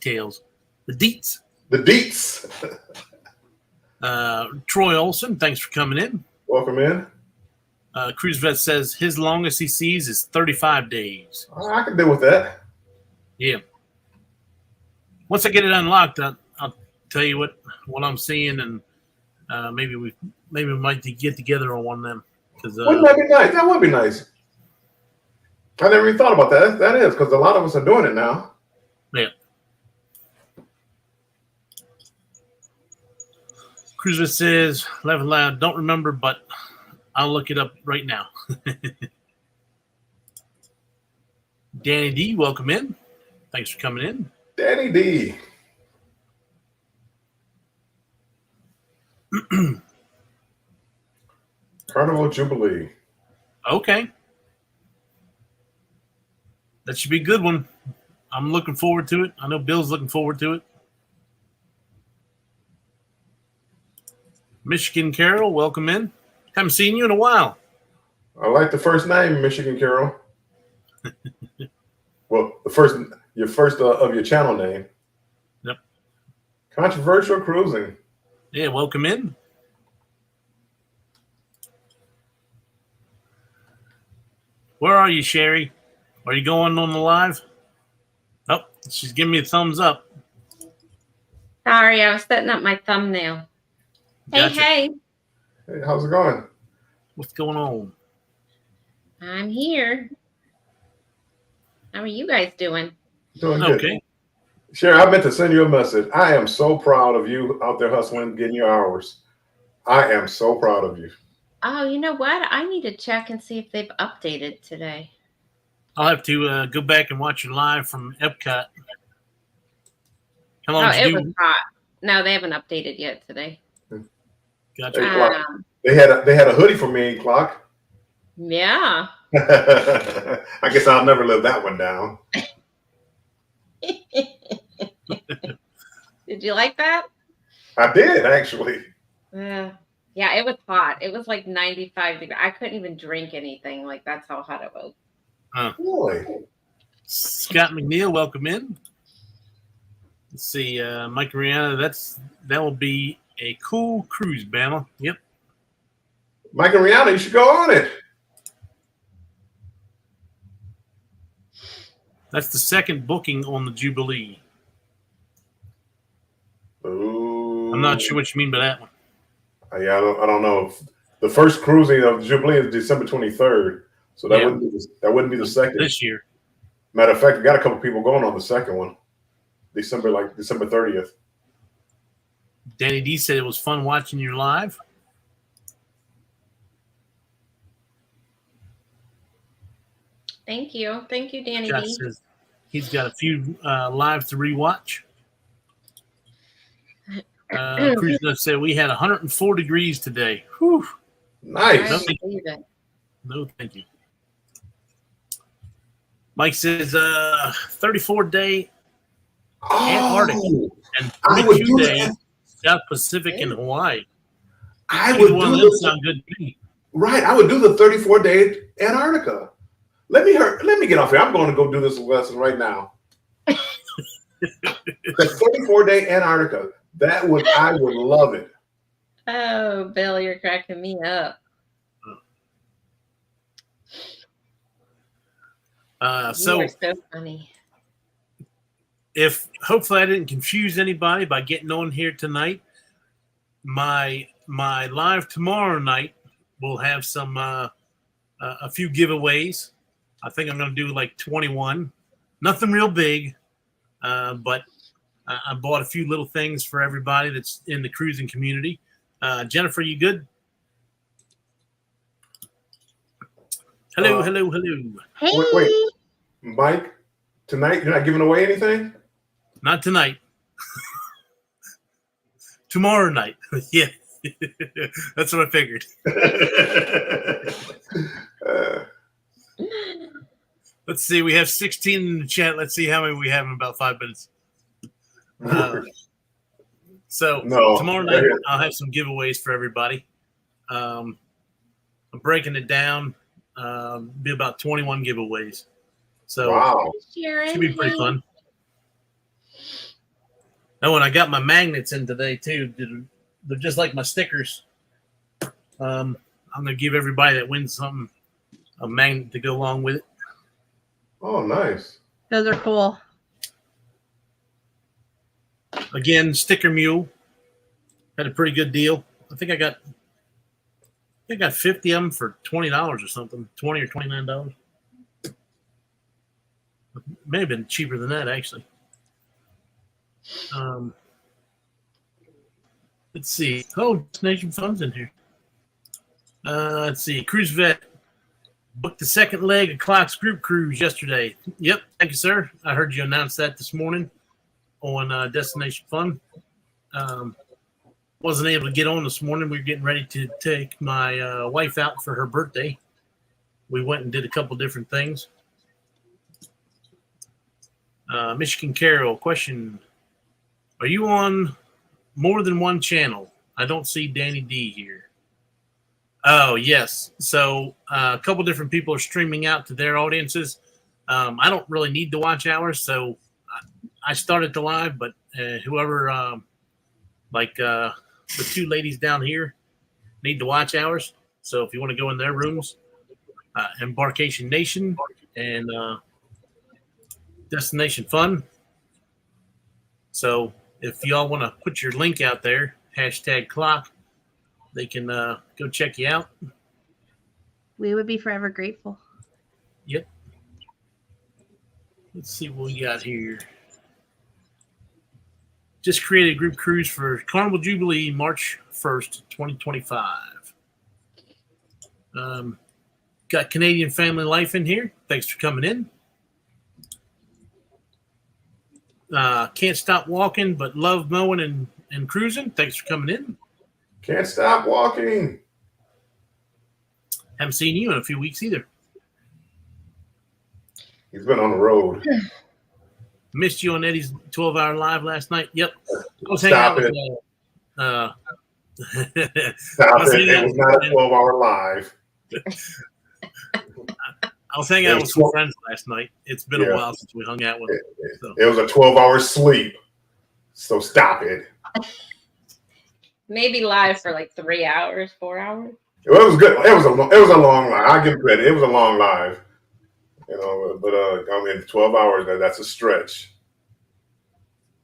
details. The deets. The deets. Troy Olson, thanks for coming in. Welcome in. Cruise Vet says his longest he sees is 35 days. I can deal with that. Yeah. Once I get it unlocked, I'll tell you what I'm seeing, and maybe we might get together on one of them. Wouldn't that be nice? That would be nice. I never even thought about that. That is because a lot of us are doing it now. Yeah. Cruiser says, laugh loud, don't remember, but I'll look it up right now. Danny D, welcome in. Thanks for coming in. Danny D. Carnival Jubilee. Okay. That should be a good one. I'm looking forward to it. I know Bill's looking forward to it. Michigan Carol, welcome in. Haven't seen you in a while. I like the first name, Michigan Carol. Well, your first of your channel name. Yep. Controversial Cruising. Yeah, welcome in. Where are you, Sherry? Are you going on the live? Oh, she's giving me a thumbs up. Sorry, I was setting up my thumbnail. Gotcha. Hey. Hey, how's it going? What's going on? I'm here. How are you guys doing? Doing good. Okay. Sherry, I meant to send you a message. I am so proud of you out there hustling, getting your hours. I am so proud of you. Oh, you know what? I need to check and see if they've updated today. I'll have to go back and watch it live from Epcot. How long did it you was hot. No, they haven't updated yet today. Gotcha. Hey, they had a hoodie for me, Klock. Yeah. I guess I'll never live that one down. Did you like that? I did, actually. Yeah, it was hot. It was like 95 degrees. I couldn't even drink anything. Like, that's how hot it was. Really? Scott McNeil, welcome in. Let's see, Mike and Rihanna, that will be a cool cruise, Bama. Yep. Mike and Rihanna, you should go on it. That's the second booking on the Jubilee. Ooh. I'm not sure what you mean by that one. Yeah, I don't know. The first cruising of the Jubilee is December 23rd, so that wouldn't be the second this year. Matter of fact, we got a couple people going on the second one, December 30th. Danny D said it was fun watching you live. Thank you, Danny Josh D. says he's got a few live to rewatch. Cruise Nuts said we had 104 degrees today. Whew. Nice. No, thank you. Mike says 34-day Antarctic and 32-day South Pacific and Hawaii. I would one of them sound good to me. Right, I would do the 34-day Antarctica. Let me get off here. I'm going to go do this lesson right now. The 34-day Antarctica. I would love it. Oh, Bill, you're cracking me up. So you're so funny. If hopefully I didn't confuse anybody by getting on here tonight, my live tomorrow night will have some a few giveaways. I think I'm going to do like 21. Nothing real big, but I bought a few little things for everybody that's in the cruising community. Jennifer, you good? Hello. Hey. Wait. Mike, tonight you're not giving away anything? Not tonight. Tomorrow night. Yeah. That's what I figured. Let's see. We have 16 in the chat. Let's see how many we have in about 5 minutes. Tomorrow night I'll have some giveaways for everybody. I'm breaking it down. Be about 21 giveaways. So wow, should be pretty fun. Oh, and I got my magnets in today too. They're just like my stickers. I'm gonna give everybody that wins something a magnet to go along with it. Oh, nice. Those are cool. Again, Sticker Mule had a pretty good deal. I think I got 50 of them for $20 or something, $20 or $29. May have been cheaper than that actually. Let's see. Oh, Destination Fun's in here. Let's see. Cruise Vet booked the second leg of Klock's group cruise yesterday. Yep. Thank you, sir. I heard you announce that this morning on Destination Fun. Wasn't able to get on this morning. We were getting ready to take my wife out for her birthday. We went and did a couple different things. Michigan Carol, question. Are you on more than one channel? I don't see Danny D here. Oh, yes. So a couple different people are streaming out to their audiences. I don't really need to watch ours, so I started the live, but whoever, the two ladies down here need to watch ours. So if you want to go in their rooms, Embarkation Nation and Destination Fun. So if y'all want to put your link out there, #Klock, they can go check you out. We would be forever grateful. Yep. Let's see what we got here. Just created a group cruise for Carnival Jubilee, March 1st, 2025. Got Canadian Family Life in here. Thanks for coming in. Can't stop walking, but love mowing and cruising. Thanks for coming in. Can't stop walking. Haven't seen you in a few weeks either. He's been on the road. Missed you on Eddie's 12-hour live last night. Yep. I was Stop hanging it. out with, Stop it. It was not a 12-hour live. I was hanging out with some friends last night. It's been a while since we hung out with them. So. It was a 12-hour sleep. So stop it. Maybe live for like 3 hours, 4 hours. Well, it was good. It was a long live. I give him credit. It was a long live. You know, but I mean, 12 hours, that's a stretch.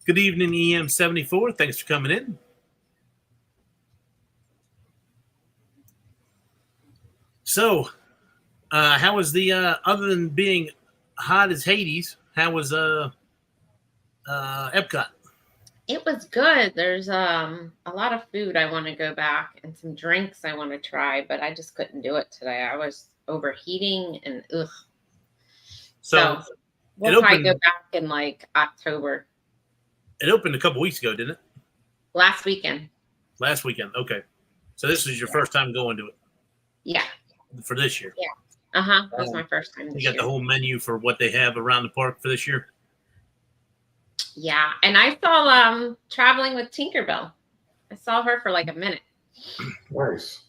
Good evening, EM74. Thanks for coming in. So, how was the other than being hot as Hades? How was Epcot? It was good. There's a lot of food I want to go back and some drinks I want to try, but I just couldn't do it today. I was overheating and ugh. So we'll probably go back in like October. It opened a couple weeks ago, didn't it? Last weekend. Last weekend. Okay. So this is your first time going to it? Yeah. For this year? Yeah. Uh-huh. That was my first time this year. You got the whole menu for what they have around the park for this year? Yeah. And I saw Traveling with Tinkerbell. I saw her for like a minute. Nice.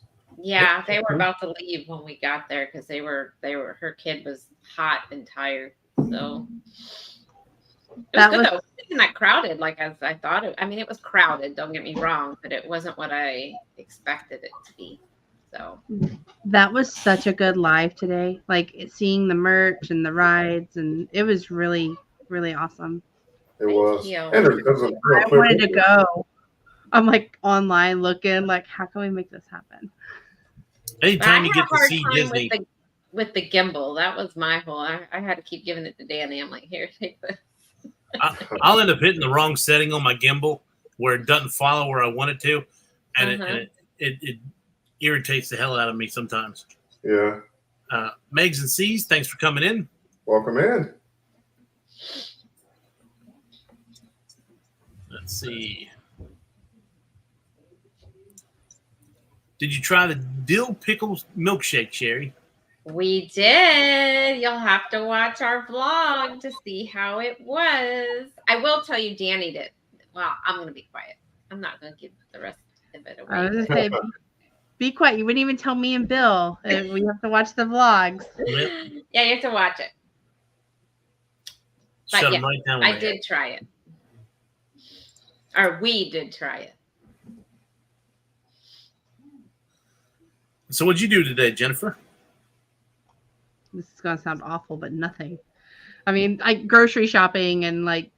Yeah, they were about to leave when we got there because her kid was hot and tired. So it was good though. It wasn't that crowded like as I thought it. I mean, it was crowded, don't get me wrong, but it wasn't what I expected it to be. So that was such a good live today. Like seeing the merch and the rides, and it was really, really awesome. It was. And I wanted to go. I'm like online looking like, how can we make this happen? Anytime you get to see Disney with the gimbal, that was my whole. I had to keep giving it to Danny. I'm like, here, take this. I'll end up hitting the wrong setting on my gimbal where it doesn't follow where I want it to, and it irritates the hell out of me sometimes. Yeah. Megs and C's, thanks for coming in. Welcome in. Let's see. Did you try the dill pickle milkshake, Sherry? We did. You'll have to watch our vlog to see how it was. I will tell you, Danny did. Well, I'm going to be quiet. I'm not going to give the rest of it away. I was going to say, be quiet. You wouldn't even tell me and Bill. We have to watch the vlogs. Yeah, you have to watch it. But Shut yeah, right down I did try it. Or we did try it. So what'd you do today, Jennifer? This is gonna sound awful, but nothing. I mean, I grocery shopping and like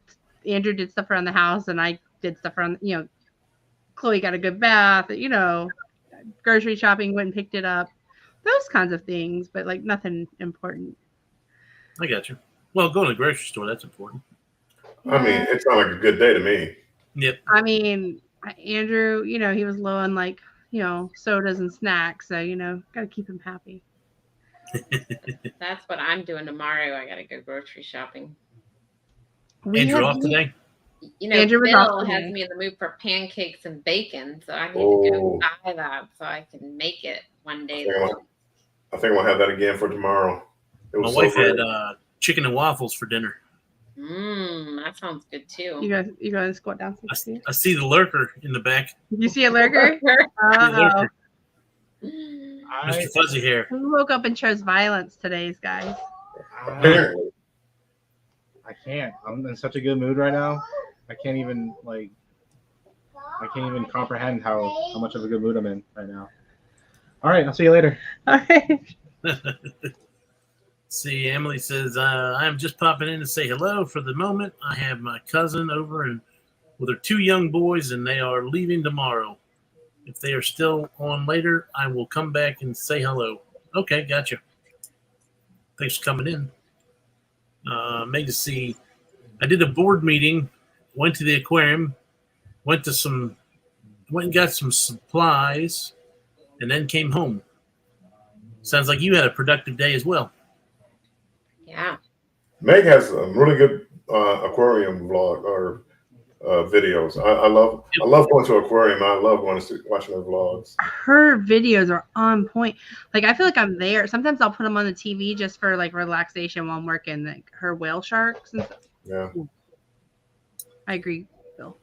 Andrew did stuff around the house and I did stuff around, Chloe got a good bath, grocery shopping, went and picked it up. Those kinds of things, but like nothing important. I got you. Well, going to the grocery store, that's important. I mean, it sounds like a good day to me. Yep. I mean, Andrew, he was low on like, sodas and snacks. So, got to keep him happy. That's what I'm doing tomorrow. I got to go grocery shopping. Andrew off today? Andrew Bill has me in the mood for pancakes and bacon. So I need to go buy that so I can make it one day. I think we'll have that again for tomorrow. My wife had chicken and waffles for dinner. That sounds good too. You guys squat down. I see the lurker in the back. You see a lurker? Lurker. Mr. Fuzzy Hair. We woke up and chose violence today, guys. Apparently. I can't. I'm in such a good mood right now. I can't even comprehend how much of a good mood I'm in right now. All right, I'll see you later. All right. See, Emily says, I'm just popping in to say hello for the moment. I have my cousin over and with her 2 young boys, and they are leaving tomorrow. If they are still on later, I will come back and say hello. Okay, gotcha. Thanks for coming in. Made to see. I did a board meeting, went to the aquarium, went and got some supplies, and then came home. Sounds like you had a productive day as well. Yeah. Meg has a really good aquarium vlog or videos. I love going to an aquarium. I love watching her vlogs. Her videos are on point. Like I feel like I'm there. Sometimes I'll put them on the TV just for like relaxation while I'm working. Like her whale sharks and stuff. Yeah. I agree, Bill.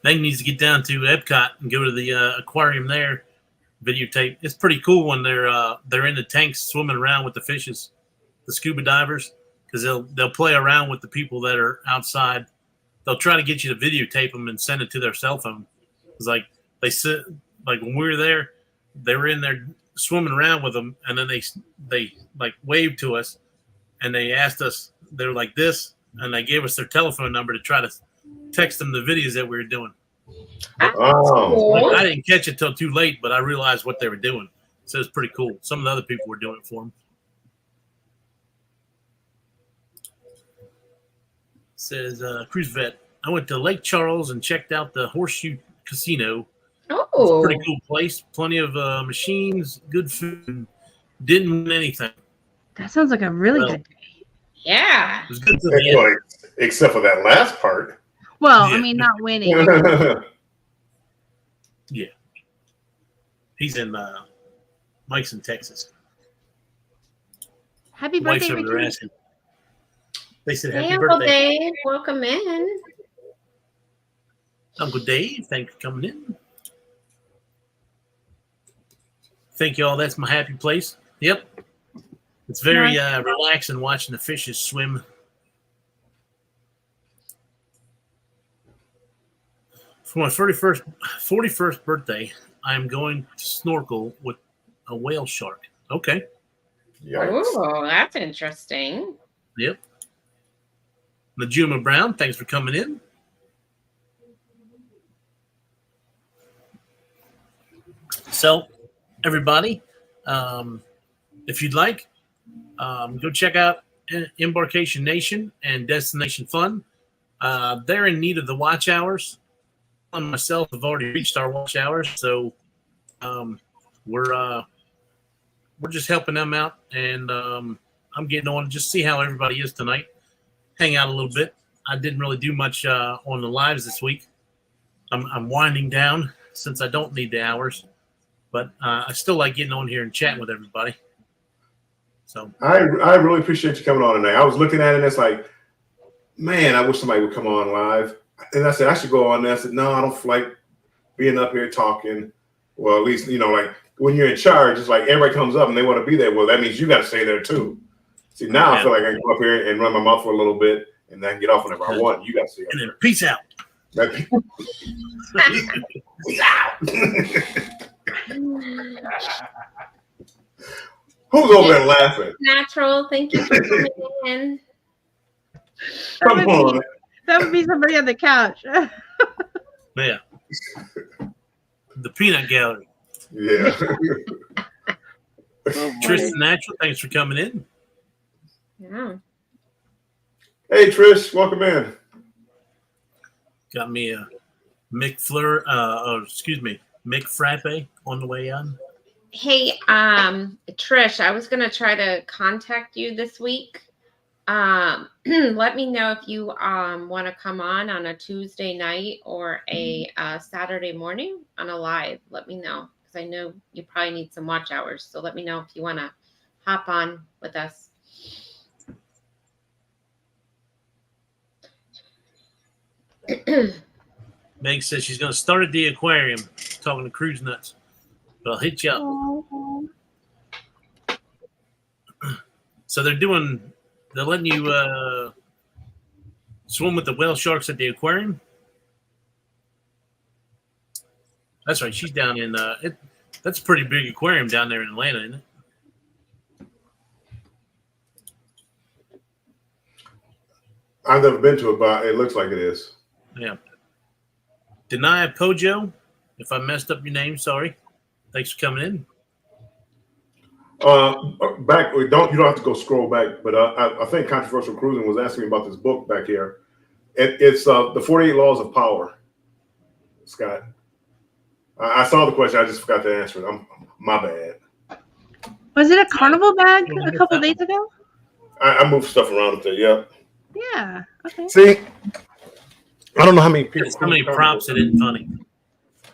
Meg needs to get down to Epcot and go to the aquarium there. Videotape. It's pretty cool when they're in the tanks swimming around with the fishes, the scuba divers, because they'll play around with the people that are outside. They'll try to get you to videotape them and send it to their cell phone. It's like they sit, like when we were there, they were in there swimming around with them, and then they like waved to us, and they asked us. They were like this, and they gave us their telephone number to try to text them the videos that we were doing. Oh, I didn't catch it till too late, but I realized what they were doing. So it's pretty cool. Some of the other people were doing it for them. Says Cruise Vet, I went to Lake Charles and checked out the Horseshoe Casino. Oh, it's a pretty cool place. Plenty of machines, good food. Didn't win anything. That sounds like a really good day. Yeah. It was good to the end. Except for that last part. Well, Yeah. I mean, not winning. Yeah. He's in Mike's in Texas. Happy The wife's birthday, over there Richard. asking. They said Hey, happy Uncle birthday. Dave, welcome in. Uncle Dave, thanks for coming in. Thank you all. That's my happy place. Yep. It's very relaxing watching the fishes swim. For my 41st birthday, I'm going to snorkel with a whale shark. Okay. Yikes. Oh, that's interesting. Yep. Najuma Brown, thanks for coming in. So, everybody, if you'd like, go check out Embarkation Nation and Destination Fun. They're in need of the watch hours. I myself have already reached our watch hours, so we're just helping them out, and I'm getting on just see how everybody is tonight. Hang out a little bit. I didn't really do much on the lives this week. I'm winding down since I don't need the hours, but I still like getting on here and chatting with everybody. So I really appreciate you coming on tonight. I was looking at it and it's like, man, I wish somebody would come on live. And I said, I should go on there. I said, no, I don't like being up here talking. Well, at least, like when you're in charge, it's like everybody comes up and they want to be there. Well, that means you got to stay there too. See, now I feel like I can go up here and run my mouth for a little bit and then get off whenever I want. You got to stay up and then there. peace out. Who's over there laughing? Natural. Thank you for coming in. Come on. That would be somebody on the couch. Yeah. The Peanut Gallery. Yeah. Tristan Natural, thanks for coming in. Yeah. Hey, Trish, welcome in. Got me a Mick Frappe on the way on. Hey, Trish, I was gonna try to contact you this week. Let me know if you want to come on a Tuesday night or a Saturday morning on a live. Let me know, because I know you probably need some watch hours. So let me know if you want to hop on with us. Meg says she's going to start at the aquarium, talking to Cruise Nuts. But I'll hit you up. So they're letting you swim with the whale sharks at the aquarium. That's right. She's down in that's a pretty big aquarium down there in Atlanta, isn't it? I've never been to it, but it looks like it is. Yeah. Denia Pojo, if I messed up your name, sorry. Thanks for coming in. Back, you don't have to go scroll back, but I think Controversial Cruising was asking me about this book back here. It's the 48 Laws of Power, Scott. I saw the question, I just forgot to answer it. My bad. Was it a carnival bag a couple days ago? I moved stuff around up there. Yeah. Yeah. Okay. See, I don't know how many people. So many props that isn't funny.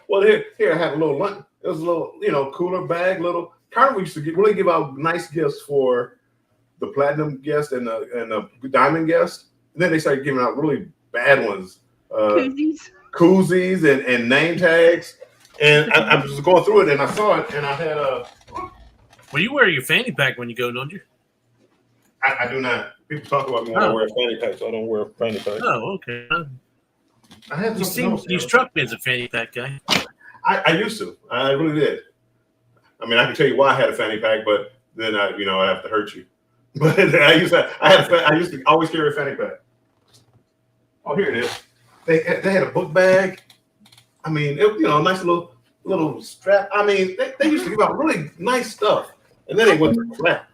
Well, here I have a little lunch. It was a little, cooler bag. Little Carnival used to really give out nice gifts for the platinum guest and the diamond guest. And then they started giving out really bad ones, koozies and name tags. And I was going through it and I saw it and I had a. Well, you wear your fanny pack when you go, don't you? I do not. People talk about me when I wear a fanny pack, so I don't wear a fanny pack. Oh, okay. I had you struck me as a fanny pack guy. I used to. I really did. I mean, I can tell you why I had a fanny pack, but then I have to hurt you. But I used to always carry a fanny pack. Oh, here it is. They had a book bag. I mean, a nice little strap. I mean, they used to give out really nice stuff, and then they went to flat.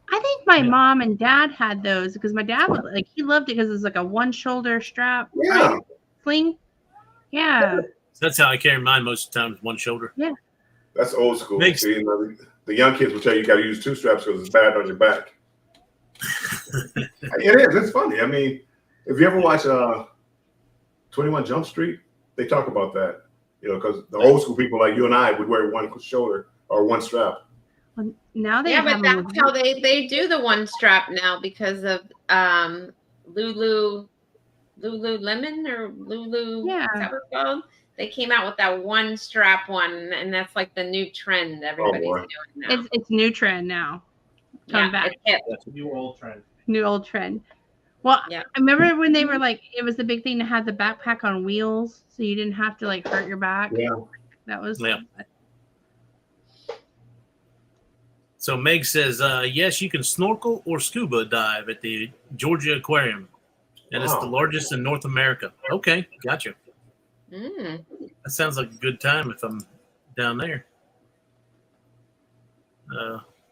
I think my mom and dad had those because my dad he loved it because it's like a one shoulder strap. Yeah. Right? Sling. Yeah. That's how I carry mine most of the time, is one shoulder. Yeah. That's old school. See, the young kids will tell you got to use two straps because it's bad on your back. It is. It's funny. I mean, if you ever watch 21 Jump Street, they talk about that. Because the old school people like you and I would wear one shoulder or one strap. Well, now they but that's how they do the one strap now because of Lululemon or Lulu. Yeah. Is that what it's called? They came out with that one strap one, and that's like the new trend everybody's doing now. It's new trend now. Coming back. That's a new old trend. New old trend. Well, I remember when they were it was the big thing to have the backpack on wheels, so you didn't have to hurt your back. Yeah. That was. Yeah. So Meg says, yes, you can snorkel or scuba dive at the Georgia Aquarium, and it's the largest in North America. Okay, gotcha. That sounds like a good time if I'm down there.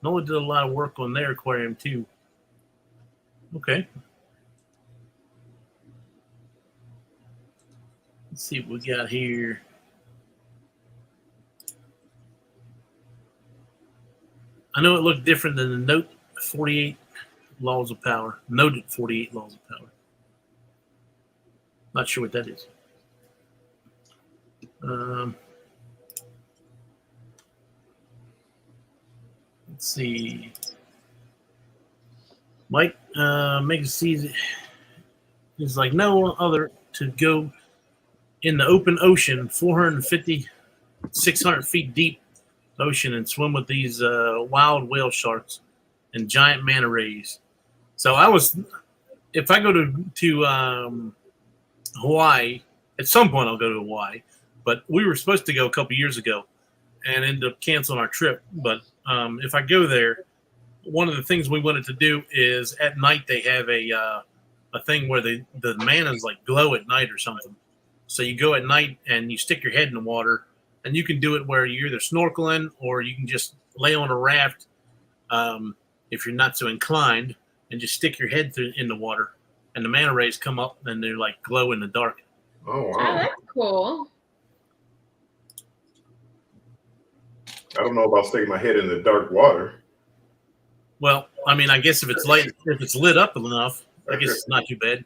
Noah did a lot of work on their aquarium too. Okay. Let's see what we got here. I know it looked different than the Note 48 Laws of Power. Noted 48 Laws of Power. Not sure what that is. Let's see. Mike makes it see it's like no other to go in the open ocean, 450, 600 feet deep ocean, and swim with these wild whale sharks and giant manta rays. So if I go to Hawaii, at some point I'll go to Hawaii. But we were supposed to go a couple years ago and ended up canceling our trip. But if I go there, one of the things we wanted to do is at night they have a thing where the manas like glow at night or something. So you go at night and you stick your head in the water, and you can do it where you're either snorkeling or you can just lay on a raft if you're not so inclined and just stick your head in the water, and the manta rays come up and they're like glow in the dark. Oh, wow. Oh, that's cool. I don't know about sticking my head in the dark water. Well, I mean, I guess if it's lit up enough, I guess it's not too bad.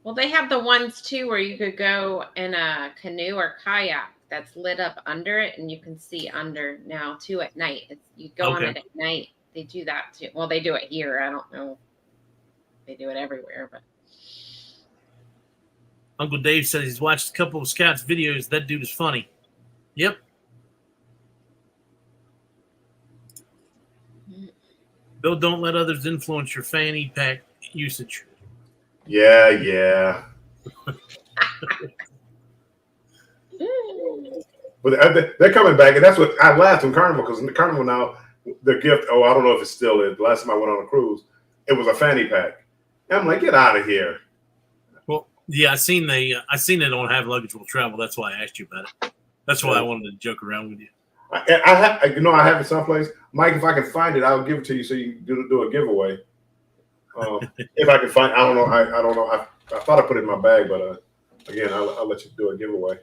Well, they have the ones too where you could go in a canoe or kayak that's lit up under it, and you can see under now too at night. You go on it at night. They do that too. Well, they do it here. I don't know. They do it everywhere, but. Uncle Dave says he's watched a couple of Scott's videos. That dude is funny. Yep. Bill, don't let others influence your fanny pack usage. Yeah. But they're coming back, and that's what I laughed in Carnival, because in the Carnival now, the gift, I don't know if it still is. The last time I went on a cruise, it was a fanny pack. And I'm like, get out of here. Well, yeah, I seen they don't have luggage will travel. That's why I asked you about it. That's why I wanted to joke around with you. I have it someplace. Mike, if I can find it, I'll give it to you so you can do a giveaway. If I can find, I don't know. I don't know. I thought I put it in my bag, but again, I'll let you do a giveaway.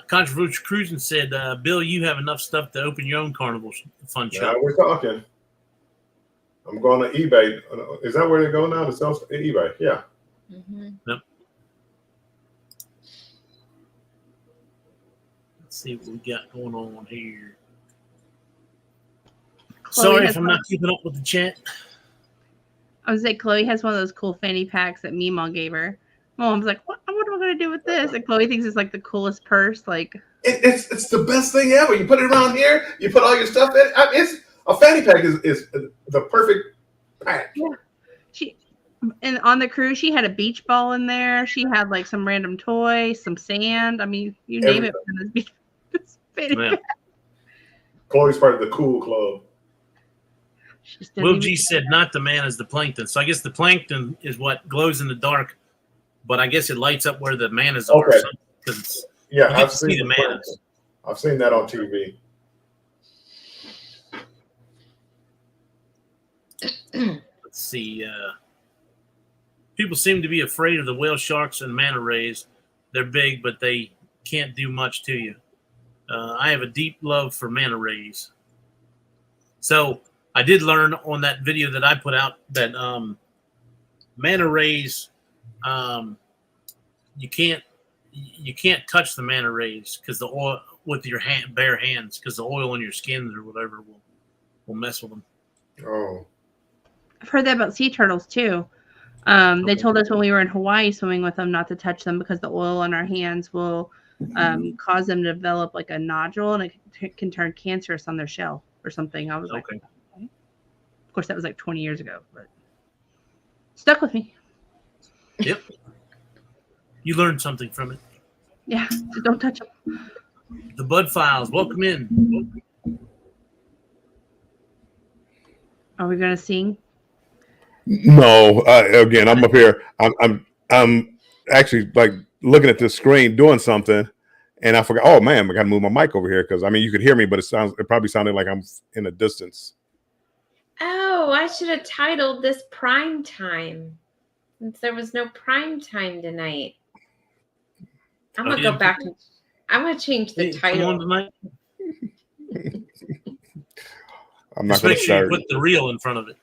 Controversial Cruising said, Bill, you have enough stuff to open your own Carnival fun shop. We're talking. I'm going to eBay. Is that where they go now to sell eBay? Yeah. Mm-hmm. Yep. Let's see what we got going on here. Chloe Sorry if I'm not keeping up with the chat. I was like, Chloe has one of those cool fanny packs that Meemaw gave her. Mom's like, what am I going to do with this? And Chloe thinks it's like the coolest purse. Like, it's the best thing ever. You put it around here. You put all your stuff in. It's a fanny pack is the perfect pack. Yeah. And on the cruise, she had a beach ball in there. She had like some random toy, some sand. I mean, you name it. This fanny pack. Chloe's part of the cool club. Will G said not the man is the plankton. So I guess the plankton is what glows in the dark, but I guess it lights up where the manas are. Okay. Because I've seen the manas. I've seen that on TV. Let's see. People seem to be afraid of the whale sharks and manta rays. They're big, but they can't do much to you. I have a deep love for manta rays. So I did learn on that video that I put out that manta rays, you can't touch the manta rays because the oil with your bare hands, because the oil on your skins or whatever will mess with them. Oh, I've heard that about sea turtles too. They told us when we were in Hawaii swimming with them not to touch them because the oil on our hands will cause them to develop like a nodule, and it can turn cancerous on their shell or something. I was like, okay. Of course, that was like 20 years ago, but stuck with me. Yep. You learned something from it. Yeah, so don't touch them. The Bud Files, welcome in. Are we gonna sing? No. Again, I'm up here. I'm actually like looking at the screen doing something, and I forgot. Oh man, I got to move my mic over here because I mean you could hear me, but it probably sounded like I'm in a distance. Oh, I should have titled this Primetime, since there was no Primetime tonight. I'm gonna go back. I'm gonna change the title. Tonight. I'm not Just going make to sure start. you put the real in front of it.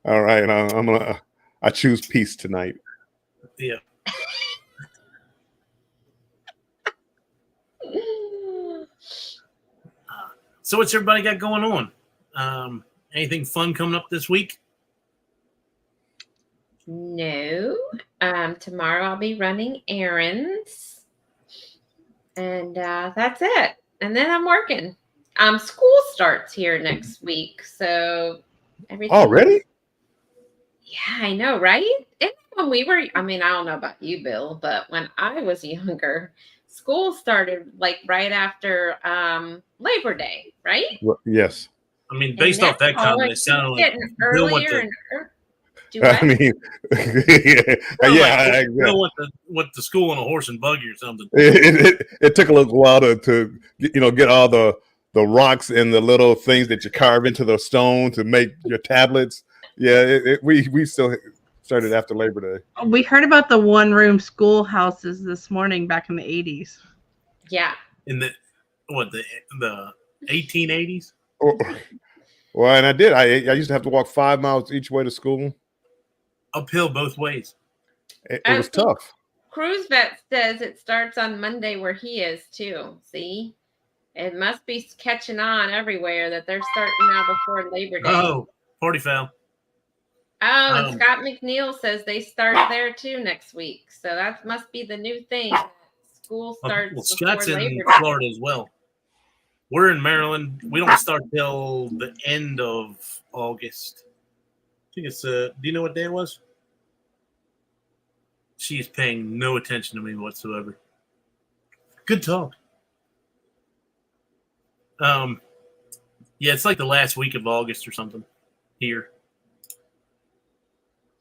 All right, I choose peace tonight. Yeah. So what's everybody got going on? Anything fun coming up this week? No. Tomorrow I'll be running errands. And that's it. And then I'm working. School starts here next week. So everything. Already? Yeah, I know, right? Isn't it when we were, I mean, I don't know about you, Bill, but when I was younger, school started like right after Labor Day, right? Yes. I mean, And based now off that comment, it it's sounded like getting Bill went earlier to and do I what? mean, sounded yeah, like Bill went to school on a horse and buggy or something. it took a little while to get all the rocks and the little things that you carve into the stone to make your tablets. Yeah, we still started after Labor Day. We heard about the one-room schoolhouses this morning back in the 80s. Yeah. In the 1880s. Well, and I did. I used to have to walk 5 miles each way to school. Uphill both ways. It was tough. Cruise Vet says it starts on Monday where he is too. See? It must be catching on everywhere that they're starting now before Labor Day. Oh, party foul. Oh, and Scott McNeil says they start there too next week. So that must be the new thing. School starts Well, before Scott's in Labor Day. Florida as well. We're in Maryland. We don't start till the end of August. I think it's do you know what day it was? She's paying no attention to me whatsoever. Good talk. Yeah, it's like the last week of August or something here.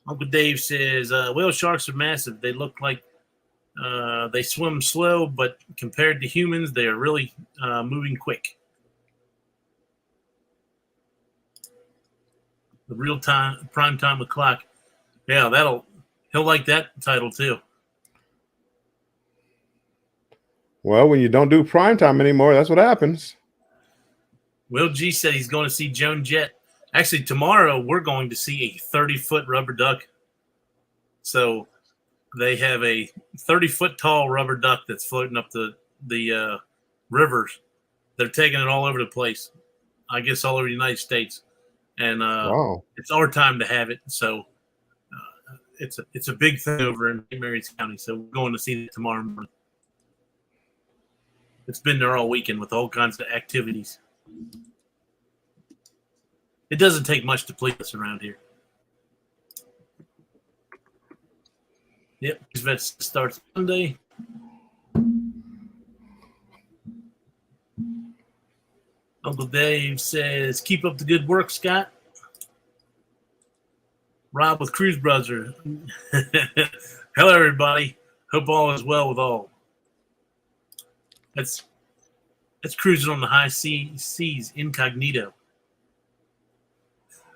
Uncle Dave says whale sharks are massive. They look like they swim slow, but compared to humans, they are really moving quick. The real time, prime time with Klock. Yeah, he'll like that title too. Well, when you don't do primetime anymore, that's what happens. Will G said he's going to see Joan Jett. Actually, tomorrow we're going to see a 30-foot rubber duck. So they have a 30-foot tall rubber duck that's floating up the rivers. They're taking it all over the place. I guess all over the United States. And Wow. It's our time to have it. So it's a big thing over in St. Mary's County. So we're going to see it tomorrow morning. It's been there all weekend with all kinds of activities. It doesn't take much to please us around here. Yep, Vet starts Monday. Uncle Dave says, keep up the good work, Scott. Rob with Cruise Brother. Hello, everybody. Hope all is well with all. That's cruising on the high seas incognito.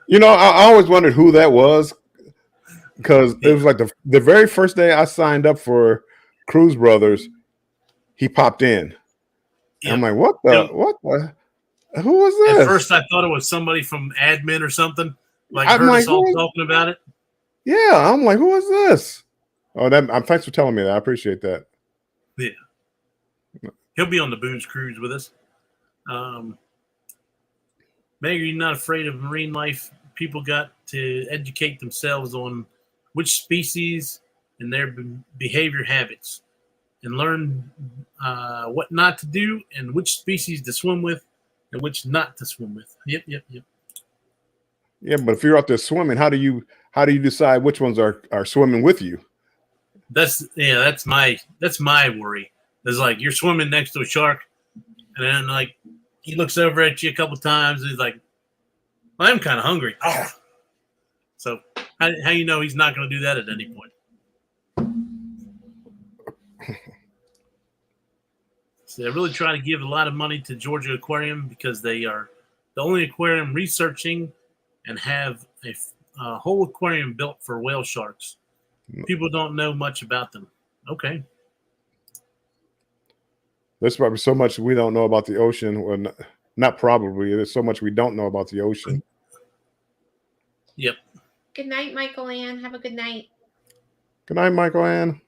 I always wondered who that was because it was like the very first day I signed up for Cruise Brothers, he popped in. Yep. I'm like, what the? Who was this? At first, I thought it was somebody from admin or something. Heard us all talking about it. Yeah, I'm like, who is this? Oh, thanks for telling me that. I appreciate that. Yeah. He'll be on the booze cruise with us. Meg, are you not afraid of marine life? People got to educate themselves on which species and their behavior habits and learn what not to do and which species to swim with and which not to swim with. Yep. Yeah, but if you're out there swimming, how do you decide which ones are swimming with you? That's my worry. It's like you're swimming next to a shark, and then like he looks over at you a couple times, and he's like, well, "I'm kind of hungry." Oh. So how you know he's not going to do that at any point? So they're really trying to give a lot of money to Georgia Aquarium because they are the only aquarium researching and have a whole aquarium built for whale sharks. People don't know much about them. Okay. There's probably so much we don't know about the ocean. Well, not probably. There's so much we don't know about the ocean. Yep. Good night, Michael Ann. Have a good night. Good night, Michael Ann.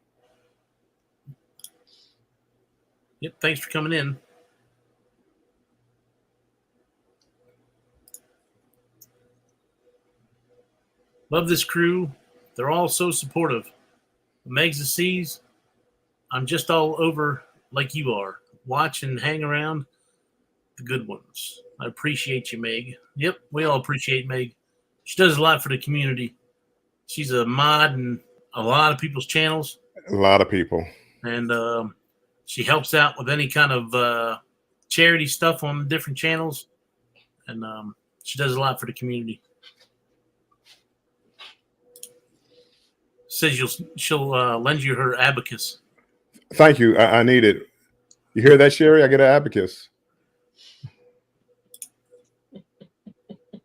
Yep. Thanks for coming in. Love this crew. They're all so supportive. Megs the Seas, I'm just all over like you are. Watch and hang around the good ones. I appreciate you, Meg. Yep, we all appreciate Meg. She does a lot for the community. She's a mod and a lot of people's channels, A lot of people. and she helps out with any kind of charity stuff on different channels, and she does a lot for the community. Says she'll lend you her abacus. Thank you. I need it. You hear that, Sherry? I get an abacus.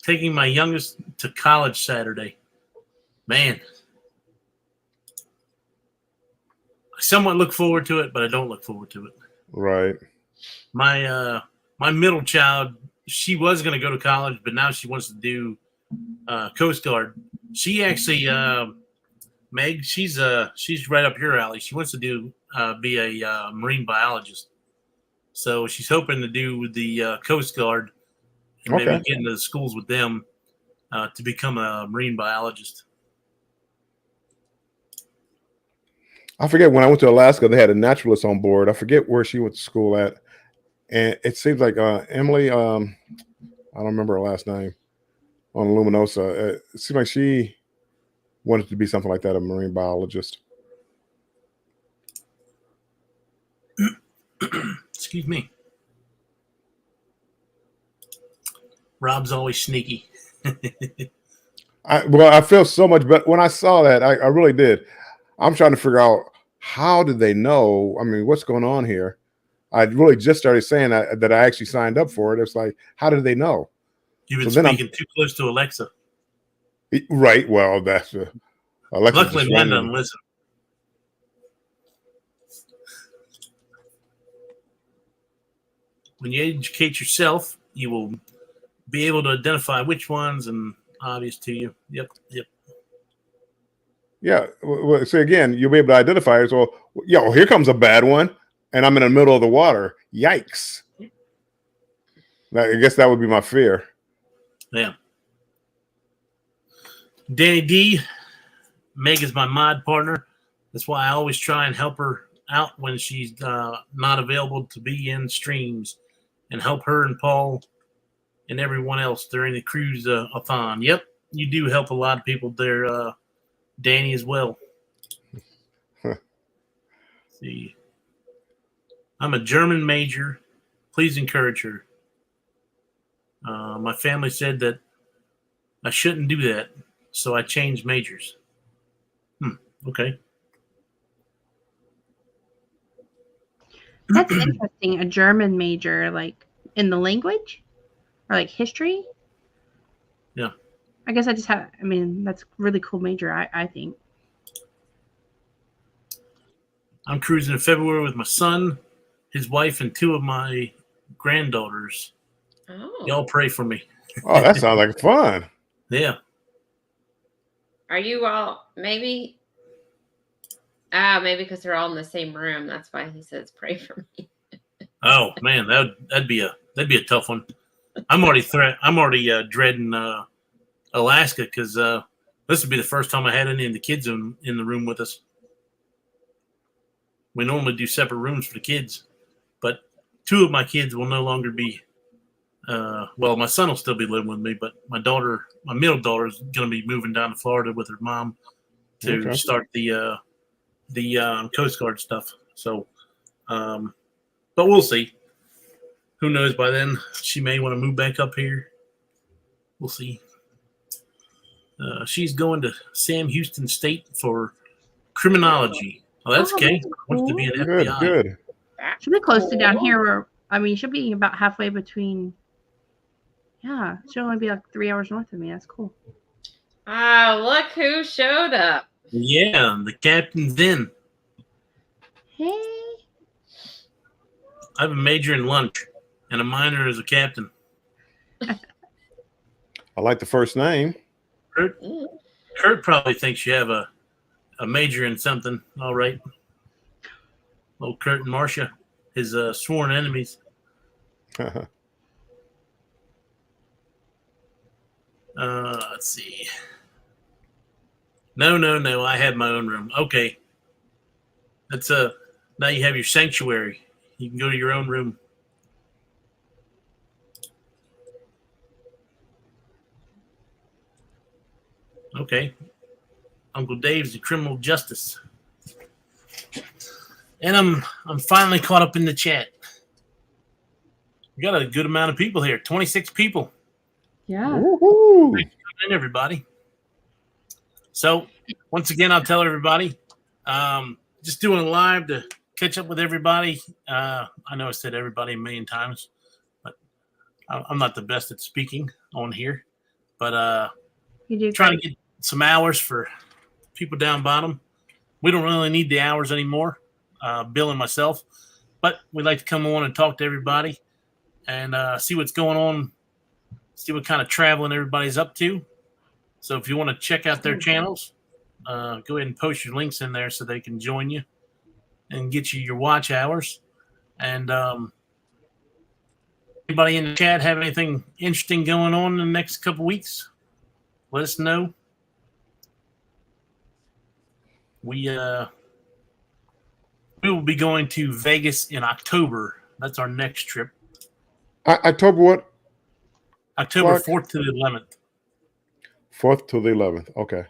Taking my youngest to college Saturday. Man, I somewhat look forward to it, but I don't look forward to it. Right. My middle child, she was going to go to college, but now she wants to do Coast Guard. She actually, Meg, she's right up your alley. She wants to be a marine biologist. So she's hoping to do the Coast Guard and maybe get into the schools with them to become a marine biologist. I forget when I went to Alaska, they had a naturalist on board. I forget where she went to school at. And it seems like Emily, I don't remember her last name, on Luminosa. It seemed like she wanted to be something like that, a marine biologist. Excuse me. Rob's always sneaky. I feel so much better when I saw that. I really did. I'm trying to figure out, how did they know? I mean, what's going on here? I really just started saying that I actually signed up for it. It's like, how did they know? You've been speaking too close to Alexa. Right. Well, that's Alexa. Luckily, mine doesn't listen. When you educate yourself, you will be able to identify which ones and obvious to you. Yep. Yeah. Well, so again, you'll be able to identify it. So, here comes a bad one, and I'm in the middle of the water. Yikes. I guess that would be my fear. Yeah. Danny D, Meg is my mod partner. That's why I always try and help her out when she's not available to be in streams, and help her and Paul and everyone else during the cruise-a-thon. Yep, you do help a lot of people there, Danny, as well. See, I'm a German major. Please encourage her. My family said that I shouldn't do that, so I changed majors. Okay. That's interesting. A German major, like in the language or like history. Yeah. I guess that's a really cool major, I think. I'm cruising in February with my son, his wife, and 2 of my granddaughters. Oh. Y'all pray for me. Oh, that sounds like fun. Yeah. Are you all maybe because they're all in the same room? That's why he says pray for me. Oh man, that'd be a tough one. I'm already dreading Alaska because this would be the first time I had any of the kids in the room with us. We normally do separate rooms for the kids, but 2 of my kids will no longer be. Well, my son will still be living with me, but my middle daughter, is going to be moving down to Florida with her mom to start the Coast Guard stuff. So, but we'll see. Who knows? By then, she may want to move back up here. We'll see. She's going to Sam Houston State for criminology. Oh, that's okay. Wants to be an FBI. Good. She'll be close to down here. She'll be about halfway between. Yeah, she'll only be like 3 hours north of me. That's cool. Oh, look who showed up. Yeah, the captain's in. Hey. I have a major in lunch and a minor as a captain. I like the first name. Kurt probably thinks you have a major in something. All right. Old Kurt and Marcia, his sworn enemies. Let's see. No. I have my own room. Okay. That's now you have your sanctuary. You can go to your own room. Okay. Uncle Dave's the criminal justice. And I'm finally caught up in the chat. We got a good amount of people here. 26 people. Yeah. Woohoo! Thanks for coming in, everybody. So once again, I'll tell everybody, just doing a live to catch up with everybody. I know I said everybody a million times, but I'm not the best at speaking on here. But You do trying great. to get some hours for people down bottom. We don't really need the hours anymore, Bill and myself, but we'd like to come on and talk to everybody and see what's going on, see what kind of traveling everybody's up to. So if you want to check out their channels, go ahead and post your links in there so they can join you and get you your watch hours. And anybody in the chat have anything interesting going on in the next couple weeks? Let us know. We will be going to Vegas in October. That's our next trip. October what? October Clark? 4th to the 11th. 4th to the 11th. Okay.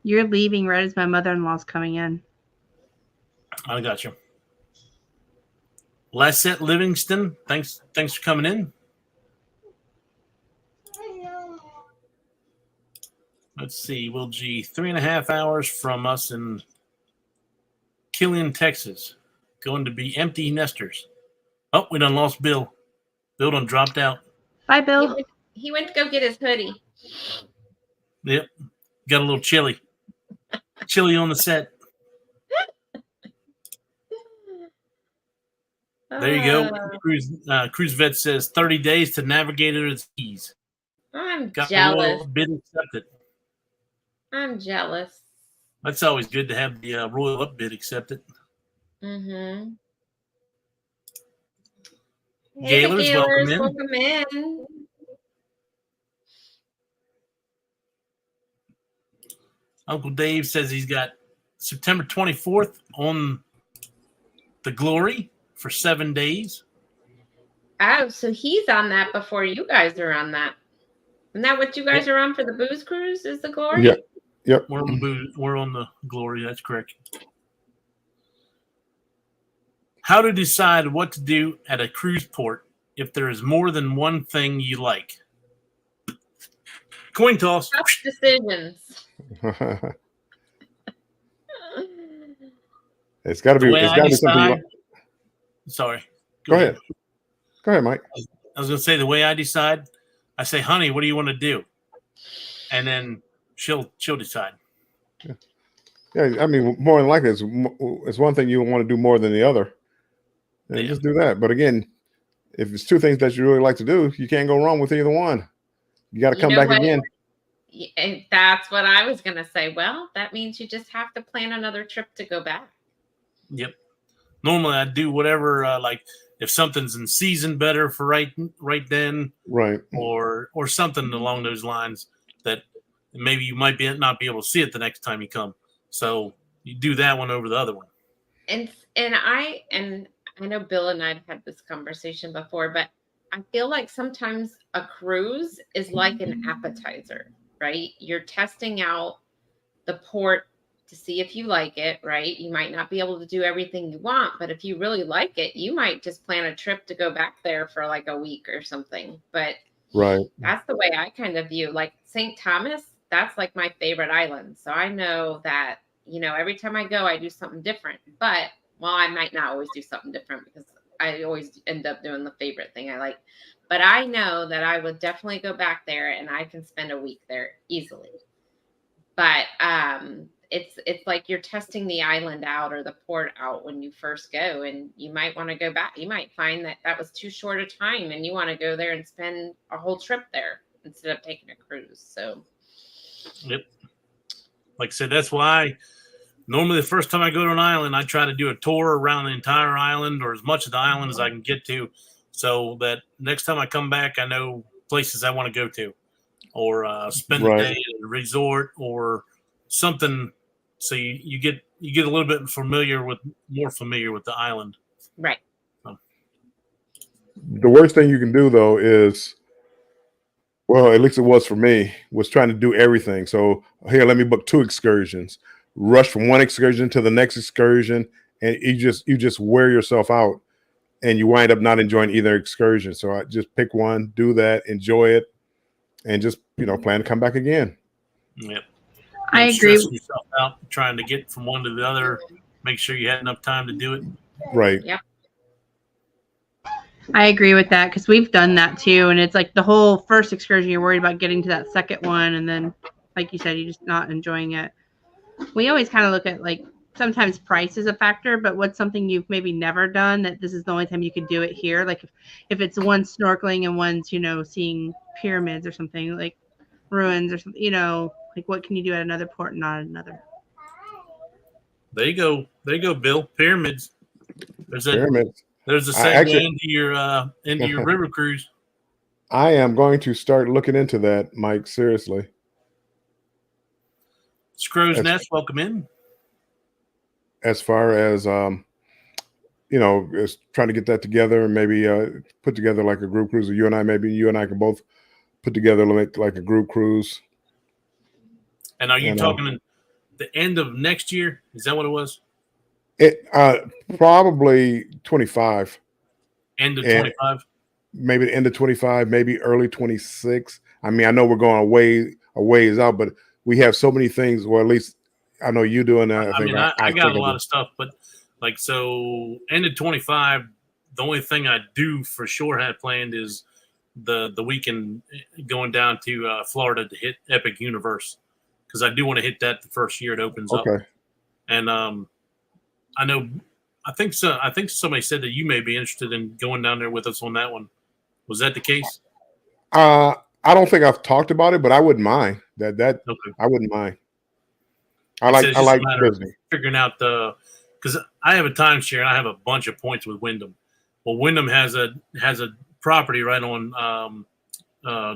You're leaving right as my mother-in-law's coming in. I got you. Lassette Livingston, thanks for coming in. Let's see, Will G, 3.5 hours from us in Killian, Texas. Going to be empty nesters. Oh, we done lost Bill. Bill done dropped out. Bye, Bill. He went to go get his hoodie. Yep. Got a little chilly. Chilly on the set. There you go. Cruise Vet says 30 days to navigate it at ease. I'm Got jealous. the bid accepted. I'm jealous. That's always good to have the royal up bid accepted. Mm-hmm. Gaylors, welcome in. Welcome in. Uncle Dave says he's got September 24th on the Glory for 7 days. Oh, so he's on that before you guys are on that. Isn't that what you guys are on for the booze cruise? Is the Glory? Yeah. Yep. We're on the Glory. That's correct. How to decide what to do at a cruise port if there is more than one thing you like? Coin toss. Tough decisions. It's got to be. The way It's I got to be something. You decide- like. Sorry. Go ahead. Go ahead, Mike. I was going to say the way I decide, I say, honey, what do you want to do? And then she'll decide. Yeah, I mean, more than likely, it's one thing you want to do more than the other. And Yeah. just do that. But again, if it's two things that you really like to do, you can't go wrong with either one. You got to come back again. And that's what I was going to say. Well, that means you just have to plan another trip to go back. Yep. Normally I do whatever, like if something's in season better for right then, Right. or something along those lines that maybe you might not be able to see it the next time you come. So you do that one over the other one. And I know Bill and I've had this conversation before, but I feel like sometimes a cruise is like an appetizer, right? You're testing out the port to see if you like it, right? You might not be able to do everything you want, but if you really like it, you might just plan a trip to go back there for like a week or something. But Right. that's the way I kind of view, like St. Thomas, that's like my favorite island. So I know that, every time I go, I do something different. But I might not always do something different because I always end up doing the favorite thing I like. But I know that I would definitely go back there and I can spend a week there easily. But it's like you're testing the island out or the port out when you first go, and you might want to go back. You might find that was too short a time and you want to go there and spend a whole trip there instead of taking a cruise. So, yep. Like I said, that's why normally the first time I go to an island, I try to do a tour around the entire island or as much of the island as I can get to, so that next time I come back, I know places I want to go to, or spend a day at a resort or something. So you get a little bit more familiar with the island. right. The worst thing you can do though is Well, at least it was for me, was trying to do everything. So here, let me book 2 excursions, rush from one excursion to the next excursion, and you just wear yourself out, and you wind up not enjoying either excursion. So I just pick one, do that, enjoy it, and just plan to come back again. Yep. I And agree. stressing yourself out trying to get from one to the other. Make sure you had enough time to do it. Right. Yep. I agree with that because we've done that too, and it's like the whole first excursion you're worried about getting to that second one, and then, like you said, you're just not enjoying it. We always kind of look at like sometimes price is a factor, but what's something you've maybe never done that this is the only time you could do it here? Like if it's one snorkeling and one's seeing pyramids or something like ruins or something, like what can you do at another port and not at another? There you go, Bill. Pyramids. There's a Pyramids. there's a segue into your river cruise. I am going to start looking into that, Mike. Seriously. Scrow's Nest, welcome in. As far as is trying to get that together and maybe put together like a group cruise. Or you and I can both put together like a group cruise. And are you talking the end of next year? Is that what it was? It probably 25. End of 25. Maybe the end of 25, maybe early 26. I mean, I know we're going a ways out, but we have so many things. Well, at least I know you doing that. I got a lot of stuff, but so end of 25. The only thing I do for sure had planned is the weekend going down to Florida to hit Epic Universe, because I do want to hit that the first year it opens up. And I know, I think somebody said that you may be interested in going down there with us on that one. Was that the case? I don't think I've talked about it, but I wouldn't mind that. Okay. I wouldn't mind. I like Disney. Figuring out because I have a timeshare and I have a bunch of points with Wyndham. Well, Wyndham has a property right on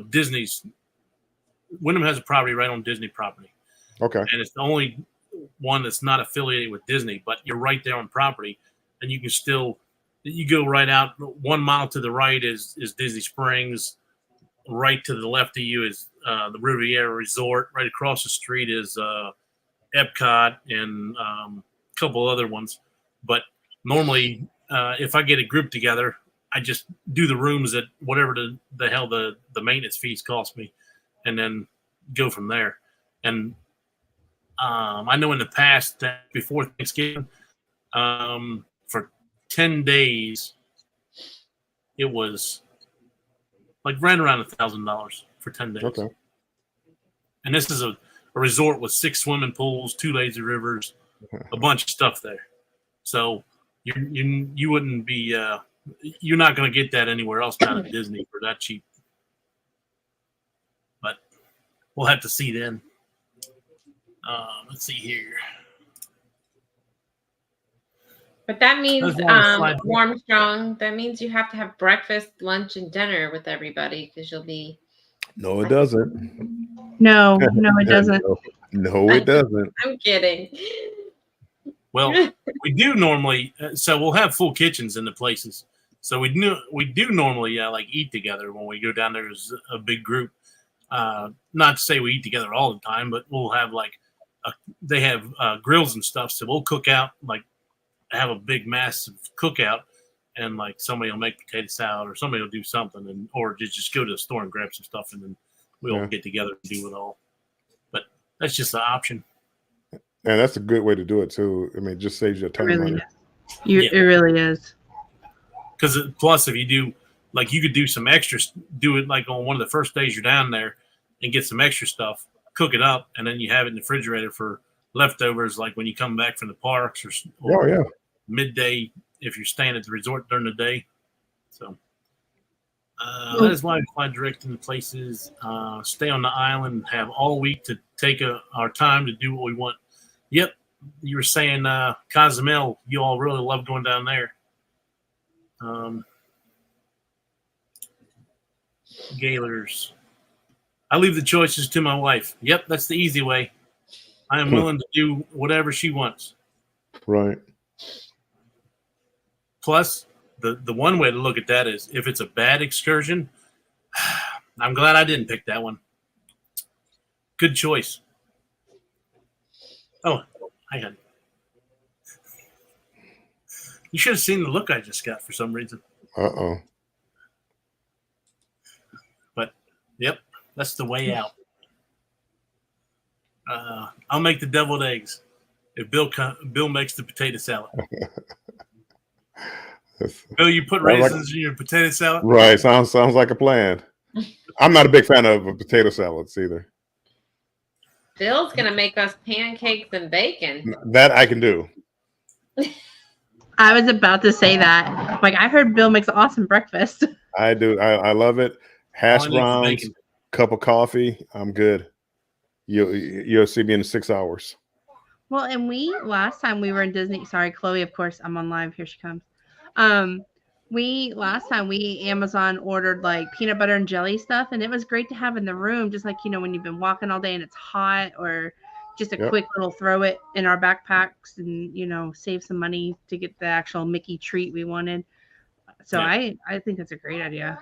Disney's. Wyndham has a property right on Disney property. Okay. And it's the only one that's not affiliated with Disney, but you're right there on property, and you can still go right out. 1 mile to the right is Disney Springs. Right to the left of you is the Riviera Resort. Right across the street is Epcot and a couple other ones. But normally, if I get a group together, I just do the rooms at whatever the hell the maintenance fees cost me, and then go from there. And I know in the past that before Thanksgiving, for 10 days, it was like right around $1,000 for 10 days. Okay. And this is a resort with 6 swimming pools, 2 lazy rivers, a bunch of stuff there. So you wouldn't be you're not going to get that anywhere else down at Disney for that cheap. But we'll have to see then. Let's see here. But that means Warmstrong. That means you have to have breakfast, lunch, and dinner with everybody because you'll be. No, it doesn't. No, it doesn't. No, it doesn't. I'm kidding. Well, we do normally. So we'll have full kitchens in the places. So we do normally like eat together when we go down there as a big group. Not to say we eat together all the time, but we'll have they have grills and stuff. So we'll cook out, like have a big massive cookout, and like somebody will make potato salad or somebody will do something, or just go to the store and grab some stuff, and then we'll get together and do it all. But that's just an option. And that's a good way to do it too. I mean, it just saves you a ton of money. It really is. Because plus, if you do, like, you could do some extras, do it like on one of the first days you're down there, and get some extra stuff, cook it up, and then you have it in the refrigerator for leftovers, like when you come back from the parks or midday if you're staying at the resort during the day. So that is why we fly direct into places, stay on the island, have all week to take our time to do what we want. Yep, you were saying Cozumel, you all really love going down there. Gaylors. I leave the choices to my wife. Yep, that's the easy way. I am willing to do whatever she wants. Right. Plus, the one way to look at that is if it's a bad excursion, I'm glad I didn't pick that one. Good choice. Oh, hang on. You should have seen the look I just got for some reason. Uh-oh. But, yep, that's the way out. I'll make the deviled eggs if Bill makes the potato salad. Bill, you put raisins in your potato salad? Right. Sounds like a plan. I'm not a big fan of potato salads either. Bill's gonna make us pancakes and bacon. That I can do. I was about to say that. Like I heard Bill makes awesome breakfast. I do. I love it. Hash browns, cup of coffee. I'm good. You'll see me in 6 hours. Well, and last time we were in Disney. Sorry, Chloe. Of course, I'm on live. Here she comes. Last time we Amazon ordered like peanut butter and jelly stuff, and it was great to have in the room. Just like when you've been walking all day and it's hot, or just a quick little throw it in our backpacks and save some money to get the actual Mickey treat we wanted. So I think that's a great idea.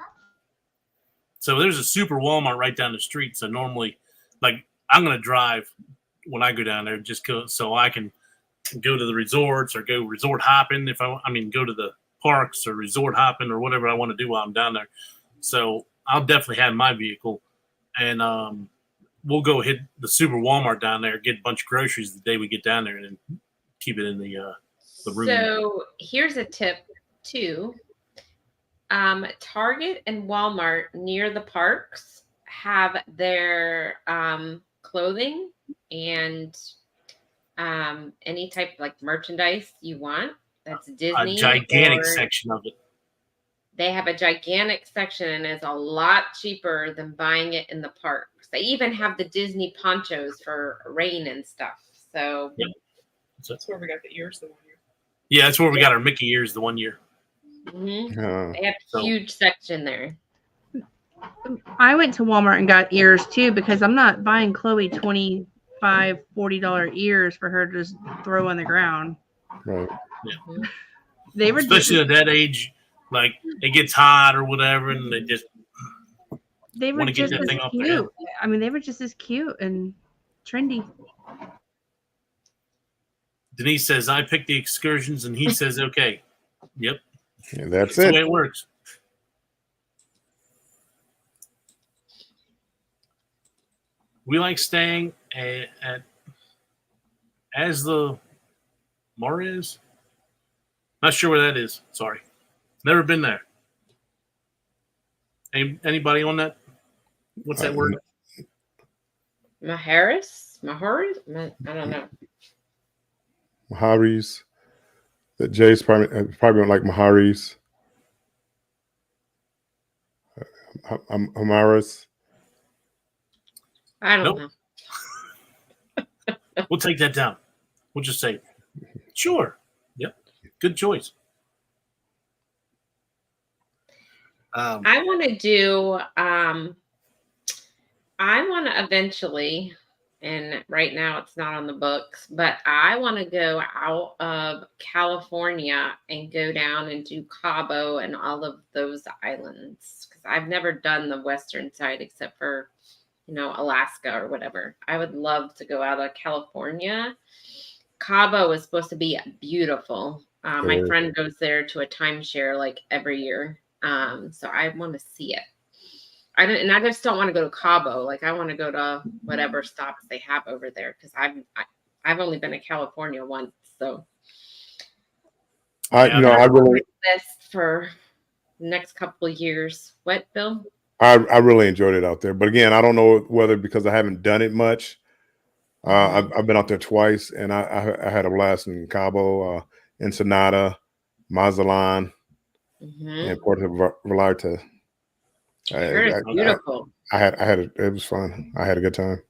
So there's a super Walmart right down the street. So normally, like I'm gonna drive when I go down there just so I can go to the resorts or go resort hopping if go to the parks or resort hopping or whatever I want to do while I'm down there. So I'll definitely have my vehicle, and we'll go hit the super Walmart down there, get a bunch of groceries the day we get down there, and then keep it in the room. So here's a tip too. Target and Walmart near the parks have their clothing and any type of like merchandise you want. That's Disney. A gigantic section of it. They have a gigantic section, and it's a lot cheaper than buying it in the parks. They even have the Disney ponchos for rain and stuff. So that's where we got the ears the one year. Yeah, that's where we got our Mickey ears the one year. Mm-hmm. They have a huge section there. I went to Walmart and got ears too because I'm not buying Chloe $25-$40 ears for her to just throw on the ground. Right. Yeah. They were especially at that age, like it gets hot or whatever, and they were want to get just that thing as off cute. their head. I mean, they were just as cute and trendy. Denise says, "I picked the excursions," and he says, "Okay." Yep. Yeah, that's the it. way it works. We like staying at as the Mares. Not sure where that is. Sorry, never been there. Anybody on that? What's that word? Maharis? I don't know. Maharis. That Jay's probably like Maharis. Hamaris. I don't know. We'll take that down. We'll just say, sure. Yep. Good choice. I want to do, I want to eventually, and right now it's not on the books, but I want to go out of California and go down and do Cabo and all of those islands. Because I've never done the western side except for Alaska or whatever. I would love to go out of California. Cabo is supposed to be beautiful. My friend goes there to a timeshare like every year. So I want to see it. I just don't want to go to Cabo. Like I want to go to whatever stops they have over there because I've only been to California once. So I really list for the next couple of years. What, Bill? I really enjoyed it out there, but again, I don't know whether because I haven't done it much. I've been out there twice, and I had a blast in Cabo, Ensenada, Mazatlan, and Puerto Vallarta. It's beautiful. It was fun. I had a good time.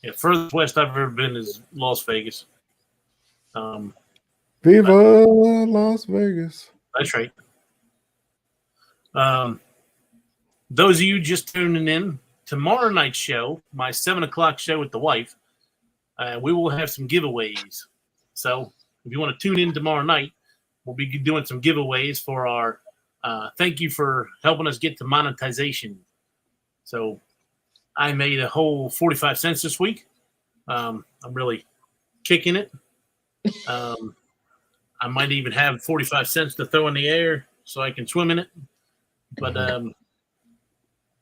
Yeah, furthest west I've ever been is Las Vegas. Viva Las Vegas. That's right. Those of you just tuning in, tomorrow night's show, my 7:00 show with the wife, we will have some giveaways. So if you want to tune in tomorrow night, we'll be doing some giveaways for our Thank you for helping us get to monetization. So I made a whole 45 cents this week. I'm really kicking it. I might even have 45 cents to throw in the air so I can swim in it. But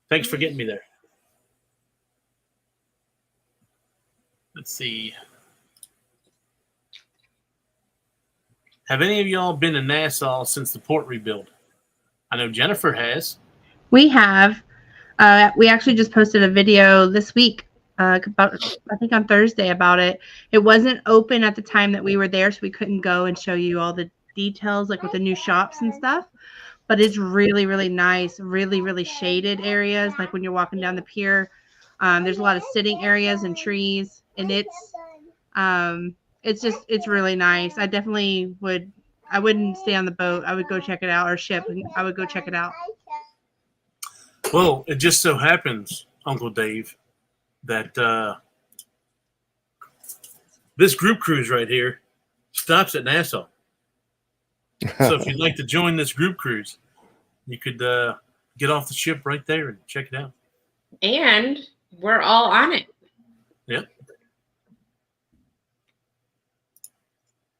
thanks for getting me there. Let's see. Have any of y'all been to Nassau since the port rebuild? I know Jennifer has. We have. We actually just posted a video this week, about, I think on Thursday, about it. It wasn't open at the time that we were there, so we couldn't go and show you all the details, like with the new shops and stuff. But it's really, really nice, really, really shaded areas. Like when you're walking down the pier, there's a lot of sitting areas and trees, and it's really nice. I definitely would. I wouldn't stay on the boat. I would go check it out, or ship. I would go check it out. Well, it just so happens, Uncle Dave, that this group cruise right here stops at Nassau. So if you'd like to join this group cruise, you could get off the ship right there and check it out. And we're all on it. Yep.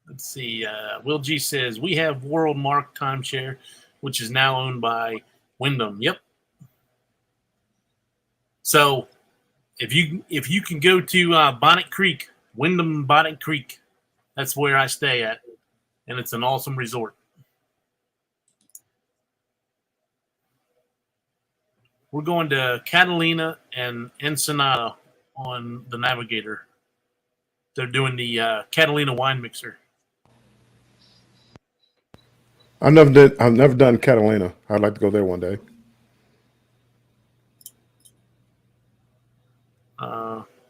Let's see. Will G says, we have World Mark Timeshare, which is now owned by Wyndham. Yep. So if you can go to Bonnet Creek, Wyndham Bonnet Creek, that's where I stay at. And it's an awesome resort. We're going to Catalina and Ensenada on the Navigator. They're doing the Catalina wine mixer. I've never done Catalina. I'd like to go there one day.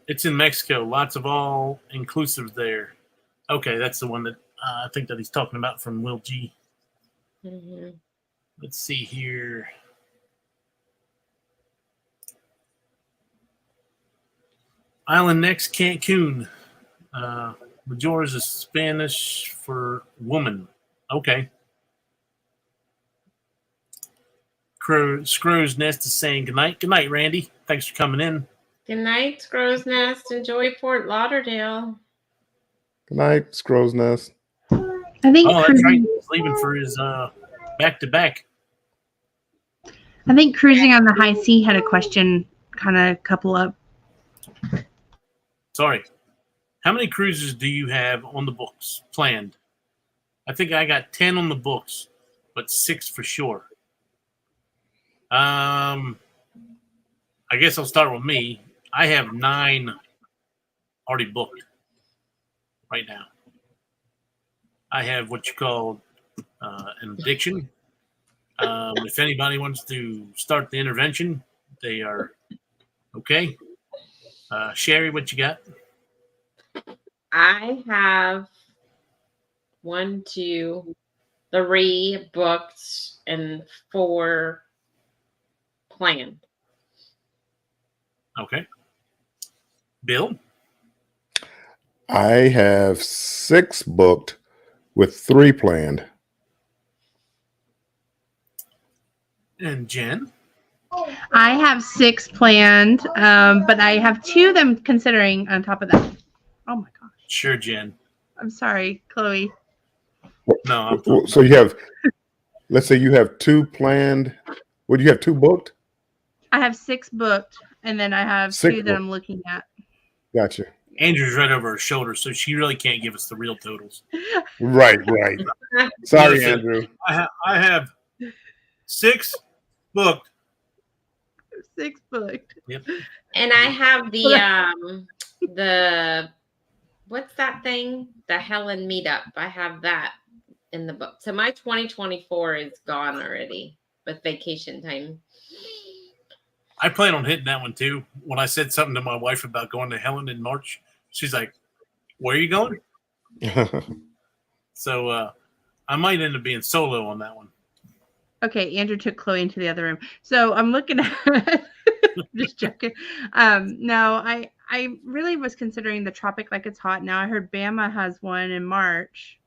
It's in Mexico. Lots of all inclusive there. Okay, that's the one that I think that he's talking about from Will G. Mm-hmm. Let's see here. Island next, Cancun. Majora's is Spanish for woman. Okay. Scrow's Nest is saying goodnight. Good night, Randy. Thanks for coming in. Good night, Scrow's Nest. Enjoy Fort Lauderdale. Good night, Scrow's Nest. I think. Oh, that's right. He's leaving for his back-to-back. I think Cruising on the High Sea had a question kind of couple up. Sorry. How many cruises do you have on the books planned? I think I got 10 on the books, but 6 for sure. I guess I'll start with me. I have 9 already booked right now. I have what you call an addiction. If anybody wants to start the intervention, they are okay. Sherry, what you got? I have 1, 2, 3 booked and 4 planned. Okay. Bill? I have 6 booked with 3 planned. And Jen? I have 6 planned, but I have 2 of them considering on top of that. Oh my gosh. Sure, Jen. I'm sorry, Chloe. No. So you have, let's say you have 2 planned. Would you have 2 booked? I have 6 booked, and then I have 6 2 that I'm looking at. Gotcha. Andrew's right over her shoulder, so she really can't give us the real totals. Right. Sorry, Listen, Andrew. I have 6 booked. 6 booked. Yep. And I have the what's that thing? The Helen meetup. I have that in the book. So my 2024 is gone already with vacation time. I plan on hitting that one too. When I said something to my wife about going to Helen in March, she's like, "Where are you going?" So I might end up being solo on that one. Okay, Andrew took Chloe into the other room. So I'm looking at just joking. No, I really was considering the Tropic Like It's Hot. Now I heard Bama has one in March.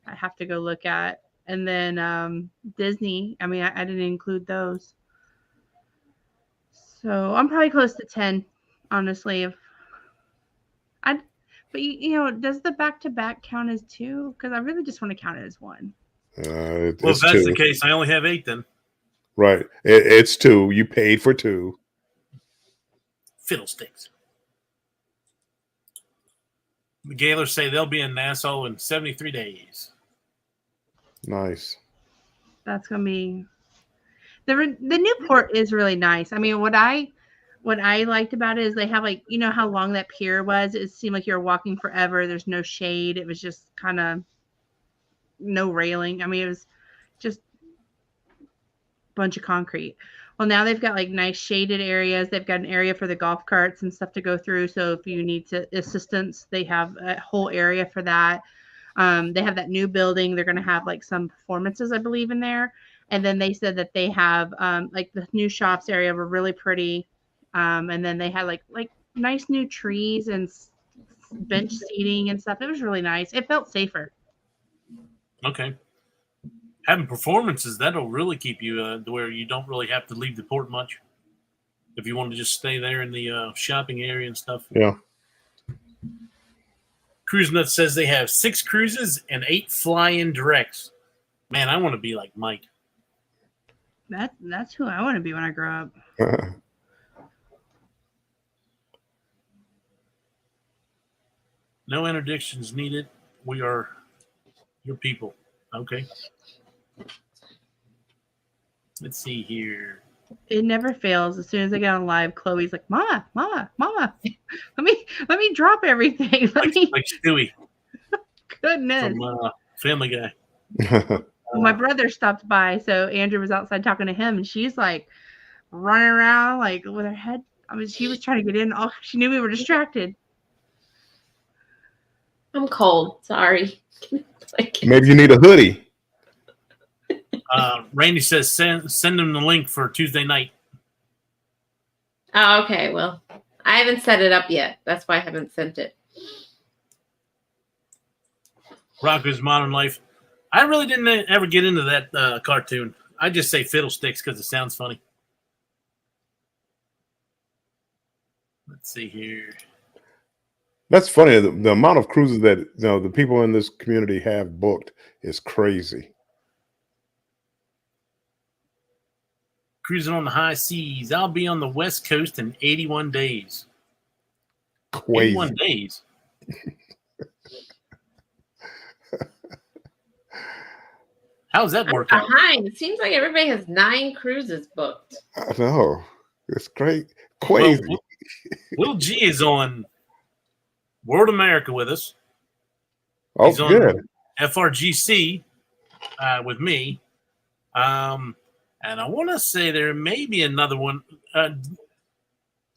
I have to go look at. and then Disney. I mean, I didn't include those. So I'm probably close to 10, honestly. If I, but does the back-to-back count as 2? Because I really just want to count it as 1. Well, if It's that's 2. the case, I only have 8 then. Right. It's 2. You paid for 2. Fiddlesticks. The Gaylors say they'll be in Nassau in 73 days. Nice. That's gonna be the new port is really nice. I mean, what I liked about it is they have, like, how long that pier was. It seemed like you were walking forever. There's no shade. It was just kind of no railing. I mean, it was just a bunch of concrete. Well, now they've got like nice shaded areas. They've got an area for the golf carts and stuff to go through. So if you need assistance, they have a whole area for that. They have that new building. They're going to have like some performances, I believe, in there. And then they said that they have like the new shops area were really pretty. And then they had like nice new trees and bench seating and stuff. It was really nice. It felt safer. Okay. Having performances, that'll really keep you to where you don't really have to leave the port much. If you want to just stay there in the shopping area and stuff. Yeah. Cruise Nut says they have 6 cruises and 8 fly-in directs. Man, I want to be like Mike. That's who I want to be when I grow up. No interdictions needed. We are your people. Okay. Let's see here. It never fails. As soon as I get on live, Chloe's like, "Mama, Mama, Mama, let me drop everything." Like Stewie. Goodness. From Family Guy. Well, my brother stopped by, so Andrew was outside talking to him, and she's like running around like with her head. I mean, she was trying to get in. Oh, she knew we were distracted. I'm cold. Sorry. Maybe you need a hoodie. Randy says send them the link for Tuesday night. Oh, okay. Well, I haven't set it up yet. That's why I haven't sent it. Rocco's Modern Life. I really didn't ever get into that cartoon. I just say Fiddlesticks because it sounds funny. Let's see here. That's funny. The amount of cruises that the people in this community have booked is crazy. Cruising on the high seas. I'll be on the West Coast in 81 days. Crazy. 81 days. How's that work out? Behind. It seems like everybody has 9 cruises booked. I know. It's great. Crazy. Well, Will G is on World America with us. Oh, He's on good. FRGC with me. And I want to say there may be another one. I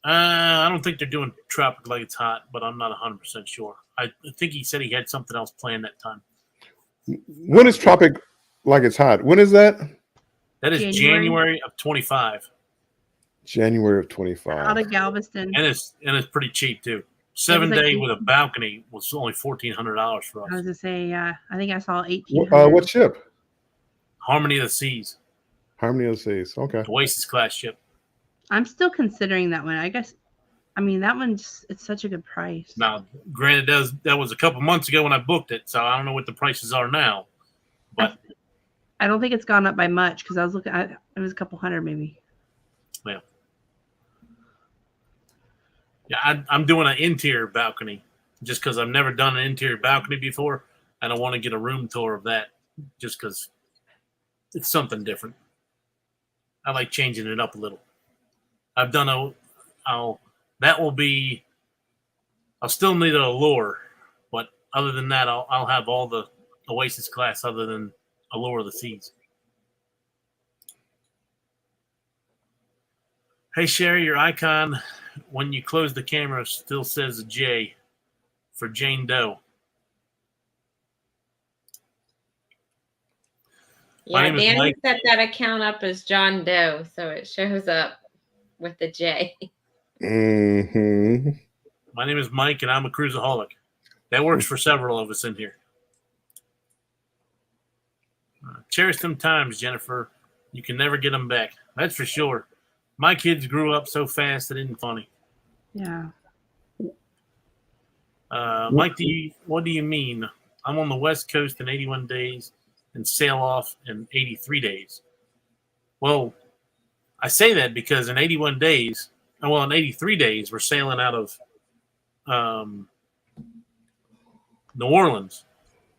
don't think they're doing Tropic Like It's Hot, but I'm not 100% sure. I think he said he had something else planned that time. When is Tropic Like It's Hot? When is that? That is January of 25. January of 25. Out of Galveston. And it's pretty cheap too. 7-day with a balcony was only $1,400 for us. I was gonna say, yeah. I think I saw 1,800. What ship? Harmony of the Seas. Harmony of the Seas. Okay. Oasis class ship. I'm still considering that one. I guess. I mean, that one's it's such a good price. Now, granted, that was a couple months ago when I booked it, so I don't know what the prices are now. But I don't think it's gone up by much because I was looking at it was a couple hundred maybe. Yeah, I'm doing an interior balcony just because I've never done an interior balcony before, and I want to get a room tour of that just because it's something different. I like changing it up a little. I've done I'll still need an Allure, but other than that, I'll have all the Oasis class other than Allure of the Seas. Hey, Sherry, your icon, when you close the camera, still says a J for Jane Doe. Yeah, Danny set that account up as John Doe, so it shows up with the J. Mm-hmm. My name is Mike, and I'm a cruisaholic. That works for several of us in here. Cherish them times, Jennifer. You can never get them back. That's for sure. My kids grew up so fast it isn't funny. Yeah. Mike, what do you mean? I'm on the West Coast in 81 days and sail off in 83 days. Well, I say that because in 81 days, well, in 83 days, we're sailing out of New Orleans,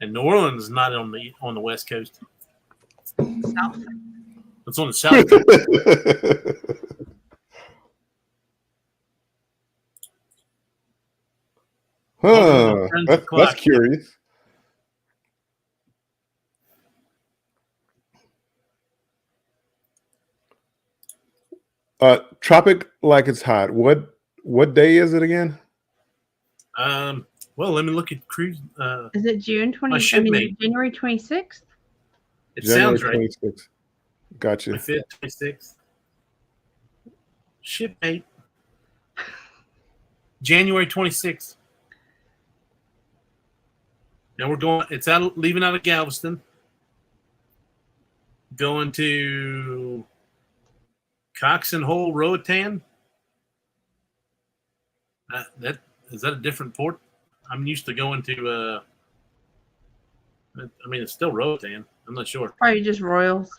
and New Orleans is not on the West Coast. South. It's on the South Coast. That's curious. Tropic like it's hot. What day is it again? Well, let me look at cruise. Is it June 20? I mean, January 26th. It sounds right. 26th. Gotcha. 25th, 26th. Shipmate. January 26th. Now we're going. It's leaving out of Galveston, going to Cox and Hole, Roatan. That is that a different port? I'm used to going to. I mean, it's still Roatan. I'm not sure. Probably just Royals.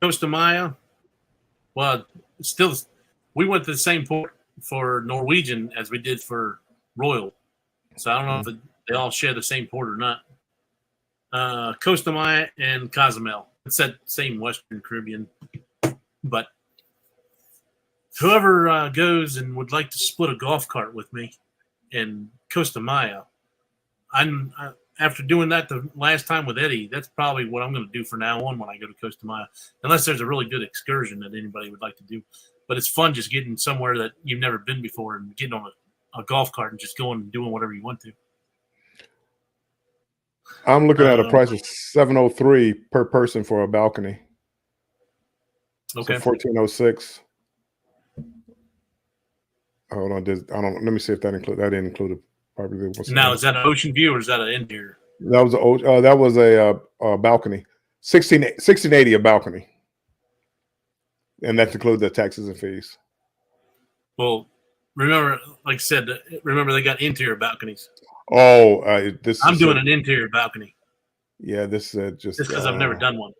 Costa Maya. Well, still, we went to the same port for Norwegian as we did for Royal. So I don't know if they all share the same port or not. Costa Maya and Cozumel. It's that same Western Caribbean. But whoever goes and would like to split a golf cart with me in Costa Maya, after doing that the last time with Eddie, that's probably what I'm going to do from now on when I go to Costa Maya, unless there's a really good excursion that anybody would like to do. But it's fun just getting somewhere that you've never been before and getting on a golf cart and just going and doing whatever you want to. I'm looking at a price of $703 per person for a balcony. Okay. So $1,406. Hold on. Let me see if that didn't include it. Probably. Now, is that an ocean view or is that an interior? That was a balcony. $1680 a balcony. And that includes the taxes and fees. Well, remember, like I said, they got interior balconies. Oh, I'm doing an interior balcony. Yeah, this is just because I've never done one.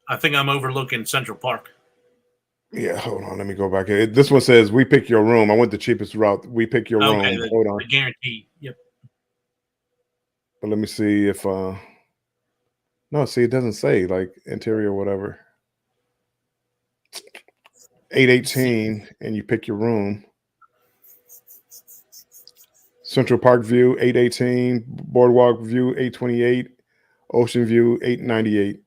I think I'm overlooking Central Park. Yeah, hold on. Let me go back. This one says we pick your room. I went the cheapest route. We pick your room. Hold on. The guarantee. Yep. But let me see if no, see, it doesn't say like interior or whatever. 818 and you pick your room. Central Park View 818, Boardwalk View 828, Ocean View 898.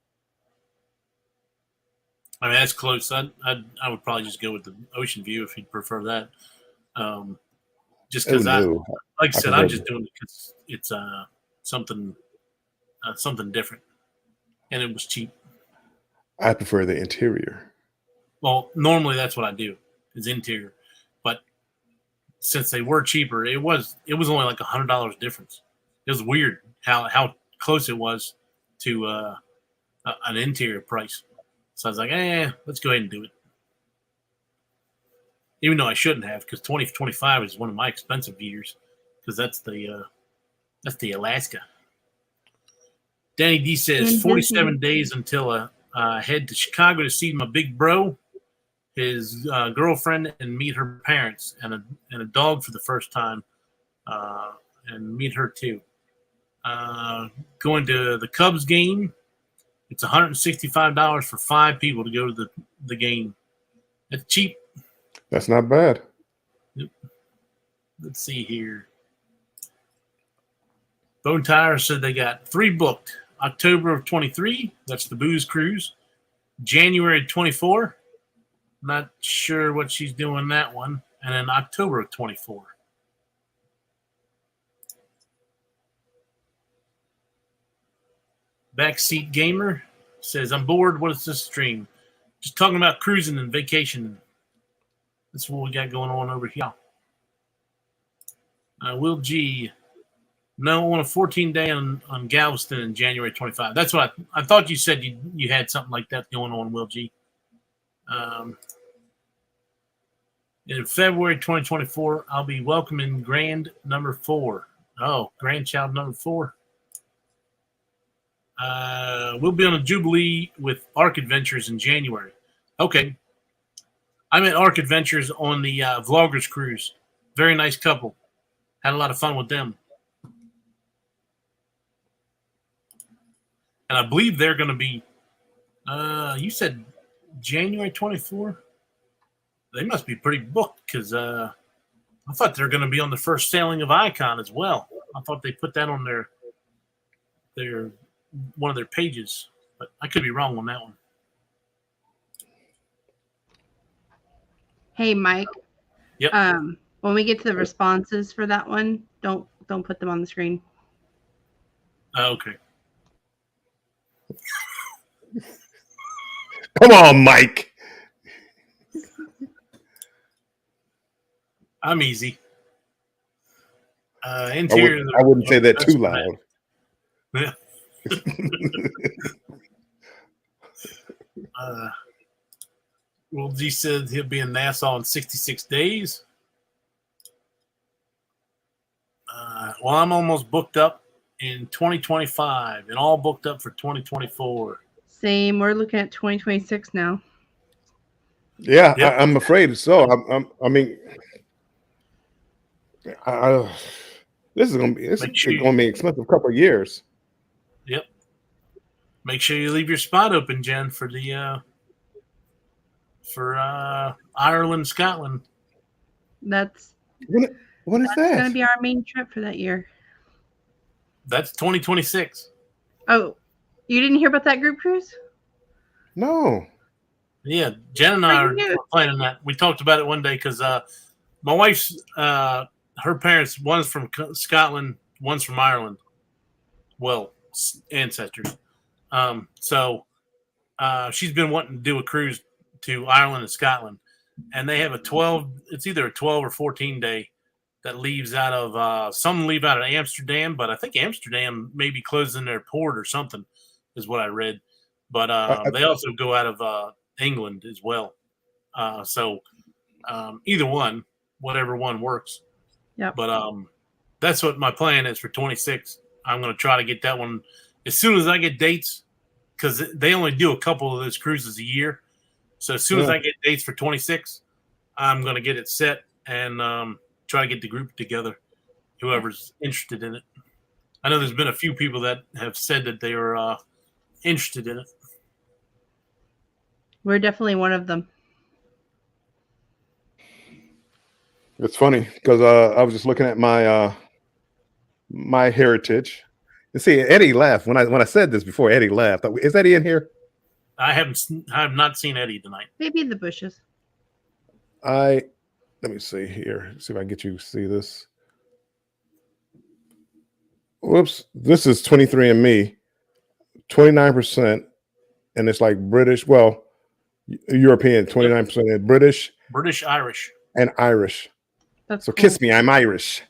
I mean, that's close. I would probably just go with the Ocean View if you'd prefer that. Just because like I said, I'm just doing it because it's something different, and it was cheap. I prefer the interior. Well, normally that's what I do is interior, but since they were cheaper, it was only like $100 difference. It was weird how close it was to an interior price. So I was like, let's go ahead and do it. Even though I shouldn't have, because 2025 is one of my expensive years, because that's the Alaska. Danny D says 47 days until I head to Chicago to see my big bro, his girlfriend, and meet her parents, and a dog for the first time, and meet her too. Going to the Cubs game. It's $165 for 5 people to go to the game. That's cheap. That's not bad. Yep. Let's see here. Bone Tire said they got 3 booked. October of 23, that's the Booze Cruise. January 24, not sure what she's doing that one. And then October of 24. Backseat Gamer says, I'm bored. What is this stream? Just talking about cruising and vacation. That's what we got going on over here. Will G. No, on a 14-day on Galveston in January 25. That's what I thought you said you had something like that going on, Will G. In February 2024, I'll be welcoming grand number 4. Oh, grandchild number 4. We'll be on a Jubilee with Ark Adventures in January. Okay. I met Ark Adventures on the Vloggers Cruise. Very nice couple. Had a lot of fun with them. And I believe they're going to be, you said January 24? They must be pretty booked because I thought they're going to be on the first sailing of Icon as well. I thought they put that on their one of their pages, but I could be wrong on that one. Hey, Mike. Yep. When we get to the responses for that one, don't put them on the screen. Okay. Come on, Mike. I'm easy. Interior. I wouldn't say that too loud. Yeah. Well, G said he'll be in Nassau in 66 days. Well, I'm almost booked up in 2025 and all booked up for 2024. Same. We're looking at 2026 now. Yeah, Yep. I'm afraid so. I mean, this is going to be an expensive couple of years. Yep. Make sure you leave your spot open, Jen, for the Ireland, Scotland. That's What is going to that? be our main trip for that year. That's 2026. Oh, you didn't hear about that group cruise? No. Yeah, Jen and I are planning that. We talked about it one day because my wife's her parents, one's from Scotland, one's from Ireland. Well, ancestors. So she's been wanting to do a cruise to Ireland and Scotland, and they have it's either a 12 or 14 day that leaves out of some leave out of Amsterdam, but I think Amsterdam may be closing their port or something is what I read. But they also go out of England as well. So either one, whatever one works. Yeah. But that's what my plan is for 26. I'm going to try to get that one as soon as I get dates, because they only do a couple of those cruises a year. So as soon as I get dates for 26, I'm going to get it set and try to get the group together, whoever's interested in it. I know there's been a few people that have said that they are interested in it. We're definitely one of them. It's funny because I was just looking at my my heritage. And see, Eddie laughed when I said this before. Eddie laughed. Is Eddie in here? I have not seen Eddie tonight. Maybe in the bushes. Let me see here. See if I can get you to see this. Whoops. This is 23andMe. 29%. And it's like British. Well, European. 29% British. British, Irish. And Irish. That's So cool. kiss me. I'm Irish.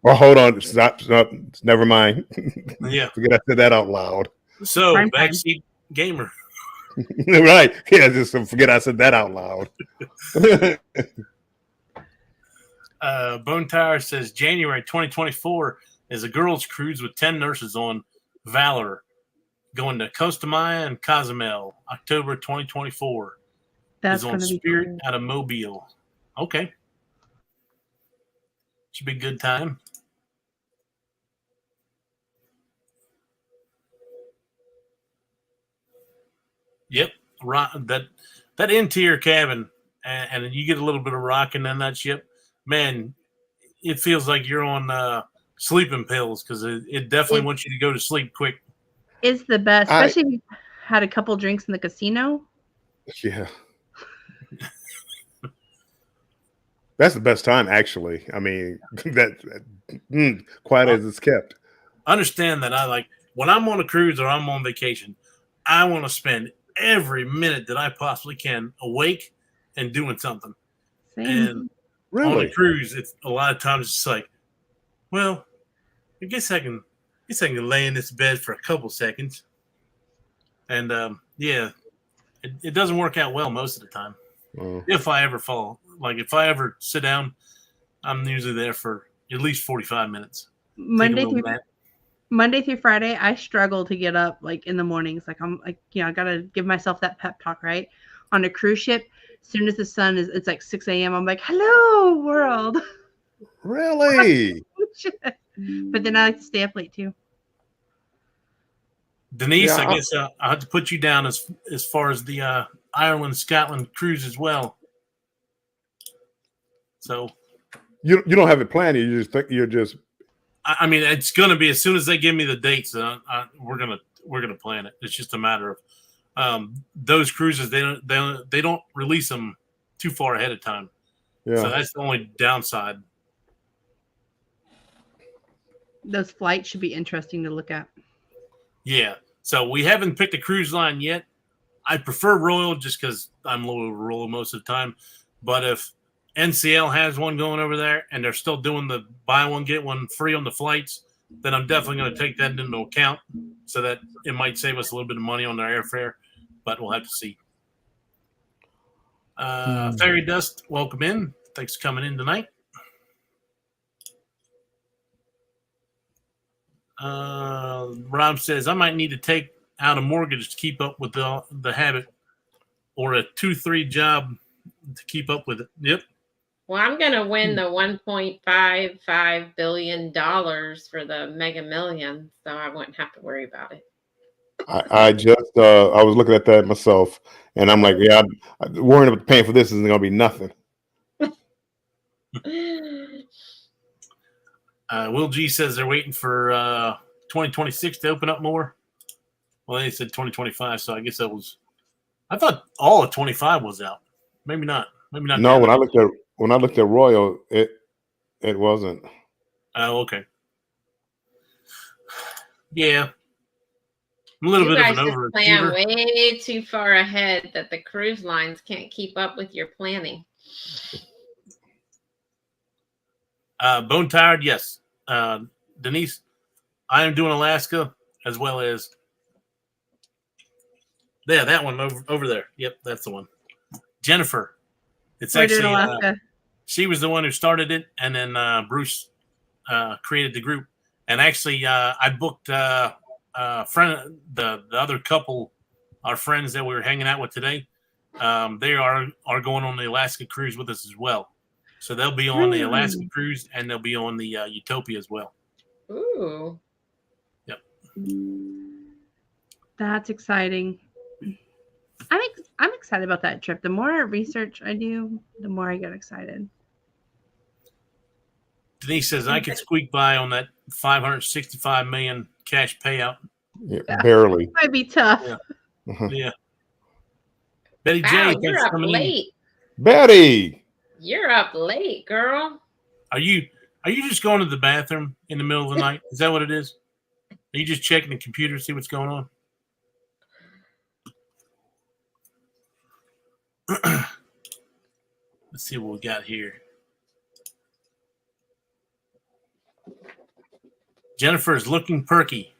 Oh, hold on. Stop. Never mind. Yeah. Forget I said that out loud. So, Primetime. backseat gamer. Right. Yeah, just forget I said that out loud. Bone Tower says January 2024 is a girls' cruise with 10 nurses on Valor going to Costa Maya and Cozumel, October 2024. That's is on going to be Spirit cool. out of Mobile. Okay. Should be a good time. Yep. That interior cabin, and you get a little bit of rocking on that ship. Man, it feels like you're on sleeping pills because it definitely wants you to go to sleep quick. It's the best, especially if you had a couple drinks in the casino. Yeah. That's the best time, actually. I mean, quiet as it's kept. Understand that when I'm on a cruise or I'm on vacation, I want to spend every minute that I possibly can awake and doing something. Same. And on a cruise, it's a lot of times it's like, Well, I guess I can lay in this bed for a couple seconds, and yeah, it doesn't work out well most of the time. Oh. If I ever fall, like if I ever sit down, I'm usually there for at least 45 minutes. Monday through Friday, I struggle to get up like in the mornings. Like I'm like, I gotta give myself that pep talk, right? On a cruise ship, as soon as the sun is, it's like 6 a.m. I'm like, hello world. Really? But then I like to stay up late too. Denise, Yeah, I guess I'll have to put you down as far as the Ireland Scotland cruise as well. So you don't have it planned. You just think you're just. I mean, it's going to be as soon as they give me the dates. We're gonna plan it. It's just a matter of those cruises. They don't release them too far ahead of time. Yeah. So that's the only downside. Those flights should be interesting to look at. Yeah. So we haven't picked a cruise line yet. I prefer Royal just because I'm loyal to Royal most of the time. But if NCL has one going over there and they're still doing the buy one, get one free on the flights, then I'm definitely going to take that into account so that it might save us a little bit of money on their airfare, but we'll have to see. Fairy Dust, welcome in. Thanks for coming in tonight. Rob says, I might need to take out a mortgage to keep up with the habit or a 2-3 job to keep up with it. Yep. Well, I'm going to win the $1.55 billion for the Mega Millions, so I wouldn't have to worry about it. I just I was looking at that myself, and I'm like, yeah, I'm worrying about paying for this isn't going to be nothing. Will G says they're waiting for 2026 to open up more. Well, they said 2025, so I guess that was. I thought all of 25 was out. Maybe not. Maybe not. No, when I looked at Royal, it wasn't. Oh, okay. Yeah, I'm a little You bit guys of an just plan overachiever. way too far ahead that the cruise lines can't keep up with your planning. Bone tired, yes. Denise, I am doing Alaska as well as that one over there. Yep, that's the one. Jennifer, it's We're doing actually Alaska. she was the one who started it, and then Bruce created the group. And actually, I booked friend the other couple, our friends that we were hanging out with today. They are going on the Alaska cruise with us as well. So they'll be on the Alaska cruise and they'll be on the Utopia as well. Ooh. Yep. That's exciting. I'm excited about that trip. The more research I do, the more I get excited. Denise says I could squeak by on that $565 million cash payout. Yeah, barely. It might be tough. Yeah. Yeah. Betty Wow, J, you're thanks for up coming late. Betty. You're up late, girl. Are you just going to the bathroom in the middle of the night? Is that what it is? Are you just checking the computer to see what's going on? Let's see what we got here. Jennifer is looking perky.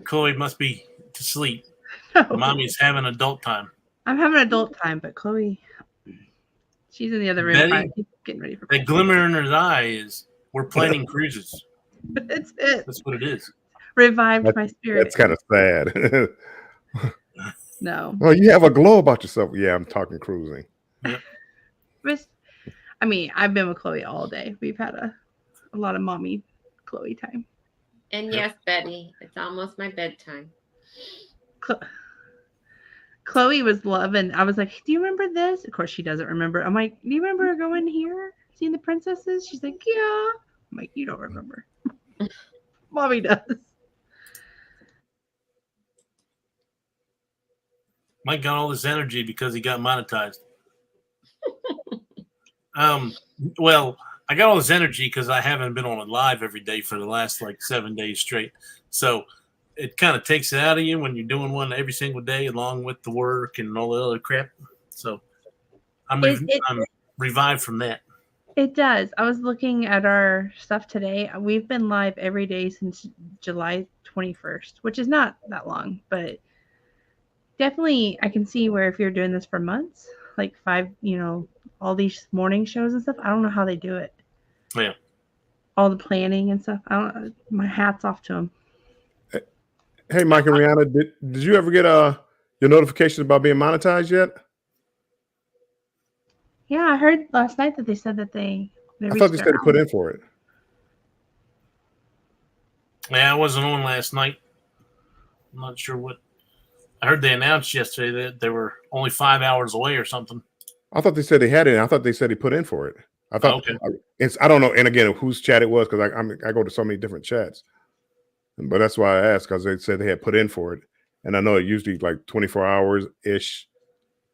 Chloe must be to sleep. No. Mommy's having adult time. I'm having adult time, but Chloe, she's in the other room. Betty, probably getting ready for the bed. glimmer in her eye is we're planning cruises. That's it. That's what it is. Revived my spirit. That's kind of sad. No. Oh, you have a glow about yourself. Yeah, I'm talking cruising. Yep. I mean, I've been with Chloe all day. We've had a lot of mommy Chloe time. And yes, Betty, it's almost my bedtime. Chloe was loving. I was like, "Do you remember this?" Of course, she doesn't remember. I'm like, "Do you remember going here, seeing the princesses?" She's like, "Yeah." I'm like, "You don't remember." Mommy does. Mike got all this energy because he got monetized. Well, I got all this energy because I haven't been on it live every day for the last like 7 days straight. So it kind of takes it out of you when you're doing one every single day, along with the work and all the other crap. So I'm revived from that. It does. I was looking at our stuff today. We've been live every day since July 21st, which is not that long, but definitely I can see where if you're doing this for months, like 5, all these morning shows and stuff, I don't know how they do it. Yeah. All the planning and stuff. My hat's off to them. Hey, Mike and Rihanna, did you ever get your notifications about being monetized yet? Yeah, I heard last night that they said that they I thought they said to put in for it. Yeah, I wasn't on last night. I'm not sure what. I heard they announced yesterday that they were only 5 hours away or something. I thought they said they had it. I thought they said he put in for it. I thought okay. I don't know. And again, whose chat it was, because I go to so many different chats. But that's why I asked, because they said they had put in for it. And I know it usually like 24 hours ish.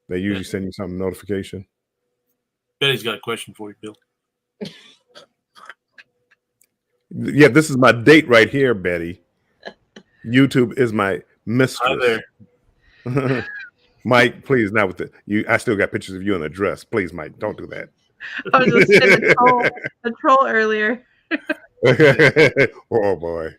They usually send you some notification. Betty's got a question for you, Bill. Yeah, this is my date right here, Betty. YouTube is my mistress. Hi there. Mike, please, not with I still got pictures of you in a dress. Please, Mike, don't do that. I was just saying the troll earlier. Oh boy.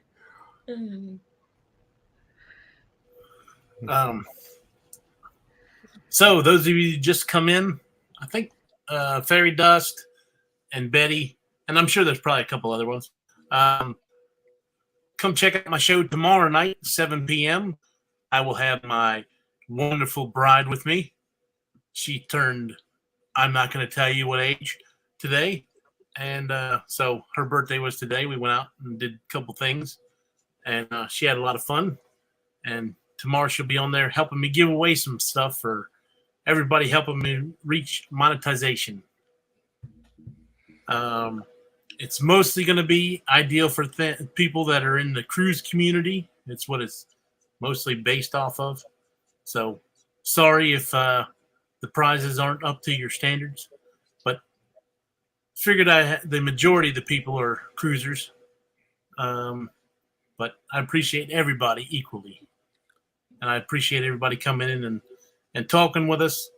So those of you who just come in, I think Fairy Dust and Betty, and I'm sure there's probably a couple other ones. Come check out my show tomorrow night, 7 p.m. I will have my wonderful bride with me. She turned, I'm not going to tell you what age today. And so her birthday was today. We went out and did a couple things. And she had a lot of fun. And tomorrow she'll be on there helping me give away some stuff for everybody, helping me reach monetization. It's mostly going to be ideal for people that are in the cruise community. It's what it's mostly based off of. So sorry if the prizes aren't up to your standards, but figured the majority of the people are cruisers. But I appreciate everybody equally. And I appreciate everybody coming in and talking with us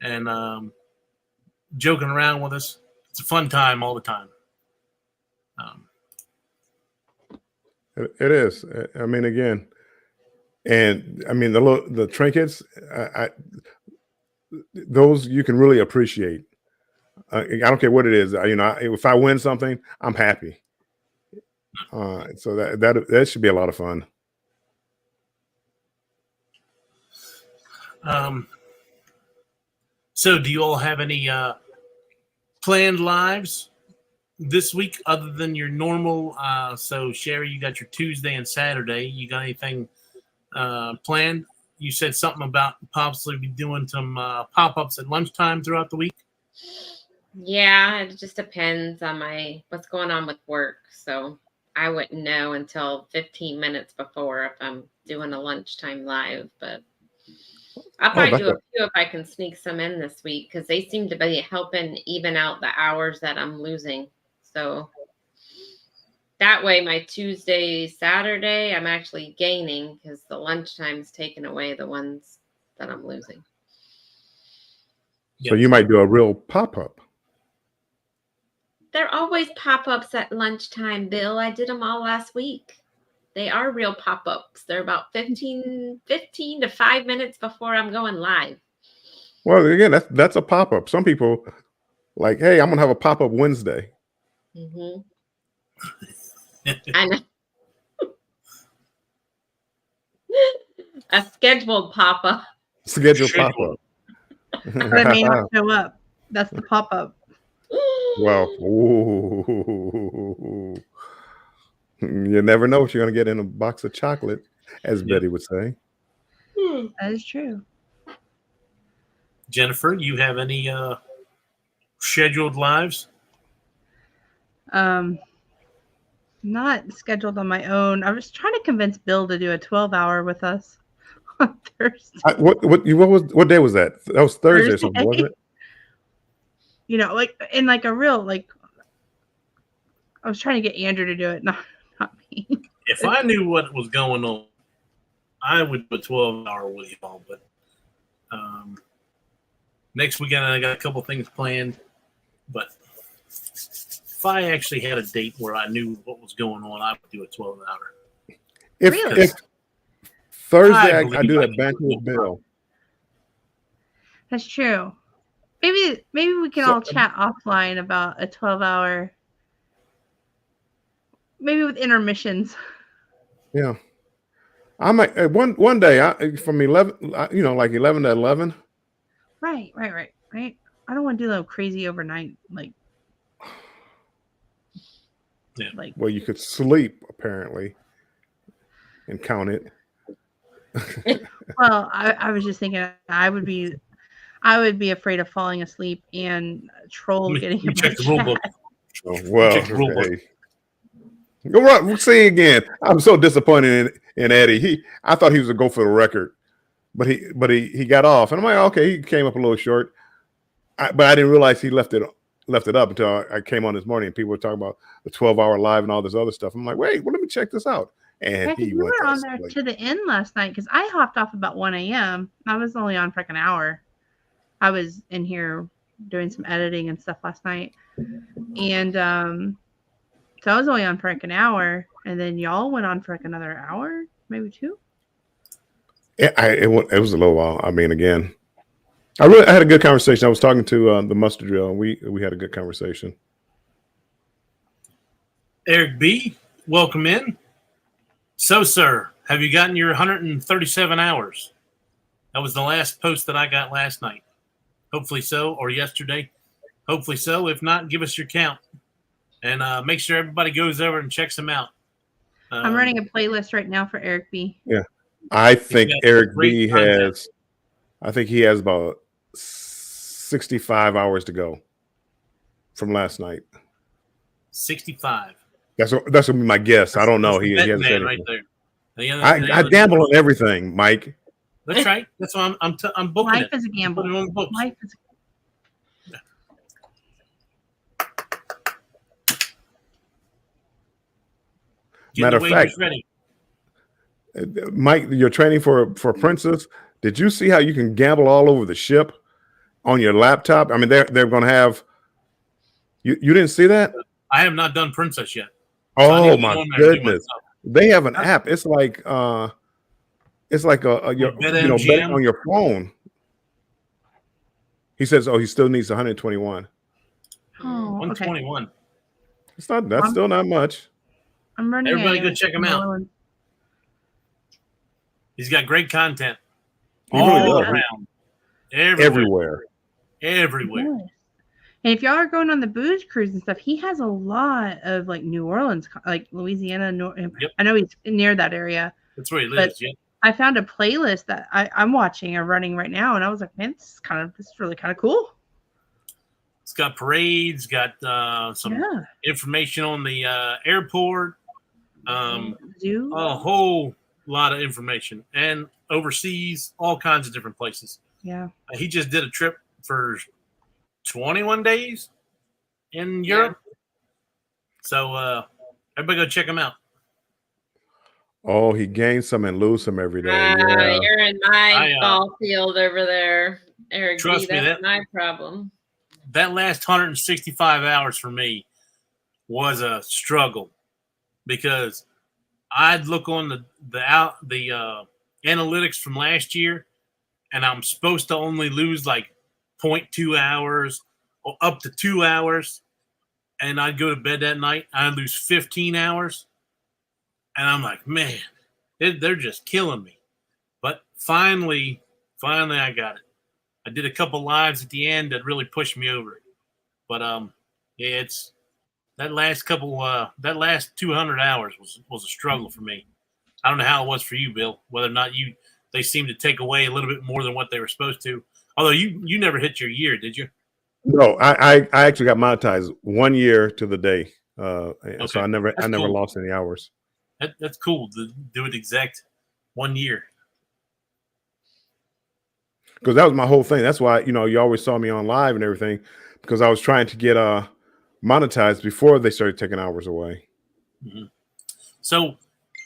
and joking around with us. It's a fun time all the time. It is. I mean, again, and I mean the trinkets. Those you can really appreciate. I don't care what it is. If I win something, I'm happy. So that should be a lot of fun. So do you all have any planned lives this week other than your normal? So Sherry, you got your Tuesday and Saturday. You got anything planned? You said something about possibly be doing some pop-ups at lunchtime throughout the week. Yeah, it just depends on what's going on with work. So I wouldn't know until 15 minutes before if I'm doing a lunchtime live, but I'll probably do a few if I can sneak some in this week because they seem to be helping even out the hours that I'm losing. So that way my Tuesday, Saturday, I'm actually gaining because the lunchtime's taking away the ones that I'm losing. So you might do a real pop-up. They're always pop-ups at lunchtime, Bill. I did them all last week. They are real pop-ups. They're about 15 to 5 minutes before I'm going live. Well, again, that's a pop-up. Some people like, hey, I'm gonna have a pop-up Wednesday. Mm-hmm. I know. A scheduled pop-up. Scheduled pop-up. That may not show up. That's the pop-up. Well, ooh. You never know what you're going to get in a box of chocolate, as Betty would say. That is true. Jennifer, you have any scheduled lives? Not scheduled on my own. I was trying to convince Bill to do a 12-hour with us on Thursday. What day was that? That was Thursday or something, wasn't it? Like a real I was trying to get Andrew to do it, not me. If I knew what was going on, I would do a 12-hour with you all. But next weekend I got a couple things planned. But if I actually had a date where I knew what was going on, I would do a 12-hour. Really? If Thursday I believe do I that can bank do with it. Bill. That's true. Maybe we can all chat offline about a 12-hour, maybe with intermissions. Yeah. I might one day from 11, like 11 to 11. Right. I don't want to do that crazy overnight, like Well, you could sleep apparently and count it. Well, I was just thinking I would be afraid of falling asleep and a troll getting in my check the rule book. chat. Oh, well, Check the rule book. hey. All right, we'll see again. I'm so disappointed in Eddie. I thought he was a go for the record, but he got off, and I'm like, okay, he came up a little short, but I didn't realize he left it up until I came on this morning, and people were talking about the 12-hour live and all this other stuff. I'm like, wait, well, let me check this out. And Yeah, he we went were on there to the end last night because I hopped off about 1 a.m. I was only on for like an hour. I was in here doing some editing and stuff last night, and so I was only on for like an hour, and then y'all went on for like another hour, maybe 2. It was a little while. I mean, again, I had a good conversation. I was talking to the Mustard Drill, and we had a good conversation. Eric B, welcome in. So, sir, have you gotten your 137 hours? That was the last post that I got last night. Hopefully so, or yesterday. Hopefully so. If not, give us your count. And make sure everybody goes over and checks them out. I'm running a playlist right now for Eric B. Yeah. I think Eric B content. he has about 65 hours to go from last night. 65. That's gonna be my guess. I don't know. He hasn't said right anything. there. I gamble on everything, Mike. That's right. That's why I'm booking Life it. is a gamble. Put it on the books. Life is Matter of fact, ready. Mike, you're training for Princess. Did you see how you can gamble all over the ship on your laptop? I mean, they're going to have. You didn't see that? I have not done Princess yet. Oh my goodness! They have an app. It's like your betting on your phone. He says, "Oh, he still needs 121." Oh, 121. Okay. It's not. That's still not much. I'm running. Everybody go check him out. He's got great content all around, everywhere. And if y'all are going on the booze cruise and stuff, he has a lot of like New Orleans, like Louisiana. Yep. I know he's near that area. That's where he lives. Yeah. I found a playlist that I'm watching and running right now, and I was like, man, this is really kind of cool. It's got parades, got some information on the airport, Zoo. a whole lot of information, and overseas, all kinds of different places. Yeah. He just did a trip for 21 days in Europe. So everybody go check him out. Oh, he gains some and lose some every day. Yeah. You're in my ball field over there, Eric. Trust me, that's my problem. That last 165 hours for me was a struggle because I'd look on the analytics from last year, and I'm supposed to only lose like 0.2 hours or up to 2 hours, and I'd go to bed that night. I'd lose 15 hours, and I'm like, man, they're just killing me. But finally, I got it. I did a couple lives at the end that really pushed me over. But it's that last 200 hours was a struggle for me. I don't know how it was for you, Bill. Whether or not they seemed to take away a little bit more than what they were supposed to. Although you never hit your year, did you? No, I actually got monetized 1 year to the day. So I never lost any hours. That's cool to do it exact 1 year. Because that was my whole thing. That's why, you always saw me on live and everything, because I was trying to get monetized before they started taking hours away. Mm-hmm. So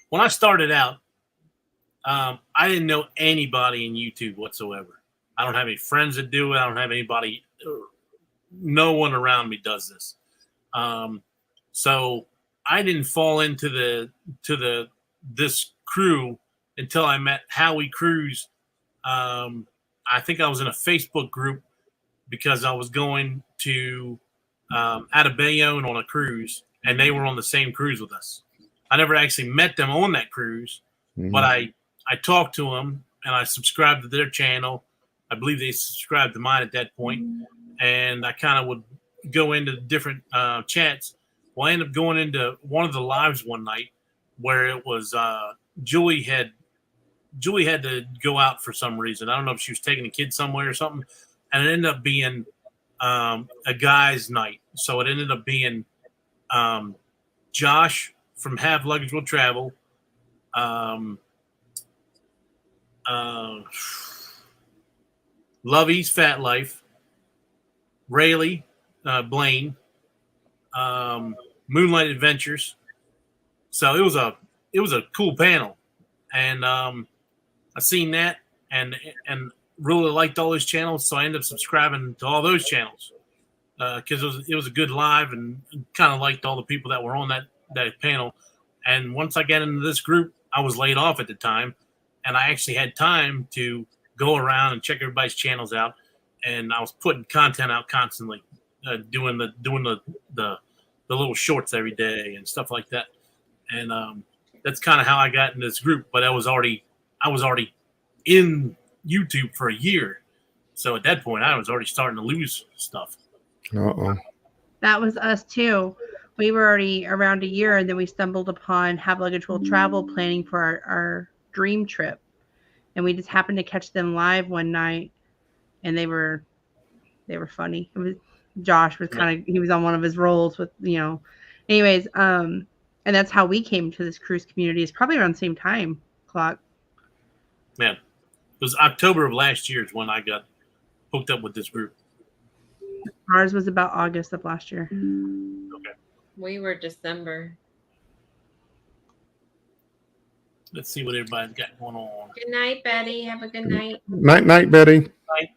when I started out, I didn't know anybody in YouTube whatsoever. I don't have any friends that do it. I don't have anybody. No one around me does this. So I didn't fall into this crew until I met Howie Cruz. I think I was in a Facebook group because I was going to Adebayo on a cruise, and they were on the same cruise with us. I never actually met them on that cruise, but I talked to them and I subscribed to their channel. I believe they subscribed to mine at that point, and I kind of would go into different chats. Well, I ended up going into one of the lives one night where it was Julie had to go out for some reason. I don't know if she was taking the kids somewhere or something, and it ended up being a guy's night. So it ended up being Josh from Have Luggage Will Travel, Lovey's Fat Life, Rayleigh, Blaine, Moonlight Adventures. So it was a cool panel, and I seen that and really liked all those channels. So I ended up subscribing to all those channels because it was a good live, and kind of liked all the people that were on that panel. And once I got into this group, I was laid off at the time, and I actually had time to go around and check everybody's channels out. And I was putting content out constantly, doing the little shorts every day and stuff like that. And that's kind of how I got in this group. But I was already in YouTube for a year, so at that point I was already starting to lose stuff. That was us too. We were already around a year, and then we stumbled upon Have Luggage Will Travel planning for our dream trip, and we just happened to catch them live one night, and they were funny. It was Josh was he was on one of his roles with, anyways, and that's how we came to this cruise community. It's probably around the same time, Klock. Man, it was October of last year is when I got hooked up with this group. Ours was about August of last year. Okay. We were December. Let's see what everybody's got going on. Good night, Betty. Have a good night. Night, Betty. Night.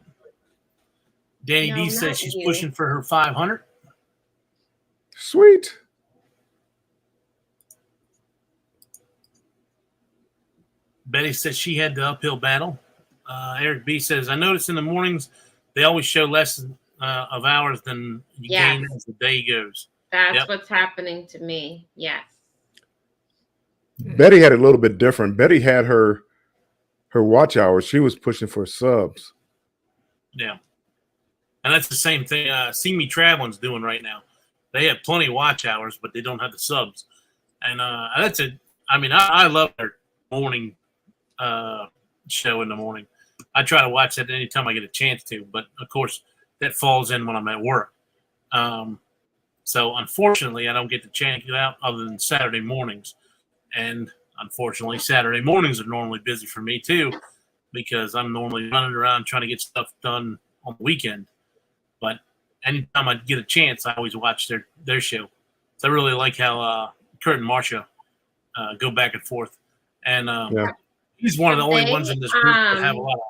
Danny D says she's pushing for her 500. Sweet. Betty says she had the uphill battle. Eric B says, I noticed in the mornings they always show less of hours than you gain as the day goes. That's what's happening to me. Yes. Betty had a little bit different. Betty had her watch hours. She was pushing for subs. Yeah. And that's the same thing See Me Traveling's doing right now. They have plenty of watch hours, but they don't have the subs. And that's it. I mean, I love their morning show in the morning. I try to watch that anytime I get a chance to, but of course that falls in when I'm at work. So unfortunately, I don't get the chance to get out other than Saturday mornings. And unfortunately, Saturday mornings are normally busy for me too, because I'm normally running around trying to get stuff done on the weekend. But anytime I get a chance, I always watch their show. So I really like how Kurt and Marcia go back and forth. And he's one of the only ones in this group that have a lot of.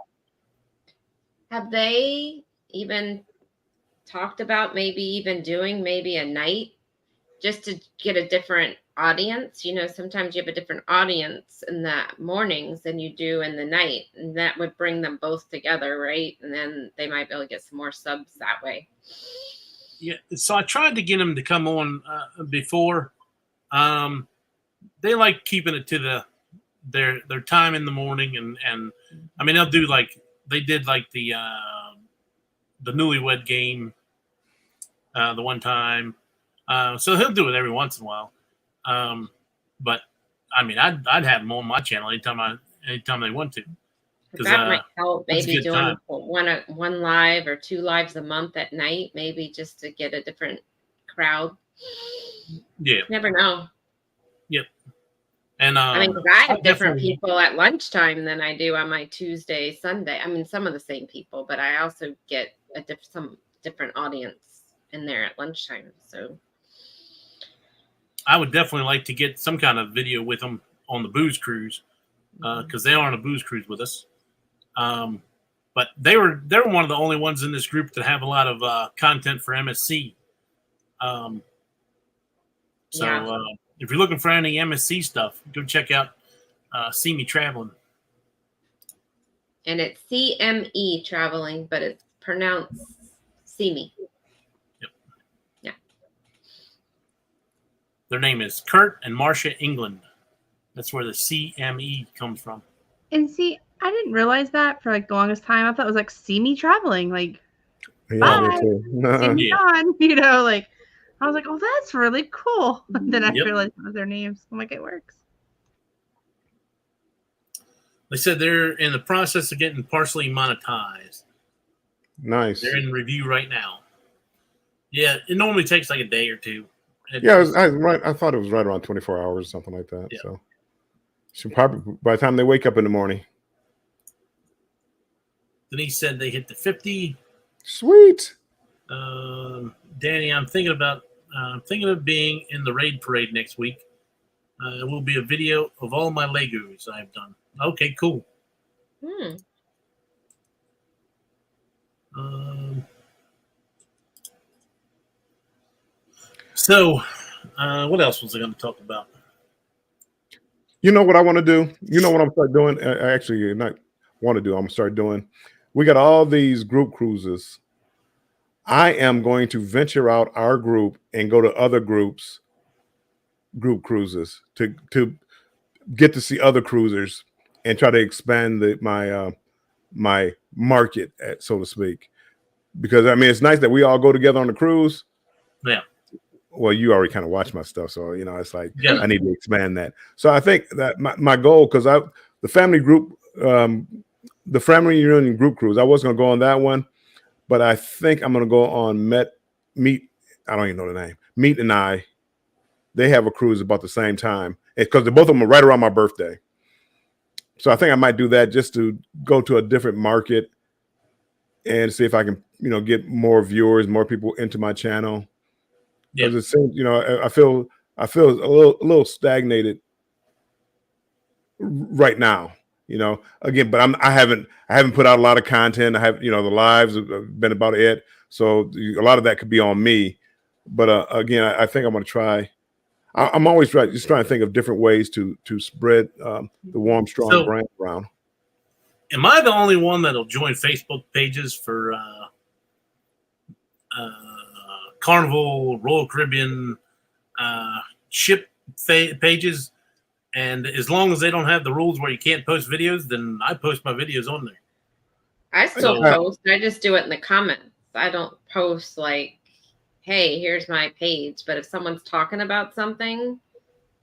Have they even talked about maybe even doing maybe a night just to get a different audience? Sometimes you have a different audience in the mornings than you do in the night, and that would bring them both together, right? And then they might be able to get some more subs that way. Yeah, so I tried to get them to come on before. They like keeping it to their time in the morning, and I mean they'll do they did the newlywed game the one time. So he'll do it every once in a while. But I mean, I'd have them on my channel anytime they want to. That might help. Maybe doing one live or 2 lives a month at night, maybe just to get a different crowd. Yeah. Never know. Yep. And I mean, because I have different people at lunchtime than I do on my Tuesday, Sunday. I mean, some of the same people, but I also get some different audience in there at lunchtime. So I would definitely like to get some kind of video with them on the booze cruise because they are on a booze cruise with us. But they're one of the only ones in this group that have a lot of content for MSC. So Yeah. if you're looking for any MSC stuff, go check out See Me Traveling. And it's CME traveling, but it's pronounced See Me. Yep. Yeah. Their name is Kurt and Marcia England. That's where the CME comes from. And see, I didn't realize that for like the longest time. I thought it was like see me traveling, like Yeah, me bye. too. See me Yeah. gone. You know, like I was like, oh, that's really cool. Then I Yep. realized it was their names. I'm like, it works. They said they're in the process of getting partially monetized. Nice. They're in review right now. Yeah, it normally takes like a day or two. Yeah, I thought it was right around 24 hours, something like that. Yeah. So should probably by the time they wake up in the morning. Denise said they hit the 50. Sweet. Danny, I'm thinking of being in the raid parade next week. It will be a video of all my Legos I've done. Okay, cool. So, what else was I going to talk about? You know what I want to do? You know what I'm start doing? I actually not want to do. I'm gonna start doing. We got all these group cruises. I am going to venture out our group and go to other groups, group cruises to get to see other cruisers and try to expand my market, so to speak. Because I mean, it's nice that we all go together on the cruise. Yeah. Well, you already kind of watch my stuff, so you know it's like Yeah. I need to expand that. So I think that my goal, because the family group, the family reunion group cruise, I was going to go on that one, but I think I'm going to go on Meet. I don't even know the name. Meet and I. They have a cruise about the same time because both of them are right around my birthday. So I think I might do that just to go to a different market and see if I can, get more viewers, more people into my channel. Because it seems, I feel a little stagnated right now. Again, but I haven't put out a lot of content. I have, the lives have been about it. So a lot of that could be on me. But again, I think I'm going to try. I'm always trying to think of different ways to spread the Warm Strong brand around. Am I the only one that'll join Facebook pages for Carnival, Royal Caribbean ship pages? And as long as they don't have the rules where you can't post videos, then I post my videos on there. I still post. I just do it in the comments. I don't post like, hey, here's my page. But if someone's talking about something,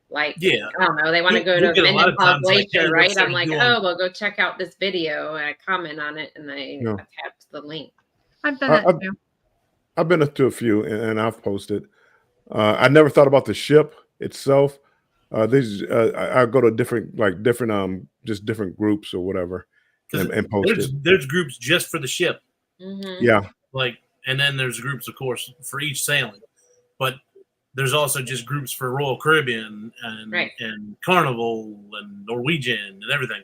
like, I don't know, they want to go to Mendenhall Glacier, right? I'm like, oh, well, go check out this video. And I comment on it and I attach the link. I've done that too. I've been to a few and I've posted. I never thought about the ship itself. I go to different just different groups or whatever and post it. There's groups just for the ship. Mm-hmm. Yeah. And then there's groups, of course, for each sailing. But there's also just groups for Royal Caribbean and Carnival and Norwegian and everything.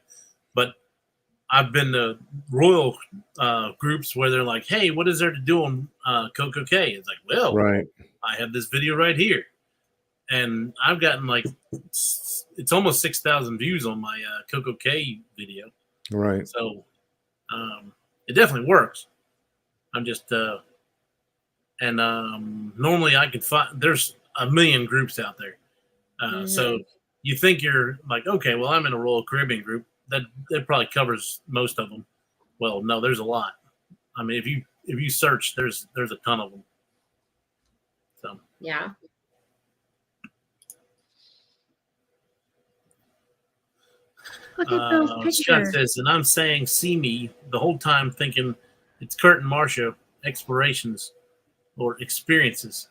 But I've been to Royal groups where they're like, hey, what is there to do on Coco Cay? It's like, well, I have this video right here. And I've gotten it's almost 6,000 views on my Coco Cay video. Right. So it definitely works. I'm just, normally I could find, there's a million groups out there. So you think you're like, okay, well, I'm in a Royal Caribbean group. That probably covers most of them. Well, no, there's a lot. I mean, if you search, there's a ton of them. So yeah. Look at those pictures. Scott says, and I'm saying see me the whole time thinking it's Kurt and Marcia explorations or experiences.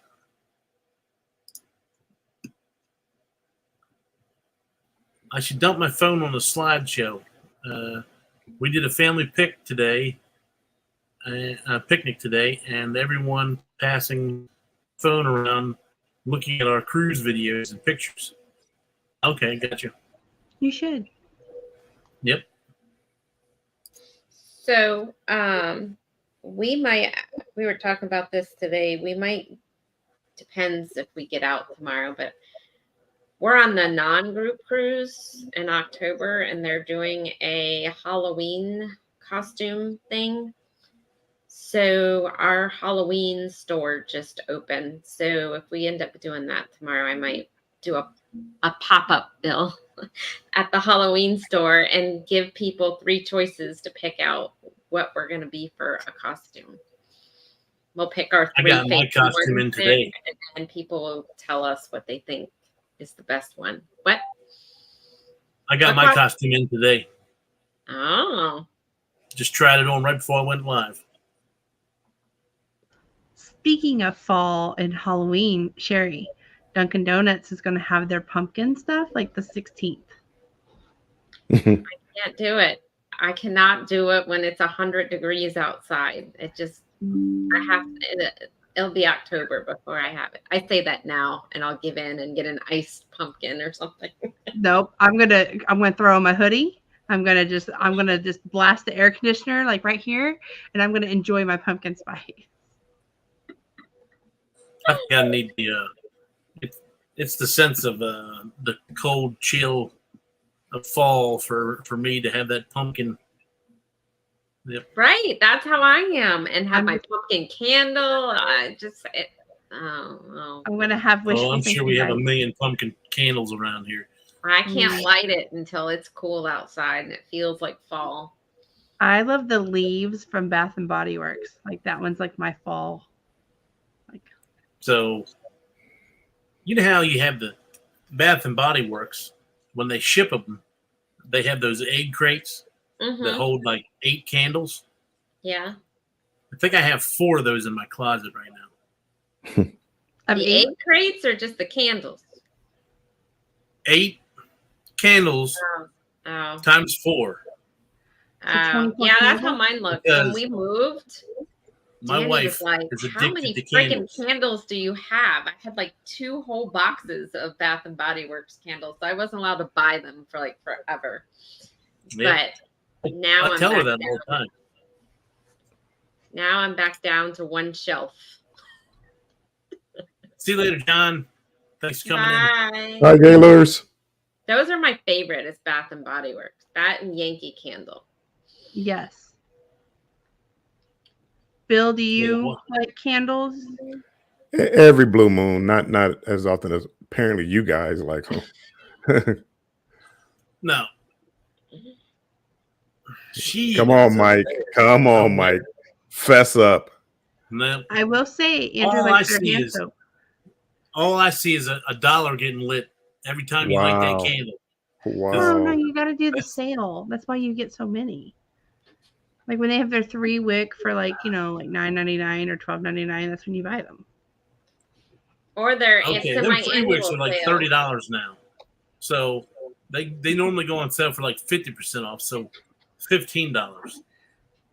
I should dump my phone on a slideshow. We did a family picnic today, and everyone passing phone around looking at our cruise videos and pictures. Okay, gotcha. You should. Yep. So we were talking about this today. We might depends if we get out tomorrow, but we're on the non-group cruise in October, and they're doing a Halloween costume thing. So our Halloween store just opened. So if we end up doing that tomorrow, I might do a pop-up bill at the Halloween store and give people 3 choices to pick out what we're going to be for a costume. We'll pick our 3 I got my costume in today, and people will tell us what they think is the best one. What? I got my costume in today. Oh. Just tried it on right before I went live. Speaking of fall and Halloween, Sherry, Dunkin' Donuts is going to have their pumpkin stuff like the 16th. I can't do it. I cannot do it when it's 100 degrees outside. It just, I have, it'll be October before I have it. I say that now, and I'll give in and get an iced pumpkin or something. Nope. I'm gonna throw on my hoodie. I'm gonna just blast the air conditioner like right here, and I'm gonna enjoy my pumpkin spice. I think I need the. It's the sense of the cold chill of fall for me to have that pumpkin. Yep. Right, that's how I am, and have my pumpkin candle. I'm gonna have wishful I'm thinking. sure we have a million pumpkin candles around here. I can't light it until it's cool outside and it feels like fall. I love the leaves from Bath and Body Works. Like that one's like my fall. So, you know how you have the Bath and Body Works when they ship them, they have those egg crates that hold like 8 candles. Yeah, I think I have 4 of those in my closet right now. The egg crates or just the candles? 8 candles times 4. Yeah, that's how mine looked. When we moved, my Danny wife was like, is how many addicted to freaking candles do you have? I had like 2 whole boxes of Bath and Body Works candles. So I wasn't allowed to buy them for like forever. Yeah. But now I tell her that all the time. Now I'm back down to 1 shelf. See you later, John. Thanks for coming in. Hi, Gaylors. Those are my favorite. Is Bath and Body Works. That and Yankee Candle. Yes. Bill, do you like candles? Every blue moon, not as often as apparently you guys like them. No. Come on, Mike. Come on, Mike. Fess up. No. I will say, Andrew likes their hand soap. All I see is a $1 getting lit every time you light that candle. Wow. Oh, no, you got to do the sale. That's why you get so many. Like when they have their 3 wick for like, like $9.99 or $12.99, that's when you buy them. Or their them 3 wicks are like $30 now. So they normally go on sale for like 50% off. So $15.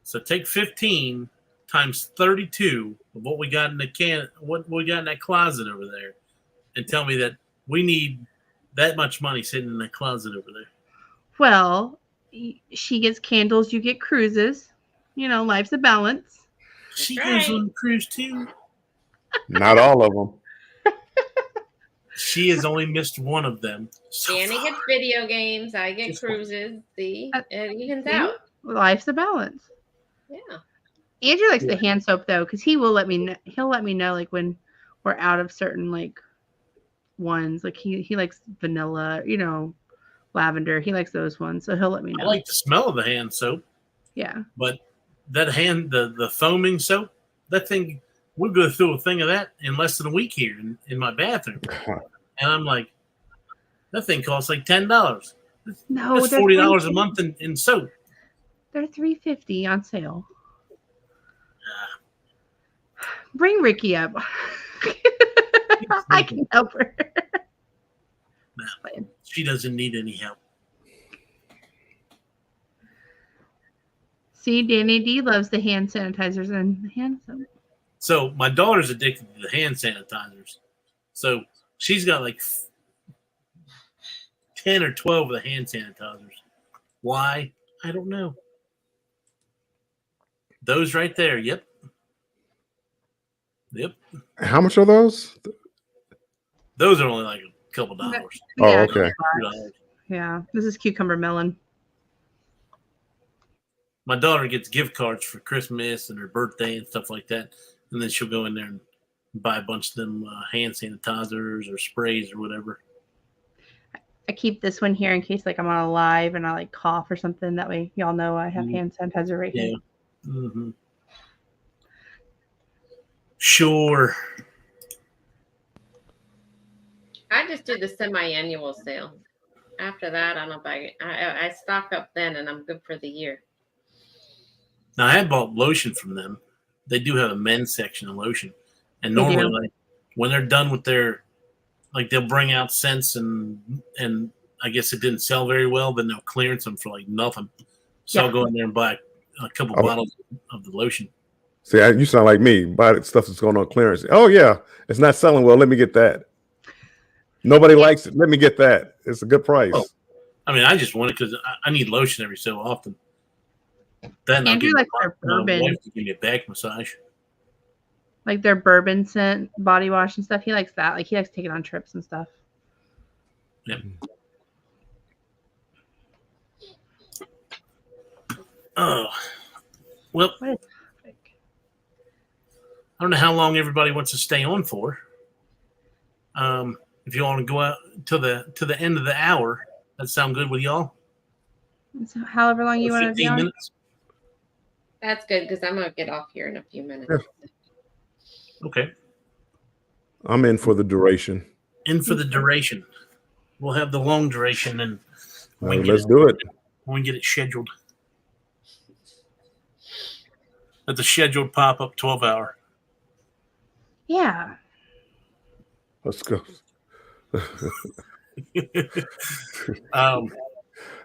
So take 15 times 32 of what we got in the what we got in that closet over there, and tell me that we need that much money sitting in that closet over there. Well, she gets candles, you get cruises. Life's a balance. She goes on the cruise too. Not all of them. She has only missed one of them. Danny gets video games. I get cruises. See, it evens out. Life's a balance. Yeah. Andrew likes the hand soap though, because he will let me know. He'll let me know like when we're out of certain like ones. Like he likes vanilla, lavender. He likes those ones, so he'll let me know. I like the smell of the hand soap. Yeah. But that the foaming soap, that thing, we'll go through a thing of that in less than a week here in my bathroom. And I'm like, that thing costs like $10. No, that's $40 a month in soap. They're $3.50 on sale. Bring Ricky up. I can help her. No, she doesn't need any help. See, Danny D loves the hand sanitizers and the hand soap. So my daughter's addicted to the hand sanitizers. So she's got like 10 or 12 of the hand sanitizers. Why? I don't know. Those right there. Yep. Yep. How much are those? Those are only like a couple dollars. Oh, Yeah, okay. $2. Yeah, this is cucumber melon. My daughter gets gift cards for Christmas and her birthday and stuff like that, and then she'll go in there and buy a bunch of them hand sanitizers or sprays or whatever. I keep this one here in case like I'm on a live and I like cough or something. That way y'all know I have hand sanitizer right here. Mm-hmm. Sure. I just do the semi-annual sale. After that, I don't buy it. I stock up then, and I'm good for the year. Now I had bought lotion from them. They do have a men's section of lotion, and They normally, do. like when they're done with their, like they'll bring out scents and I guess it didn't sell very well, then they'll clearance them for like nothing. So I'll go in there and buy a couple bottles of the lotion. See, you sound like me. Buy the stuff that's going on clearance. Oh yeah, it's not selling well. Let me get that. Nobody likes it. Let me get that. It's a good price. Oh, I mean, I just want it because I need lotion every so often. Then Andrew likes their my bourbon, wife to give me a back massage. like their bourbon scent body wash and stuff. He likes that. Like he likes taking on trips and stuff. Yep. Oh, well, What is I don't know how long everybody wants to stay on for. If you want to go out to the end of the hour, that sound good with y'all? So however long you want to be 15 on. minutes. That's good because I'm gonna get off here in a few minutes. Okay. I'm in for the duration. In for the duration. We'll have the long duration and Let's do it. when we get it scheduled. At the scheduled pop-up 12-hour. Yeah. Let's go.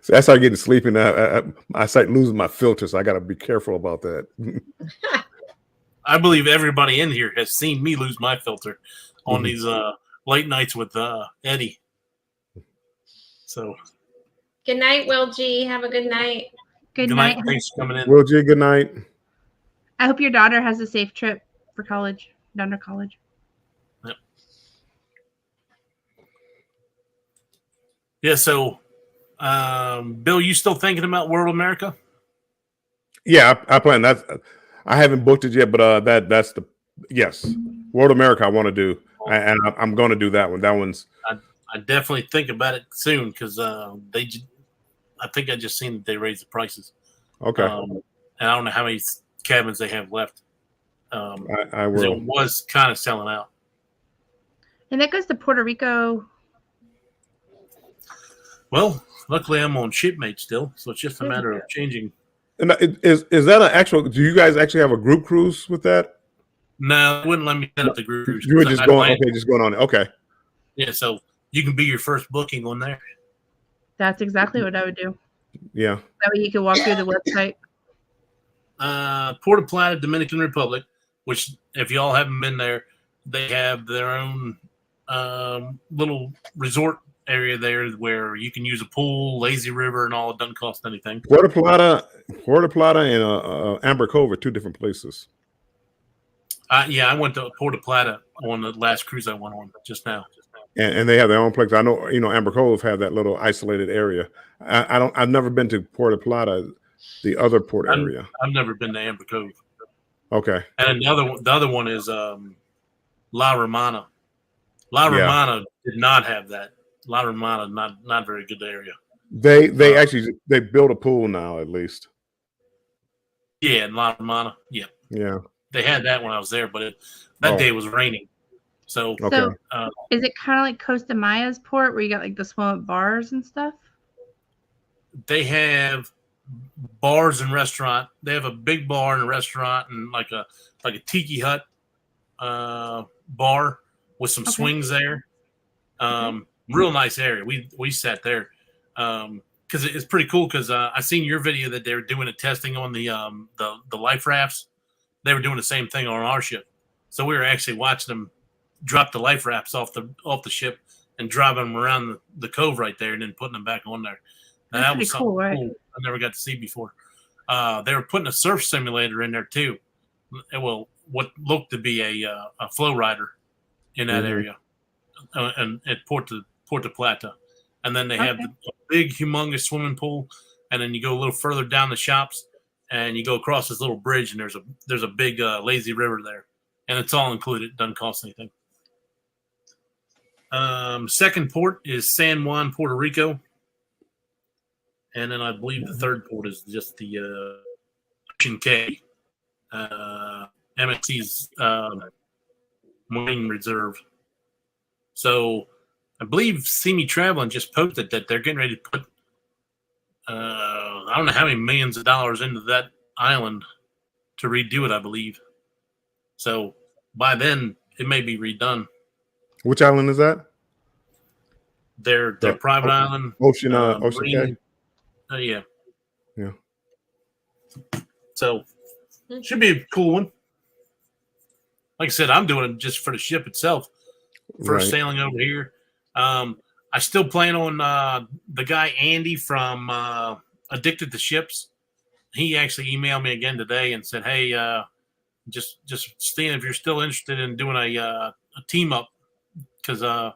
So I started getting sleepy now. I start losing my filter, so I got to be careful about that. I believe everybody in here has seen me lose my filter on these late nights with Eddie. So Good night, Will G. Have a good night. Good night. Thanks for coming in. Will G, good night. I hope your daughter has a safe trip for college, down to college. Yep. Yeah. So, Bill, you still thinking about World America? Yeah, I plan that. I haven't booked it yet, but that's the yes, World America. I want to do, and I'm going to do that one. That one's. I definitely think about it soon because I think I just seen that they raised the prices. Okay. And I don't know how many cabins they have left. I will. It was kind of selling out. And that goes to Puerto Rico. Well, luckily I'm on shipmate still, so it's just a matter of changing. And is that an actual? Do you guys actually have a group cruise with that? No, they wouldn't let me set up the group cruise. You were just going. Okay, just going on it. Okay. Yeah, so you can be your first booking on there. That's exactly what I would do. Yeah. That way you can walk through the website. Puerto Plata, Dominican Republic, which if y'all haven't been there, they have their own little resort area there where you can use a pool, lazy river, and all. It doesn't cost anything. Puerto Plata, and Amber Cove are two different places. Yeah, I went to Puerto Plata on the last cruise I went on just now. And they have their own place. I know, Amber Cove have that little isolated area. I've never been to Puerto Plata, the other port area. I've never been to Amber Cove. Okay. And the other one is La Romana. La Romana did not have that. La Romana, not very good area. They actually built a pool now, at least. Yeah, in La Romana. Yeah. Yeah. They had that when I was there, but that day it was raining. So, okay. Is it kind of like Costa Maya's port where you got like the swim up bars and stuff? They have bars and restaurant. They have a big bar and a restaurant and like a tiki hut bar with some swings there. Real nice area. We sat there because it's pretty cool. Because I seen your video that they were doing a testing on the life rafts. They were doing the same thing on our ship, so we were actually watching them drop the life rafts off the ship and driving them around the cove right there, and then putting them back on there. And that was something cool I never got to see before. They were putting a surf simulator in there too. Well, what looked to be a flow rider in that area, and at Puerto Plata, and then they have the big, humongous swimming pool, and then you go a little further down the shops, and you go across this little bridge, and there's a big lazy river there, and it's all included. It doesn't cost anything. Second port is San Juan, Puerto Rico, and then I believe the third port is just the Ocean Cay, MSC's Marine Reserve. So I believe See Me Traveling just posted that they're getting ready to put I don't know how many millions of dollars into that island to redo it, I believe. So by then it may be redone. Which island is that? Their private island. Ocean Cay. Yeah. Yeah. So should be a cool one. Like I said, I'm doing it just for the ship itself. First sailing over here. I still plan on the guy Andy from Addicted to Ships. He actually emailed me again today and said, "Hey, just seeing if you're still interested in doing a team up, because I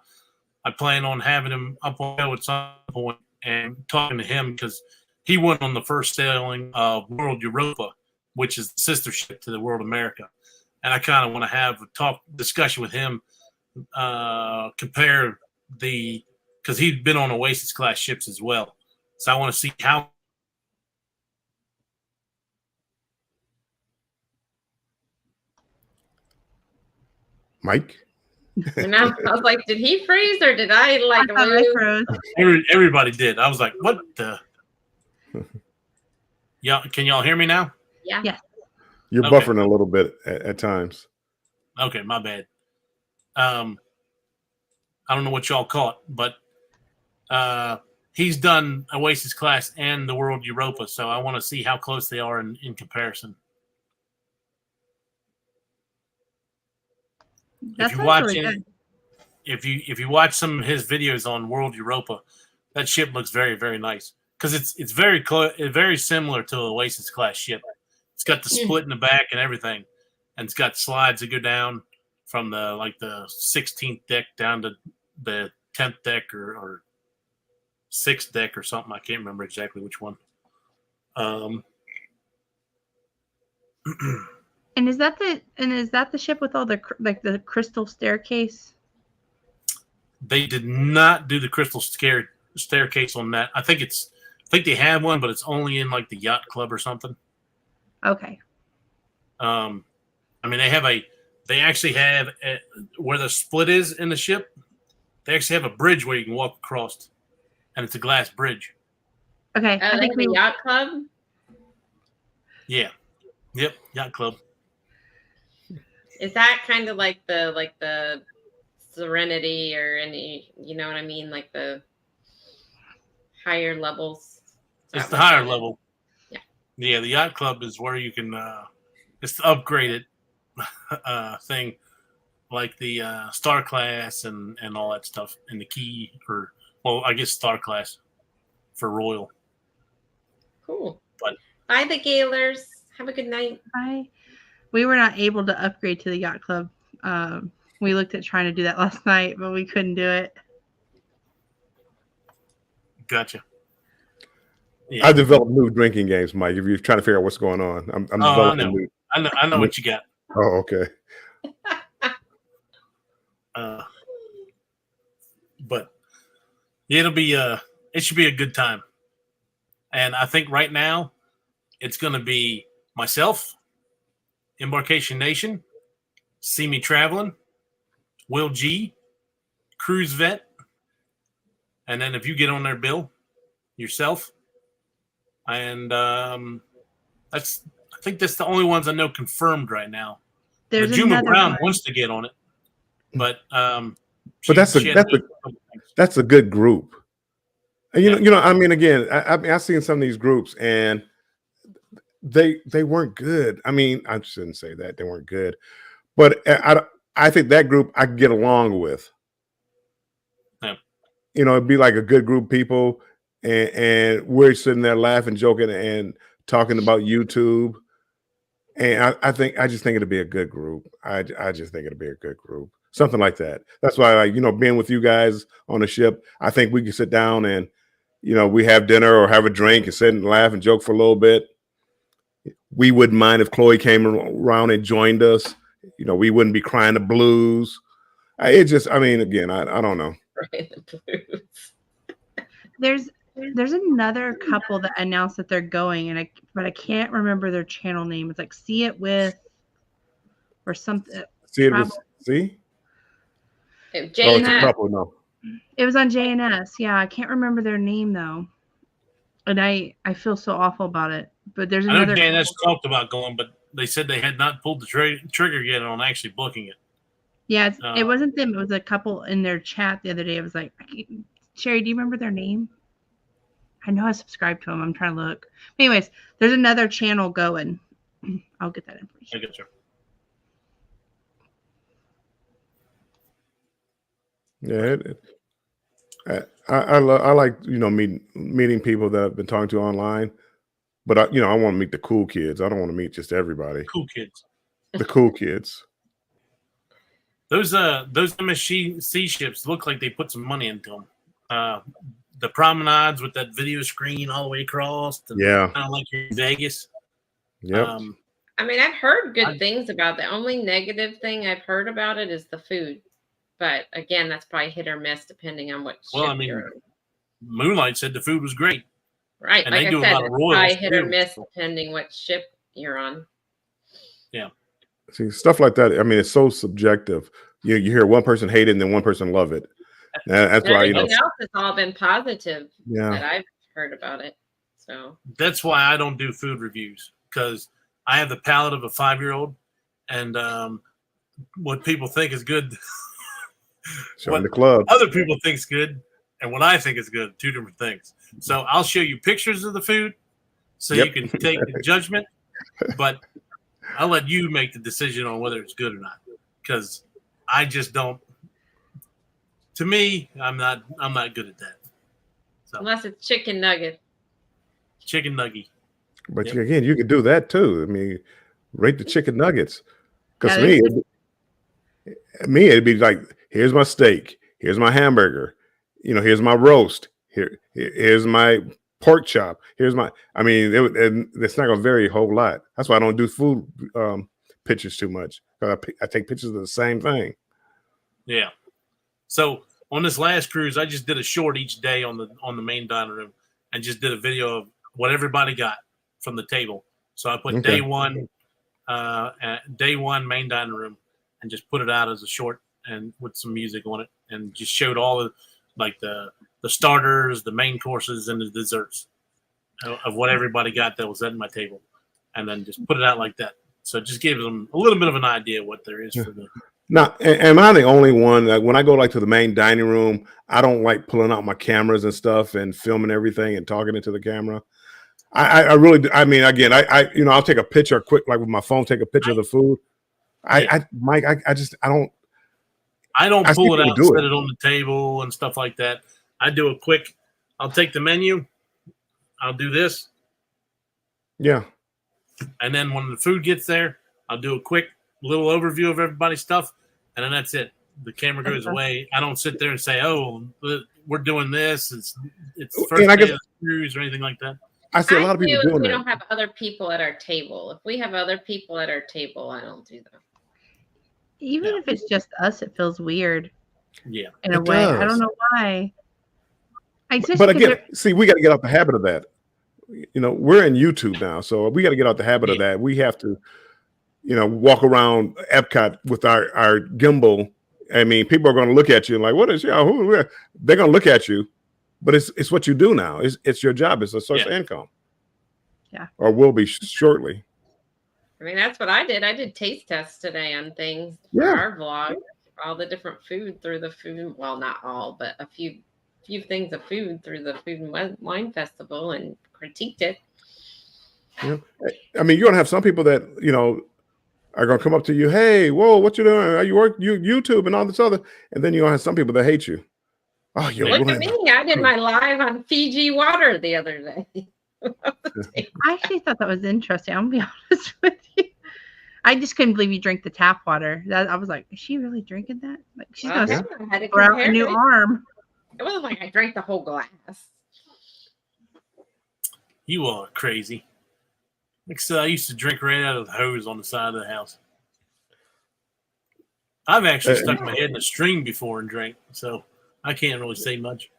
plan on having him up on at some point and talking to him, because he went on the first sailing of World Europa, which is the sister ship to the World America, and I kind of want to have a discussion with him, compare because he'd been on Oasis class ships as well, so I want to see how." Mike? And I was like, did he freeze or did I like froze? Everybody did. I was like, what the? Yeah, can y'all hear me now? Yeah. Yeah. You're buffering a little bit at times. Okay, my bad. I don't know what y'all caught, but he's done Oasis class and the World Europa, so I want to see how close they are in comparison. That if you watch really good. if you watch some of his videos on World Europa, that ship looks very, very nice, because it's very similar to an Oasis class ship. It's got the split in the back and everything, and it's got slides that go down from the 16th deck down to the 10th deck or 6th deck or something. I can't remember exactly which one. And is that the ship with all the crystal staircase? They did not do the crystal staircase on that. I think they have one, but it's only in like the yacht club or something. Okay. I mean, they actually have where the split is in the ship. They actually have a bridge where you can walk across, and it's a glass bridge. Okay. I think the yacht club. Yeah. Yep. Yacht club. Is that kind of like the Serenity or any, you know what I mean? Like the higher levels? It's the higher level. Yeah. Yeah, the yacht club is where you can, it's the upgraded thing, like the Star class and all that stuff, and the key, I guess Star class for Royal. Cool. But bye, the Gaylors. Have a good night. Bye. We were not able to upgrade to the yacht club. We looked at trying to do that last night, but we couldn't do it. Gotcha. Yeah. I developed new drinking games, Mike. If you're trying to figure out what's going on, I'm developing I know what you got. Oh, okay. But it should be a good time. And I think right now it's going to be myself, Embarkation Nation, See Me Traveling, Will G, Cruise Vet, and then if you get on there, Bill, yourself, and I think that's the only ones I know confirmed right now. There's Juma Brown one. wants to get on it, but that's a good group. And you know, I mean, again, I've seen some of these groups and they weren't good. I mean, I shouldn't say that they weren't good, but I think that group I could get along with. Yeah. You know, it'd be like a good group of people, and we're sitting there laughing, joking, and talking about YouTube, And I just think it'll be a good group. I just think it'll be a good group. Something like that. That's why, like, being with you guys on the ship, I think we can sit down and, we have dinner or have a drink and sit and laugh and joke for a little bit. We wouldn't mind if Chloe came around and joined us. We wouldn't be crying the blues. Again, I don't know. There's another couple that announced that they're going, but I can't remember their channel name. It's like See It With or something. See It With See? It's a couple, no. It was on JNS. Yeah, I can't remember their name though. And I feel so awful about it. But there's another. I know JNS talked about going, but they said they had not pulled the trigger yet on actually booking it. Yeah, it wasn't them. It was a couple in their chat the other day. It was like, Sherry, do you remember their name? I know I subscribed to them. I'm trying to look. Anyways, there's another channel going. I'll get that information. I get you. Yeah, I like meeting people that I've been talking to online, but I want to meet the cool kids. I don't want to meet just everybody. Cool kids. The cool kids. Those MSC ships look like they put some money into them. The promenades with that video screen all the way across. Yeah. Kind of like you're in Vegas. Yep. I've heard good things about it. The only negative thing I've heard about it is the food. But again, that's probably hit or miss depending on what ship you're on. Moonlight said the food was great. Right. And like they I do said, a lot of it's royals probably hit or too. miss depending what ship you're on. Yeah. See, stuff like that, it's so subjective. You hear one person hate it and then one person love it. That's why, everything else has all been positive that I've heard about it. So that's why I don't do food reviews, because I have the palate of a 5-year-old, and what people think is good, what the club other people think is good, and what I think is good, two different things. So I'll show you pictures of the food, so you can take the judgment, but I'll let you make the decision on whether it's good or not, because I just don't. To me, I'm not good at that. So. Unless it's chicken nugget. Chicken nugget. But again, you can do that too. Rate the chicken nuggets. Because it'd be like, here's my steak, here's my hamburger, here's my roast, here's my pork chop, it's not gonna vary a whole lot. That's why I don't do food pictures too much. I take pictures of the same thing. Yeah. So on this last cruise, I just did a short each day on the main dining room, and just did a video of what everybody got from the table. So I put day one main dining room, and just put it out as a short and with some music on it, and just showed all the starters, the main courses, and the desserts of what everybody got that was at my table, and then just put it out like that. So it just gives them a little bit of an idea what there is for the. Now, am I the only one that when I go to the main dining room, I don't like pulling out my cameras and stuff and filming everything and talking into the camera? I really do. Again, I'll take a picture quick, like with my phone, take a picture of the food. Mike, I don't pull it out and set it on the table and stuff like that. I do a quick, I'll take the menu, I'll do this. Yeah. And then when the food gets there, I'll do a quick little overview of everybody's stuff, and then that's it. The camera goes away. I don't sit there and say, "Oh, we're doing this." It's first day of the cruise or anything like that. I see a lot of people doing that. We don't have other people at our table. If we have other people at our table, I don't do that. Even if it's just us, it feels weird. Yeah, in a way. I don't know why. But again, see, we got to get out the habit of that. We're in YouTube now, so we got to get out the habit of that. We have to. Walk around Epcot with our gimbal. People are going to look at you and like, what is who? They're going to look at you, but it's what you do now. It's your job. It's a source of income. Yeah. Or will be shortly. That's what I did. I did taste tests today on things for our vlog. All the different food through the food. Well, not all, but a few things of food through the Food and Wine Festival, and critiqued it. Yeah. You're going to have some people that, are going to come up to you, hey, whoa, what you doing? Are you YouTube and all this other? And then you're going to have some people that hate you. Oh, look at me. I did my live on Fiji water the other day. I actually thought that was interesting. I'm going to be honest with you. I just couldn't believe you drank the tap water. I was like, is she really drinking that? Like, she's Well, gonna I had to sprout a compare new it. arm. It wasn't like I drank the whole glass. You are crazy. Like I said, I used to drink right out of the hose on the side of the house. I've actually stuck my head in a stream before and drank, so I can't really say much.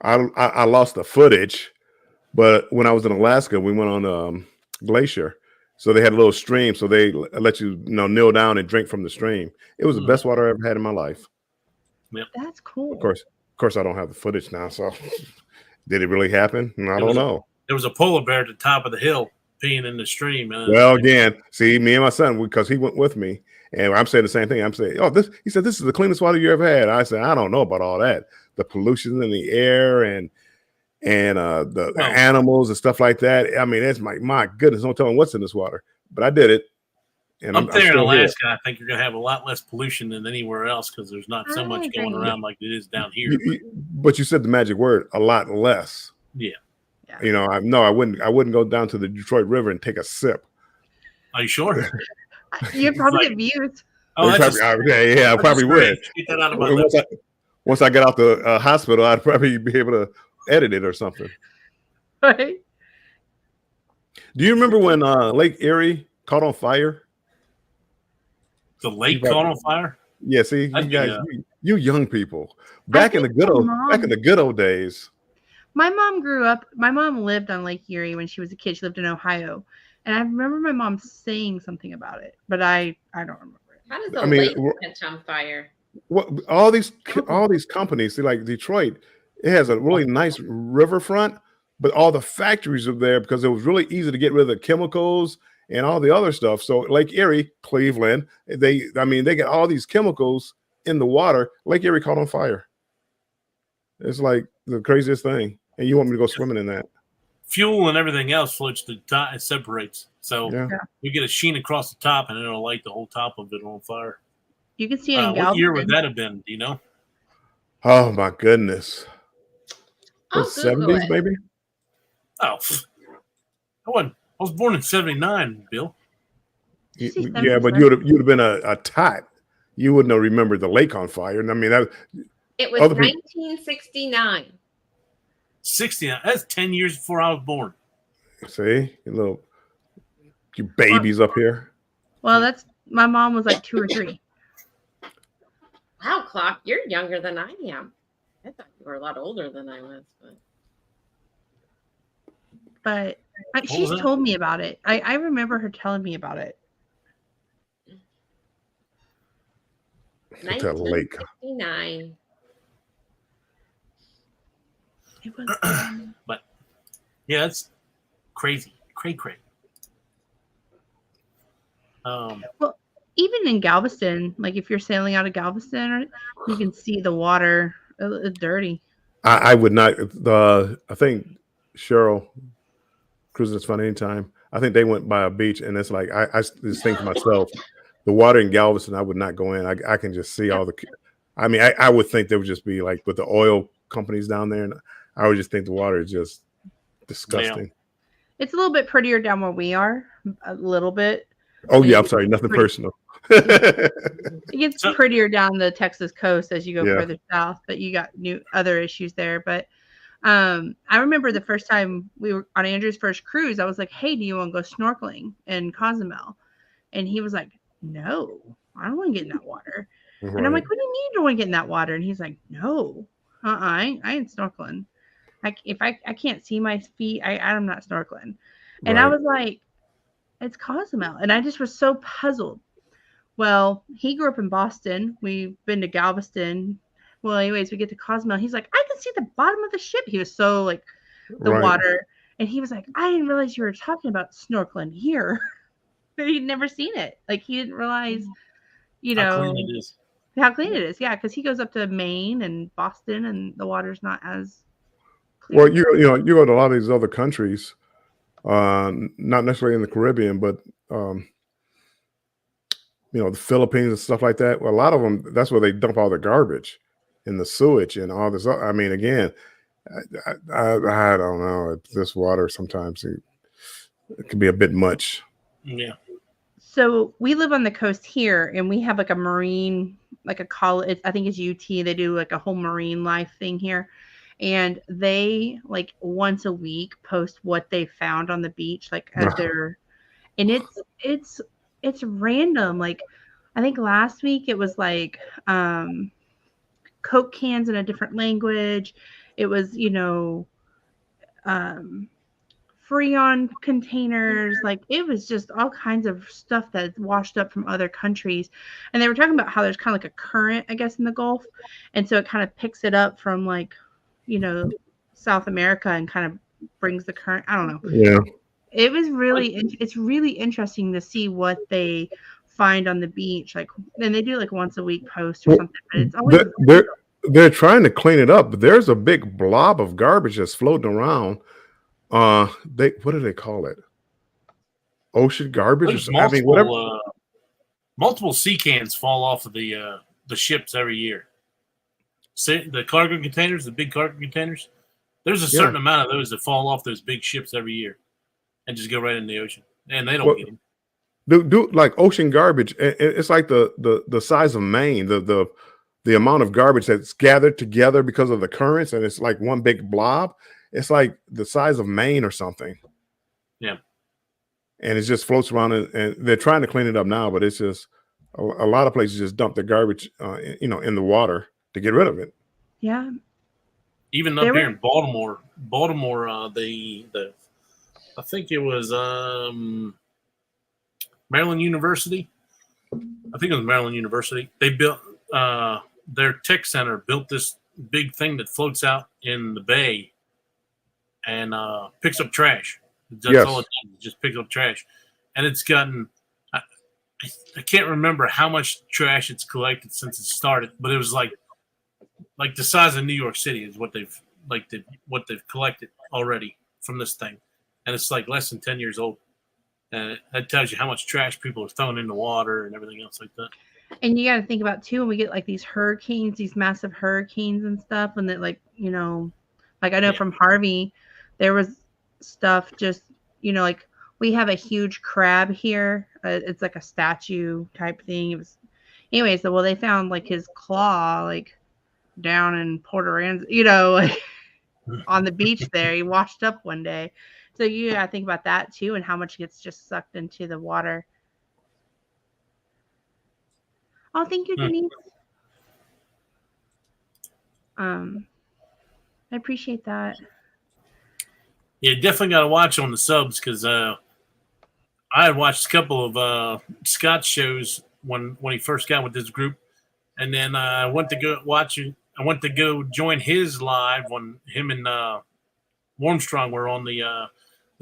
I lost the footage, but when I was in Alaska, we went on glacier, so they had a little stream, so they let you kneel down and drink from the stream. It was the best water I ever had in my life. Yep. That's cool. Of course, I don't have the footage now. So, did it really happen? I don't know. There was a polar bear at the top of the hill peeing in the stream. Well, again, see, me and my son, because he went with me, and I'm saying the same thing. I'm saying, he said, this is the cleanest water you ever had. I said, I don't know about all that. The pollution in the air and the animals and stuff like that. I mean, it's my goodness, no telling what's in this water. But I did it. And up there in Alaska, I think you're going to have a lot less pollution than anywhere else because there's not so much going around like it is down here. But you said the magic word, a lot less. Yeah. You know, I wouldn't go down to the Detroit River and take a sip. Are you sure? You'd probably get views. Oh, I probably would. Get that out of my lips. Once I get out the hospital, I'd probably be able to edit it or something. Right. Do you remember when Lake Erie caught on fire? The lake caught on fire? Yeah, see, you guys, you young people. Back in the good old days. My mom lived on Lake Erie when she was a kid. She lived in Ohio. And I remember my mom saying something about it, but I don't remember it. How does the lake catch on fire? What all these companies, see, like Detroit, it has a really nice riverfront, but all the factories are there because it was really easy to get rid of the chemicals and all the other stuff. So Lake Erie, Cleveland, they get all these chemicals in the water. Lake Erie caught on fire. It's like the craziest thing. And you want me to go swimming in that? Fuel and everything else floats to the top. It separates. So you get a sheen across the top and it'll light the whole top of it on fire. You can see it in Galveston. What year would that have been? Do you know? Oh, my goodness. The 70s, maybe? Oh, I was born in 79, Bill. Yeah, but you'd have been a tot. You wouldn't have remembered the lake on fire. And I mean, it was 1969. 69. That's 10 years before I was born. See, you babies up here. Well, my mom was like 2 or 3. Wow, Klock, you're younger than I am. I thought you were a lot older than I was, but she's told me about it. I remember her telling me about it. 1969. It was, but yeah, it's crazy, cray. Well, even in Galveston, like if you're sailing out of Galveston, you can see the water dirty. I would not. I think Cheryl Cruising Fun Anytime. I think they went by a beach, and it's like I just think to myself, the water in Galveston, I would not go in. I can just see all the. I mean, I would think there would just be like with the oil companies down there, and I would just think the water is just disgusting. Yeah. It's a little bit prettier down where we are, a little bit. Oh yeah, I'm sorry, nothing personal. It gets prettier down the Texas coast as you go further south, but you got other issues there. But I remember the first time we were on Andrew's first cruise, I was like, hey, do you want to go snorkeling in Cozumel? And he was like, no, I don't want to get in that water. Right. And I'm like, what do you mean you don't want to get in that water? And he's like, no, I ain't snorkeling. I can't see my feet, I'm not snorkeling. And I was like, it's Cozumel. And I just was so puzzled. Well, he grew up in Boston. We've been to Galveston. Well, anyways, we get to Cozumel. He's like, I can see the bottom of the ship. He was so like the water. And he was like, I didn't realize you were talking about snorkeling here. He'd never seen it. Like he didn't realize, how clean it is. How clean it is. Yeah, because he goes up to Maine and Boston and the water's not as clear. Well, you go to a lot of these other countries, not necessarily in the Caribbean, but the Philippines and stuff like that. Well, a lot of them, that's where they dump all the garbage and the sewage and all this. I mean, again, I don't know. This water sometimes it can be a bit much. Yeah. So we live on the coast here, and we have like a marine, like a college. I think it's UT. They do like a whole marine life thing here, and they like once a week post what they found on the beach, like as their, and it's random. Like I think last week it was like Coke cans in a different language. It was um Freon containers, like it was just all kinds of stuff that washed up from other countries. And they were talking about how there's kind of like a current, I guess, in the Gulf. And so it kind of picks it up from like, South America and kind of brings the current. I don't know. Yeah. It was it's really interesting to see what they find on the beach. Like, and they do like once a week post or something, but it's always they're trying to clean it up, but there's a big blob of garbage that's floating around. What do they call it? Ocean garbage? There's I mean, whatever. Multiple sea cans fall off of the ships every year. See, the cargo containers, the big cargo containers. There's a certain amount of those that fall off those big ships every year, and just go right in the ocean, and they don't get them. Do like ocean garbage? It's like the size of Maine. The amount of garbage that's gathered together because of the currents, and it's like one big blob. It's like the size of Maine or something. Yeah. And it just floats around, and they're trying to clean it up now, but it's just a lot of places just dump their garbage, in the water to get rid of it. Yeah. Even up here in Baltimore, the I think it was Maryland University. I think it was Maryland University. They built their tech center built this big thing that floats out in the bay and picks up trash. That's all it does. It just picks up trash. And it's gotten, I can't remember how much trash it's collected since it started, but it was like the size of New York City is what they've collected already from this thing. And it's like less than 10 years old. And that tells you how much trash people are throwing in the water and everything else like that. And you got to think about too, when we get like these hurricanes, these massive hurricanes and stuff, and that like I know from Harvey, there was stuff just like we have a huge crab here. It's like a statue type thing. It was, anyways. So they found like his claw like down in Port Aransas, like on the beach there. He washed up one day. So you got to think about that too, and how much gets just sucked into the water. Oh, thank you, Denise. I appreciate that. Yeah, definitely got to watch on the subs because I had watched a couple of Scott's shows when he first got with this group, and then I went to go watch it. I went to go join his live when him and Warmstrong were on the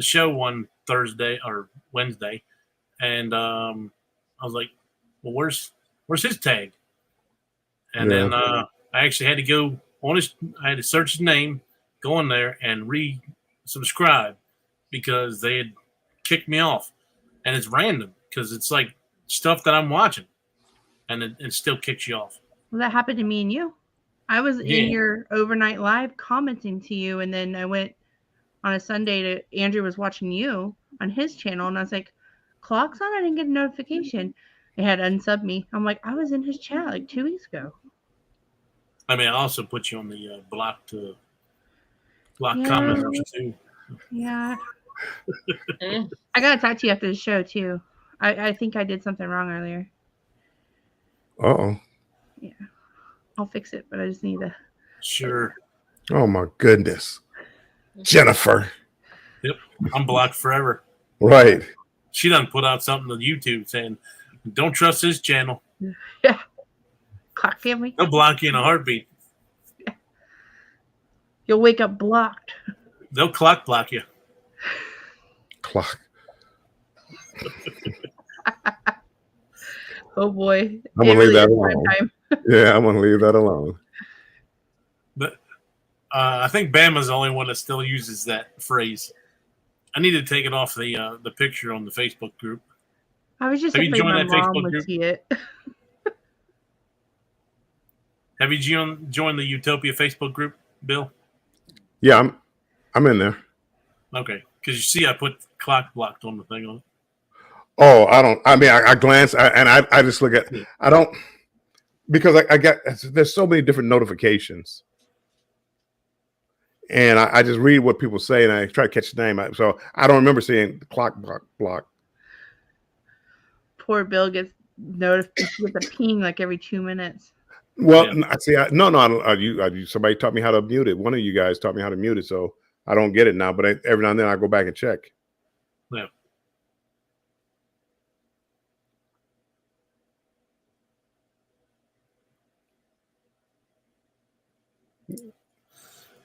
show one Thursday or Wednesday, and I was like, "Well, where's his tag?" And then I actually had to go on I had to search his name, go in there, and subscribe because they had kicked me off. And it's random because it's like stuff that I'm watching, and it still kicks you off. Well, that happened to me and you. I was in your overnight live commenting to you, and then I went on a Sunday to Andrew was watching you on his channel, and I was like, "Clock's on." I didn't get a notification. It had unsubbed me. I'm like, I was in his chat like 2 weeks ago. I mean, I also put you on the blocked commenters too. Yeah. I gotta talk to you after the show too. I think I did something wrong earlier. Uh-oh. Yeah. I'll fix it, but I just need to. Sure. Oh my goodness. Jennifer. Yep. I'm blocked forever. Right. She done put out something on YouTube saying, "Don't trust this channel." Yeah. Clock family. They'll block you in a heartbeat. Yeah. You'll wake up blocked. They'll clock block you. Clock. Oh boy. I'm gonna leave that alone. Yeah, I'm gonna leave that alone. But I think Bama's the only one that still uses that phrase. I need to take it off the picture on the Facebook group. I was just afraid my mom would see it. Have you joined the Utopia Facebook group, Bill? Yeah, I'm in there. Okay, because you see, I put clock blocked on the thing on it. Oh, I don't. I mean, I glance and I just look at. I don't because I got there's so many different notifications, and I just read what people say and I try to catch the name. So I don't remember seeing clock block. Poor Bill gets notified with a ping like every 2 minutes. Well, I see. No. Somebody taught me how to mute it. One of you guys taught me how to mute it, so I don't get it now. But every now and then I go back and check. Yeah.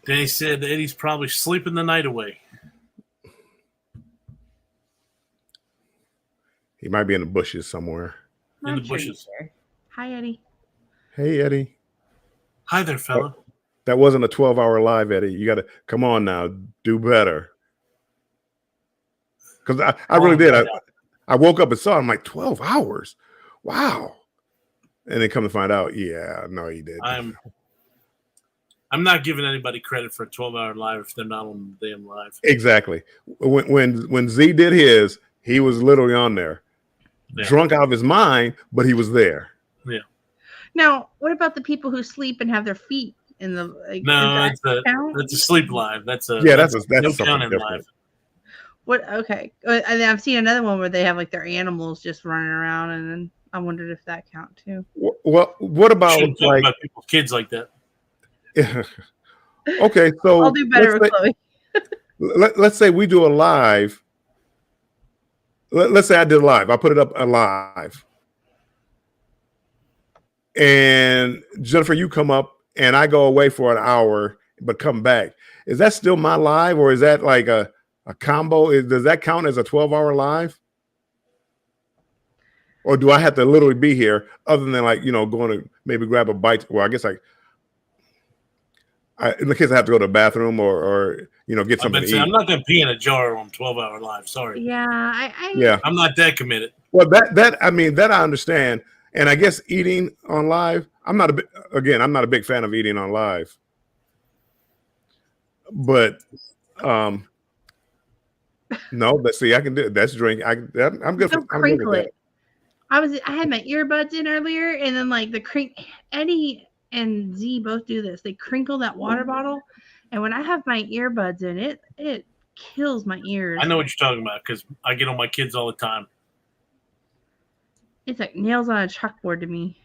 Danny said that Eddie's probably sleeping the night away. He might be in the bushes somewhere. In the bushes. Hi, Eddie. Hey, Eddie. Hi there, fella. That wasn't a 12-hour live, Eddie. You got to come on now. Do better. Because I really did. I woke up and saw it. I'm like, 12 hours? Wow. And then come to find out, yeah, no, he did. I'm not giving anybody credit for a 12-hour live if they're not on the damn live. Exactly. When Z did his, he was literally on there. Yeah. Drunk out of his mind, but he was there. Yeah. Now, what about the people who sleep and have their feet in the? Like, no, that's a sleep live. That's no count in live. What? Okay, and I've seen another one where they have like their animals just running around, and then I wondered if that count too. Well, what about like about people's kids like that? Yeah. Okay, so I'll do better with Chloe. Let's say we do a live. Let's say I did a live. I put it up alive. And Jennifer, you come up and I go away for an hour, but come back. Is that still my live or is that like a combo? Does that count as a 12-hour live? Or do I have to literally be here other than like, going to maybe grab a bite? Well, I guess in the case I have to go to the bathroom or get something to eat. I'm not going to pee in a jar on 12-hour live. Sorry. Yeah, I'm not that committed. Well, that I understand, and I guess eating on live. I'm not a big fan of eating on live, but no. Let's see. I can do it. That's drink. I'm good. Don't crinkle it. I had my earbuds in earlier, and then like Eddie and Z both do this. They crinkle that water bottle, and when I have my earbuds in, it kills my ears. I know what you're talking about because I get on my kids all the time. It's like nails on a chalkboard to me.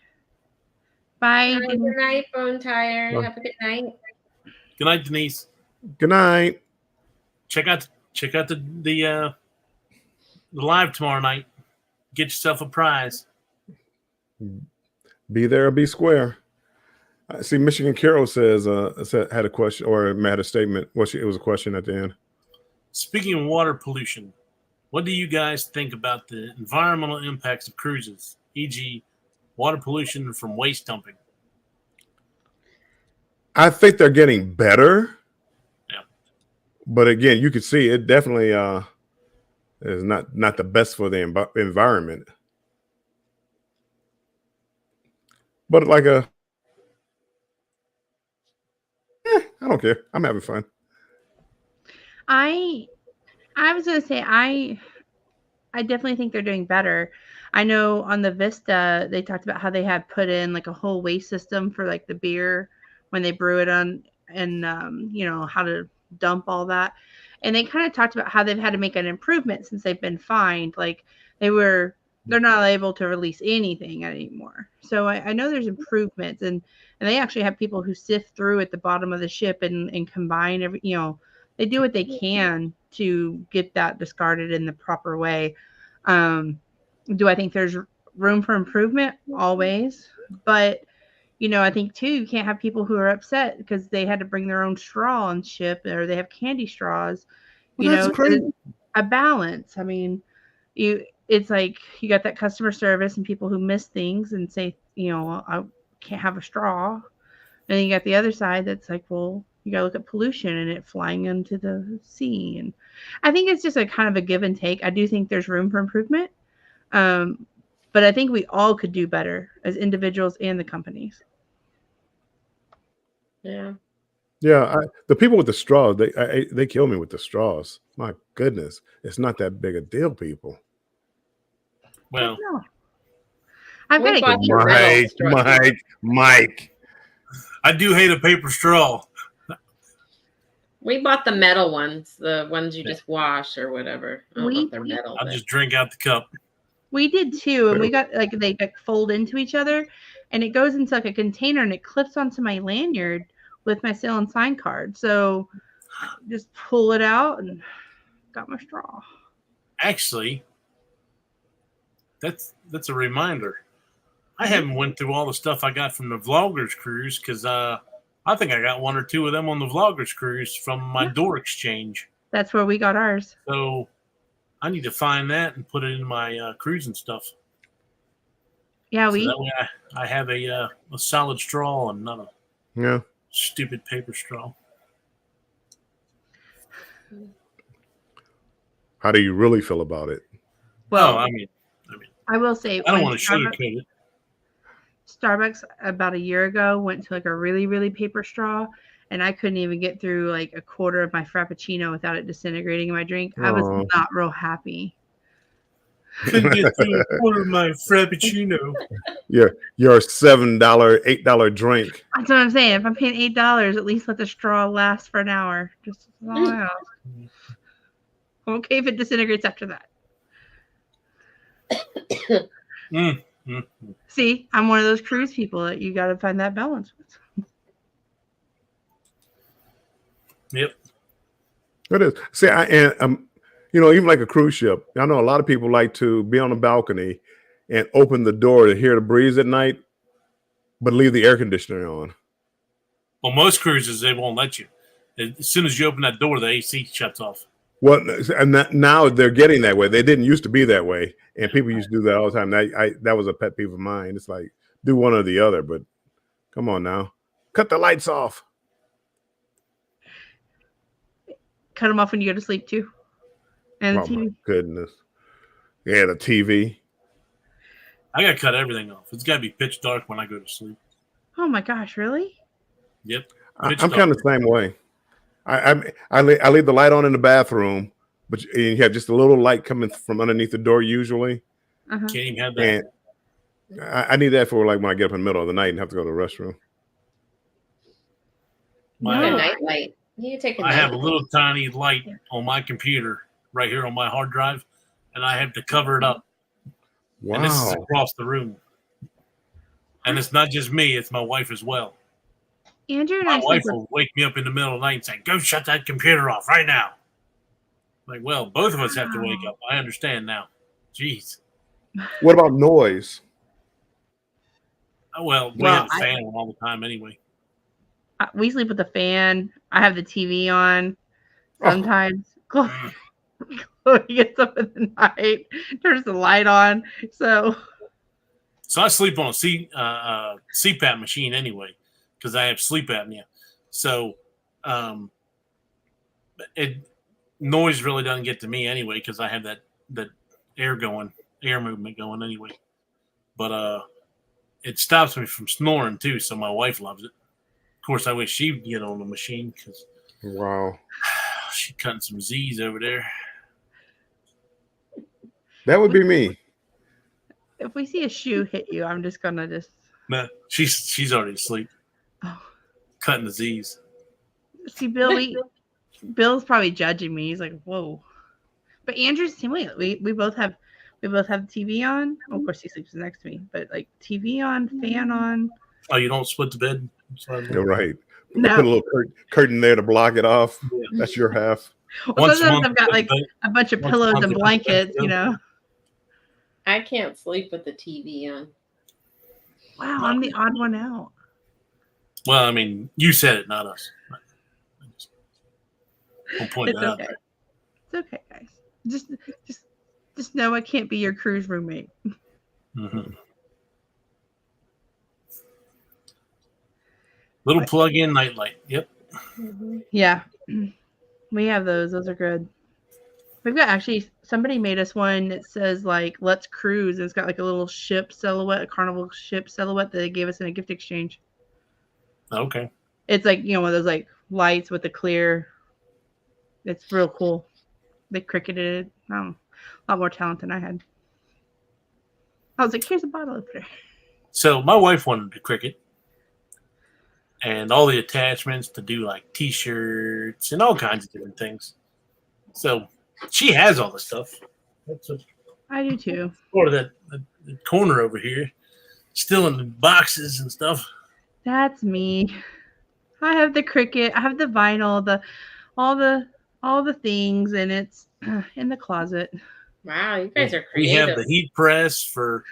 Bye. Good night, Bone Tire. Have a good night. Good night, Denise. Good night. Check out the live tomorrow night. Get yourself a prize. Be there or be square. I see Michigan Carol says had a question or had a statement. It was a question at the end. Speaking of water pollution, what do you guys think about the environmental impacts of cruises, e.g., water pollution from waste dumping? I think they're getting better. Yeah. But again, you can see it definitely is not the best for the environment. But like I don't care. I'm having fun. I was going to say I definitely think they're doing better. I know on the Vista they talked about how they had put in like a whole waste system for like the beer when they brew it on, and how to dump all that. And they kind of talked about how they've had to make an improvement since they've been fined. Like they're not able to release anything anymore. So I know there's improvements, and they actually have people who sift through at the bottom of the ship and combine every, they do what they can to get that discarded in the proper way. Do I think there's room for improvement? Always. But, I think too, you can't have people who are upset because they had to bring their own straw on ship or they have candy straws. That's crazy. A balance. I mean, it's like you got that customer service and people who miss things and say, I can't have a straw. And then you got the other side that's like, well, you got to look at pollution and it flying into the sea. And I think it's just a kind of a give and take. I do think there's room for improvement. But I think we all could do better as individuals and the companies. Yeah. Yeah. The people with the straws, they kill me with the straws. My goodness. It's not that big a deal, people. Well, No. I've We got bought to the metal straw. Mike. I do hate a paper straw. We bought the metal ones, the ones you just wash or whatever. I don't know if they're metal. I'll But just drink out the cup. We did too, and we got like they like fold into each other, and it goes into like a container, and it clips onto my lanyard with my sale and sign card. So just pull it out and got my straw. Actually, that's a reminder. I haven't went through all the stuff I got from the Vloggers cruise because I think I got one or two of them on the Vloggers cruise from my door exchange. That's where we got ours. So I need to find that and put it in my cruising stuff. Yeah, So that way I have a solid straw and not a stupid paper straw. How do you really feel about it? Well, I mean, I will say I don't want to sugarcoat it. Starbucks about a year ago went to like a really, really paper straw, and I couldn't even get through like a quarter of my Frappuccino without it disintegrating in my drink. I was not real happy. Couldn't get through a quarter of my Frappuccino. Your $7, $8 drink. That's what I'm saying. If I'm paying $8, at least let the straw last for an hour. Just all I ask. I'm okay if it disintegrates after that. See, I'm one of those cruise people that you got to find that balance with. Yep. It is. See, even like a cruise ship, I know a lot of people like to be on the balcony and open the door to hear the breeze at night, but leave the air conditioner on. Well, most cruises, they won't let you. As soon as you open that door, the AC shuts off. Well, and now they're getting that way. They didn't used to be that way, and people used to do that all the time. That was a pet peeve of mine. It's like, do one or the other, but come on now. Cut the lights off. Cut them off when you go to sleep, too. And the TV. My goodness. Yeah, the TV. I got to cut everything off. It's got to be pitch dark when I go to sleep. Oh, my gosh, really? Yep. I'm kind of the same way. I leave the light on in the bathroom, but you have just a little light coming from underneath the door usually. Can't even have that. And I need that for like when I get up in the middle of the night and have to go to the restroom. Night light. You take I have a little tiny light on my computer right here on my hard drive, and I have to cover it up. Wow. And this is across the room. And it's not just me, it's my wife as well. Andrew and my wife will wake me up in the middle of the night and say, go shut that computer off right now. Like, well, both of us have to wake up. I understand now. Jeez. What about noise? Well, we have a fan on all the time anyway. We sleep with the fan. I have the TV on. Sometimes Chloe gets up in the night, turns the light on. So I sleep on a CPAP machine anyway, because I have sleep apnea. So noise really doesn't get to me anyway, because I have that air movement going anyway. But it stops me from snoring too, so my wife loves it. Of course, I wish she'd get on the machine because she's cutting some Z's over there. That would be me. If we see a shoe hit you, I'm just gonna just. No, she's already asleep. Oh. Cutting the Z's. See, Bill's probably judging me. He's like, "Whoa," but Andrew's the same way. We both have the TV on. Of course, he sleeps next to me, but like TV on, fan on. Oh, you don't split the bed? You're right. No. Put a little curtain there to block it off. Yeah. That's your half. Well, sometimes I've got like a bunch of pillows and blankets, you know. I can't sleep with the TV on. Wow, I'm the odd one out. Well, I mean, you said it, not us. We'll point It's that out. Okay. It's okay, guys. Just know I can't be your cruise roommate. Mm-hmm. Little plug-in nightlight. Yep. Yeah, we have those. Those are good. We've got somebody made us one that says like "Let's cruise." And it's got like a little ship silhouette, a carnival ship silhouette that they gave us in a gift exchange. Okay. It's like one of those like lights with the clear. It's real cool. They cricketed it. A lot more talent than I had. I was like, here's a bottle opener. So my wife wanted the cricket and all the attachments to do like T-shirts and all kinds of different things. So she has all the stuff. That's a I do too. part of that corner over here, still in the boxes and stuff. That's me. I have the cricket. I have the vinyl. All the things, and it's in the closet. Wow, you guys are We have creative. the heat press for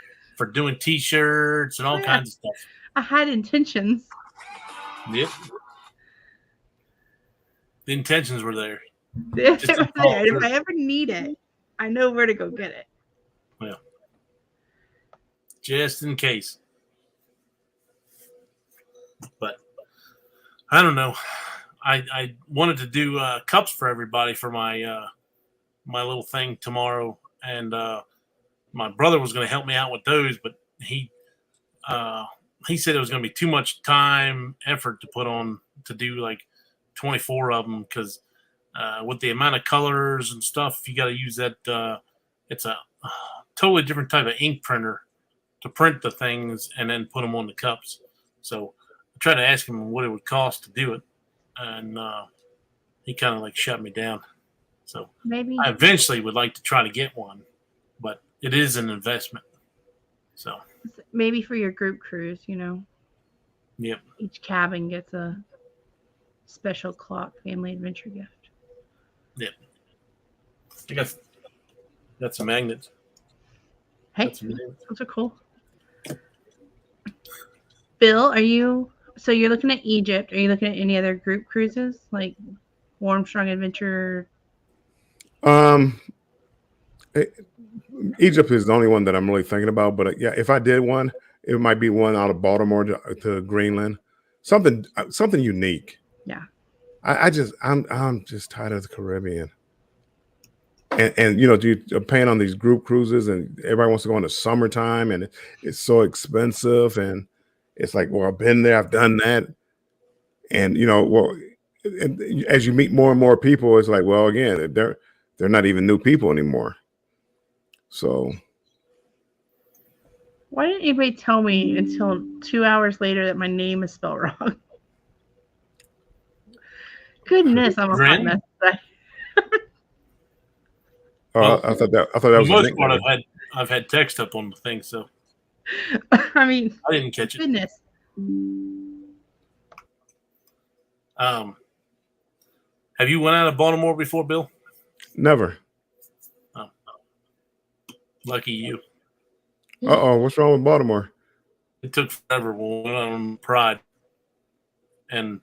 doing T-shirts and all kinds of stuff. I had intentions. Yep. The intentions were there. If Just to it was follow there, if through. I ever need it, I know where to go get it. Well, just in case. But I don't know. I wanted to do cups for everybody for my my little thing tomorrow, and my brother was going to help me out with those, but he said it was going to be too much time, effort to put on to do like 24 of them because with the amount of colors and stuff, you got to use that. It's a totally different type of ink printer to print the things and then put them on the cups. So I tried to ask him what it would cost to do it, and he kind of like shut me down. So Maybe I eventually would like to try to get one, but it is an investment. So maybe for your group cruise, yep. each cabin gets a special Klock family adventure gift. Yep. I got some magnets. Hey, Got some magnets. those are cool. Bill, so you're looking at Egypt. Are you looking at any other group cruises like Warmstrong Adventure? Egypt is the only one that I'm really thinking about. But yeah, if I did one, it might be one out of Baltimore to Greenland, something unique. Yeah. I'm just tired of the Caribbean. And you're paying on these group cruises, and everybody wants to go in the summertime, and it's so expensive, and it's like, well, I've been there, I've done that, and as you meet more and more people, it's like, well, again, they're not even new people anymore. So Why didn't anybody tell me until 2 hours later that my name is spelled wrong? Goodness, I'm a hot Grin? mess. I thought that For was the a most part, nickname. I've had text up on the thing, so I mean, I didn't catch it. goodness. Have you went out of Baltimore before, Bill? Never. Oh, lucky you. Uh-oh, what's wrong with Baltimore? It took forever when we went on Pride, and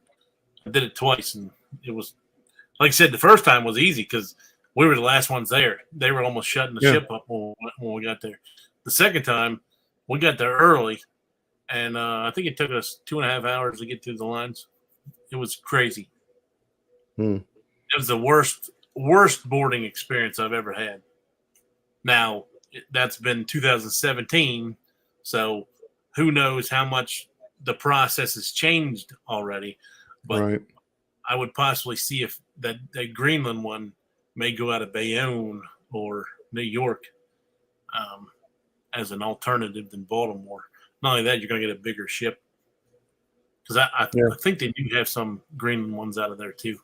I did it twice, and it was like I said. The first time was easy because we were the last ones there. They were almost shutting the ship up when we got there. The second time, we got there early, and I think it took us 2.5 hours to get through the lines. It was crazy. It was the worst boarding experience I've ever had. Now, that's been 2017, so who knows how much the process has changed already. But Right. I would possibly see if that Greenland one may go out of Bayonne or New York as an alternative than Baltimore. Not only that, you're going to get a bigger ship. Because I think they do have some Greenland ones out of there too.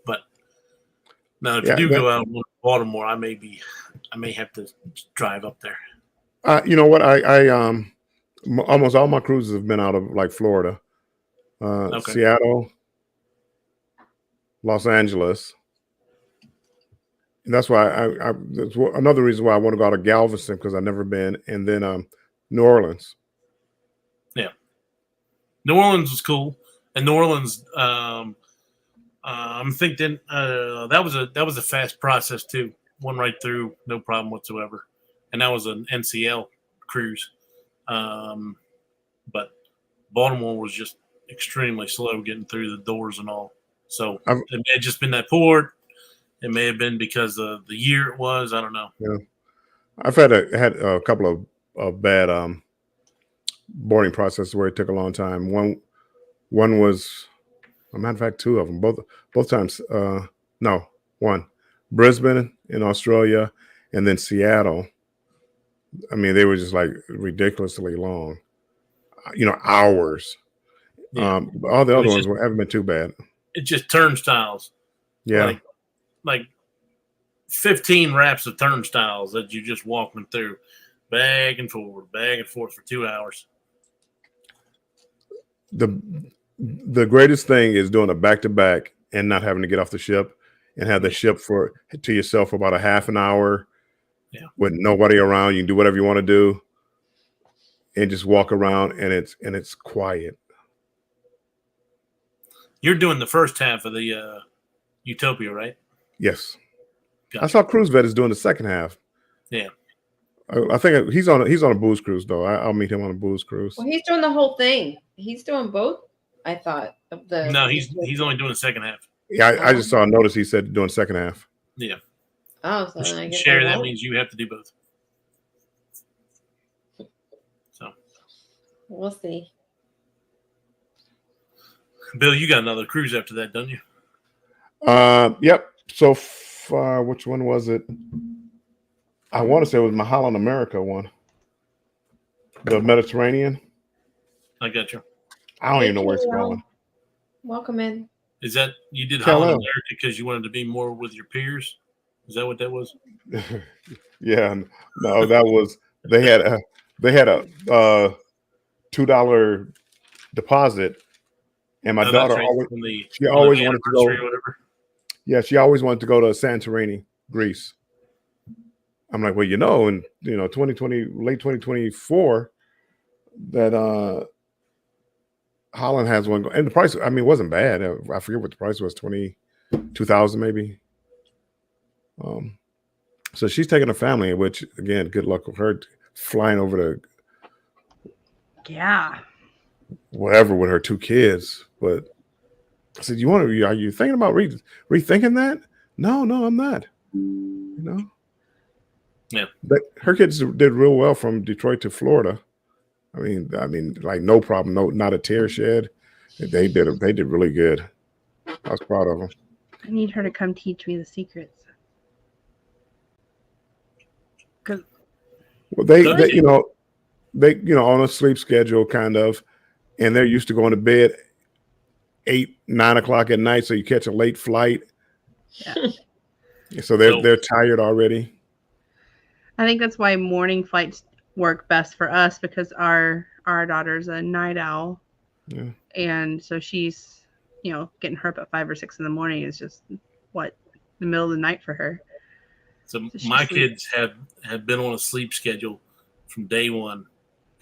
But now, if you do go out to Baltimore, I may have to drive up there. You know what? I almost all my cruises have been out of like Florida, Seattle, Los Angeles. And that's why that's another reason why I want to go out of Galveston because I've never been, and then New Orleans. Yeah, New Orleans was cool, and New Orleans. I'm thinking that was a fast process too. Went right through, no problem whatsoever, and that was an NCL cruise. But Baltimore was just extremely slow getting through the doors and all. So it may have just been that port. It may have been because of the year it was. I don't know. Yeah, I've had a couple of bad boarding processes where it took a long time. One was, a matter of fact, two of them. Both times. No, one, Brisbane in Australia, and then Seattle. I mean, they were just like ridiculously long, hours. Yeah. All the It other was ones haven't been too bad. It's just turnstiles. Yeah. Like 15 wraps of turnstiles that you just walking through back and forth for 2 hours. The greatest thing is doing a back-to-back and not having to get off the ship and have the ship to yourself for about a half an hour with nobody around. You can do whatever you want to do and just walk around, and it's quiet. You're doing the first half of the Utopia, right? Yes. Gotcha. I saw Cruise Vet is doing the second half. Yeah. I think he's on a booze cruise though. I'll meet him on a booze cruise. Well, he's doing the whole thing. He's doing both. I thought of the. No, he's only doing the second half. Yeah, I just saw a notice he said doing second half. Yeah. Oh, so then I guess share that means you have to do both. So we'll see. Bill, you got another cruise after that, don't you? Yep. So far, which one was it? I want to say it was Holland America one. The Mediterranean. I got you. I don't even know where it's going. Welcome in. Is that you did Holland America because you wanted to be more with your peers? Is that what that was? Yeah. No, that was they had a $2 deposit, and my daughter always wanted to go. Yeah, she always wanted to go to Santorini, Greece. I'm like, well, in 2020, late 2024, that Holland has one, and the price, I mean, it wasn't bad. I forget what the price was, $22,000 maybe. So she's taking a family, which again, good luck with her flying over to wherever with her 2 kids. But I said, are you thinking about rethinking that? No, I'm not. Yeah. But her kids did real well from Detroit to Florida. I mean, like no problem, not a tear shed. They did really good. I was proud of them. I need her to come teach me the secrets. Well, they on a sleep schedule kind of, and they're used to going to bed 8, 9 o'clock at night, so you catch a late flight. Yeah. So they're tired already. I think that's why morning flights work best for us, because our daughter's a night owl. Yeah. And so she's, getting her up at 5 or 6 in the morning is just the middle of the night for her. So my kids have been on a sleep schedule from day one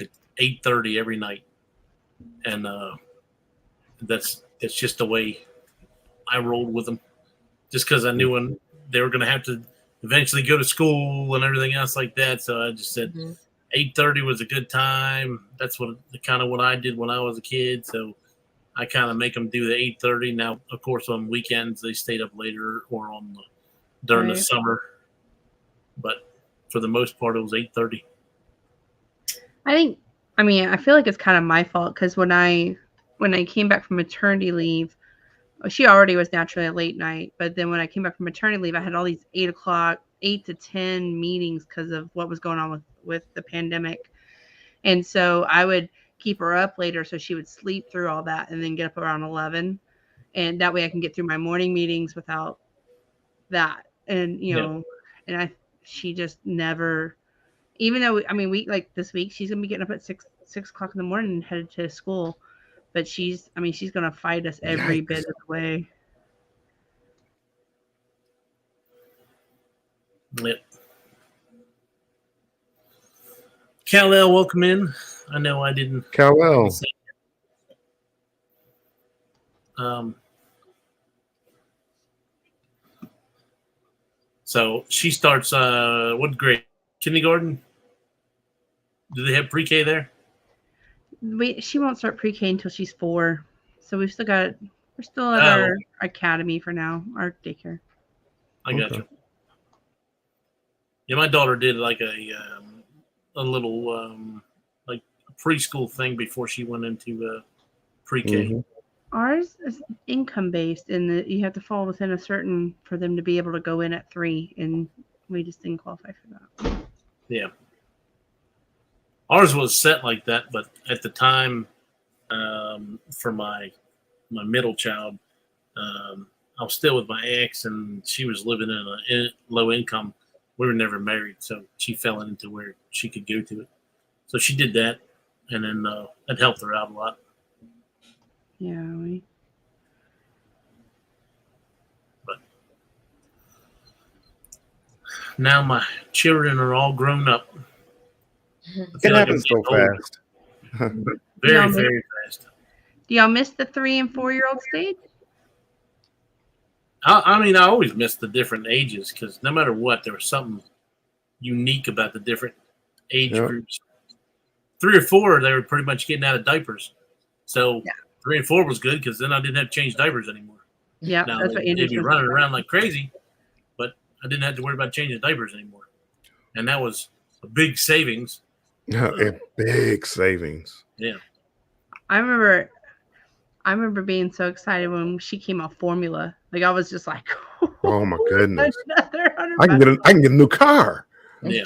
at 8:30 every night, and that's just the way I rolled with them. Just because I knew when they were going to have to eventually go to school and everything else like that, so I just said 8:30 was a good time. That's what I did when I was a kid. So I kind of make them do the 8:30. Now, of course, on weekends they stayed up later or during the summer. But for the most part, it was 8:30. I feel like it's kind of my fault, because when I came back from maternity leave, she already was naturally a late night. But then when I came back from maternity leave, I had all these 8 to 10 meetings because of what was going on with the pandemic. And so I would keep her up later so she would sleep through all that and then get up around 11. And that way I can get through my morning meetings without that. And, she just never, even though, we like this week, she's going to be getting up at 6 o'clock in the morning and headed to school. But she's going to fight us every bit of the way. Yep. Kal-El, welcome in. I know I didn't. Kal-El. So she starts what grade? Kindergarten? Do they have pre-K there? She won't start pre-K until she's 4. So we're still at our academy for now, our daycare. I got you. Yeah, my daughter did like a little like preschool thing before she went into pre-K. Mm-hmm. Ours is income based, and you have to fall within a certain for them to be able to go in at 3. And We just didn't qualify for that. Yeah. Ours was set like that, but at the time, for my middle child, I was still with my ex, and she was living in a low income. We were never married, so she fell into where she could go to it. So she did that, and then that helped her out a lot. Yeah, But now my children are all grown up. I It feel like I'm happens so getting older. fast. Very, very fast. Do y'all miss the 3 and 4 year old stage? I mean, I always miss the different ages because no matter what, there was something unique about the different age Yep. groups. 3 or 4, they were pretty much getting out of diapers. So 3 and 4 was good because then I didn't have to change diapers anymore. Yeah, Now that's what they'd Andrew be said. running around like crazy, but I didn't have to worry about changing diapers anymore. And that was a big savings. A big savings. Yeah. I remember being so excited when she came off formula. Like I was just like, Oh my goodness! another I can get a new car. Yeah.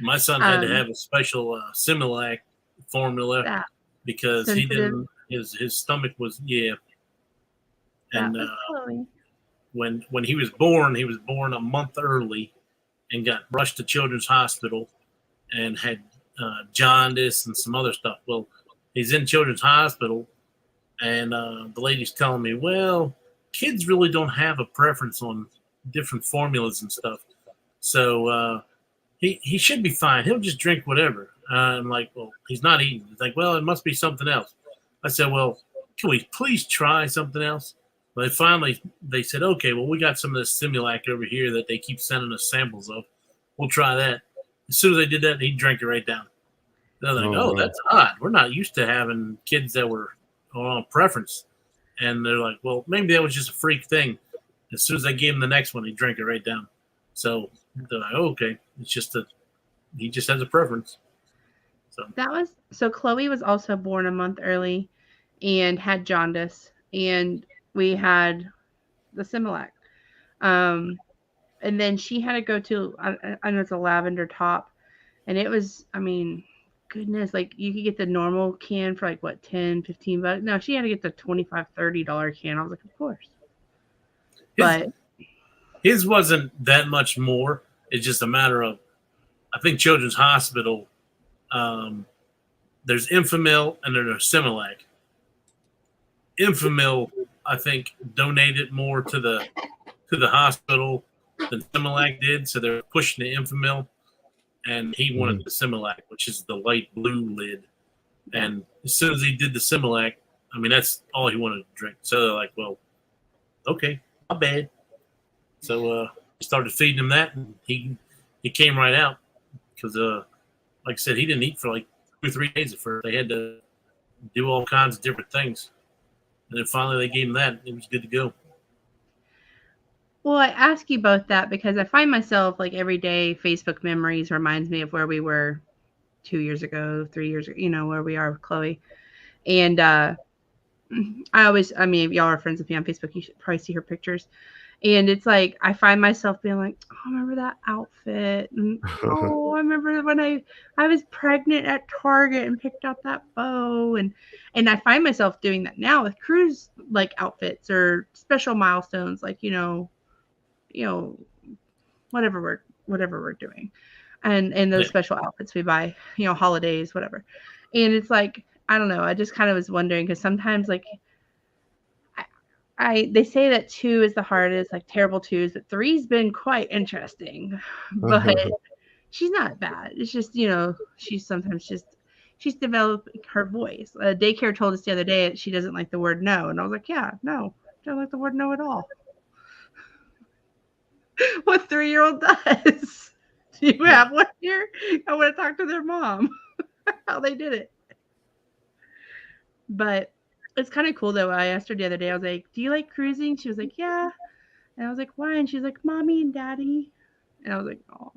My son had to have a special Similac formula because he didn't. His stomach was and when he was born a month early, and got rushed to Children's Hospital, and had jaundice and some other stuff. Well, he's in Children's Hospital, and the lady's telling me, well, kids really don't have a preference on different formulas and stuff. So he should be fine. He'll just drink whatever. I'm like, well, he's not eating. He's like, well, it must be something else. I said, well, can we please try something else? Well, they said, okay, well, we got some of this Similac over here that they keep sending us samples of. We'll try that. As soon as they did that, he drank it right down. They're like, oh, that's odd. We're not used to having kids that were on preference. And they're like, well, maybe that was just a freak thing. As soon as I gave him the next one, he drank it right down. So they're like, oh, okay. It's just he just has a preference. So Chloe was also born a month early and had jaundice, and we had the Similac. And then she had to go to, I know it's a lavender top, and it was, I mean, goodness, like you could get the normal can for like what, 10, 15 bucks. No, she had to get the $25, $30 can. I was like, of course. But his wasn't that much more. It's just a matter of, I think Children's Hospital, there's Infamil and there's Similac. Infamil, I think, donated more to the hospital than Similac did, so they're pushing the Infamil, and he wanted the Similac, which is the light blue lid. And as soon as he did the Similac, I mean, that's all he wanted to drink. So they're like, well, okay, not bad. So we started feeding him that, and he came right out because, like I said, he didn't eat for like 2 or 3 days at first. They had to do all kinds of different things. And then finally they gave him that, and it was good to go. Well, I ask you both that because I find myself like every day Facebook memories reminds me of where we were 2 years ago, 3 years ago, where we are with Chloe. And I mean, if y'all are friends with me on Facebook, you should probably see her pictures. And it's like, I find myself being like, oh, I remember that outfit. And, oh, I remember when I was pregnant at Target and picked out that bow. And I find myself doing that now with cruise like outfits or special milestones, like, whatever we're doing. And those special outfits we buy, holidays, whatever. And it's like, I don't know. I just kind of was wondering because sometimes like, they say that 2 is the hardest, like terrible 2s, but 3's been quite interesting. But she's not bad. It's just, she's sometimes she's developing her voice. Daycare told us the other day that she doesn't like the word no. And I was like, yeah, no, don't like the word no at all. What 3-year-old does? Do you have one here? I want to talk to their mom. How they did it. But it's kind of cool though. I asked her the other day, I was like, do you like cruising? She was like, yeah. And I was like, why? And she was like, mommy and daddy. And I was like, oh.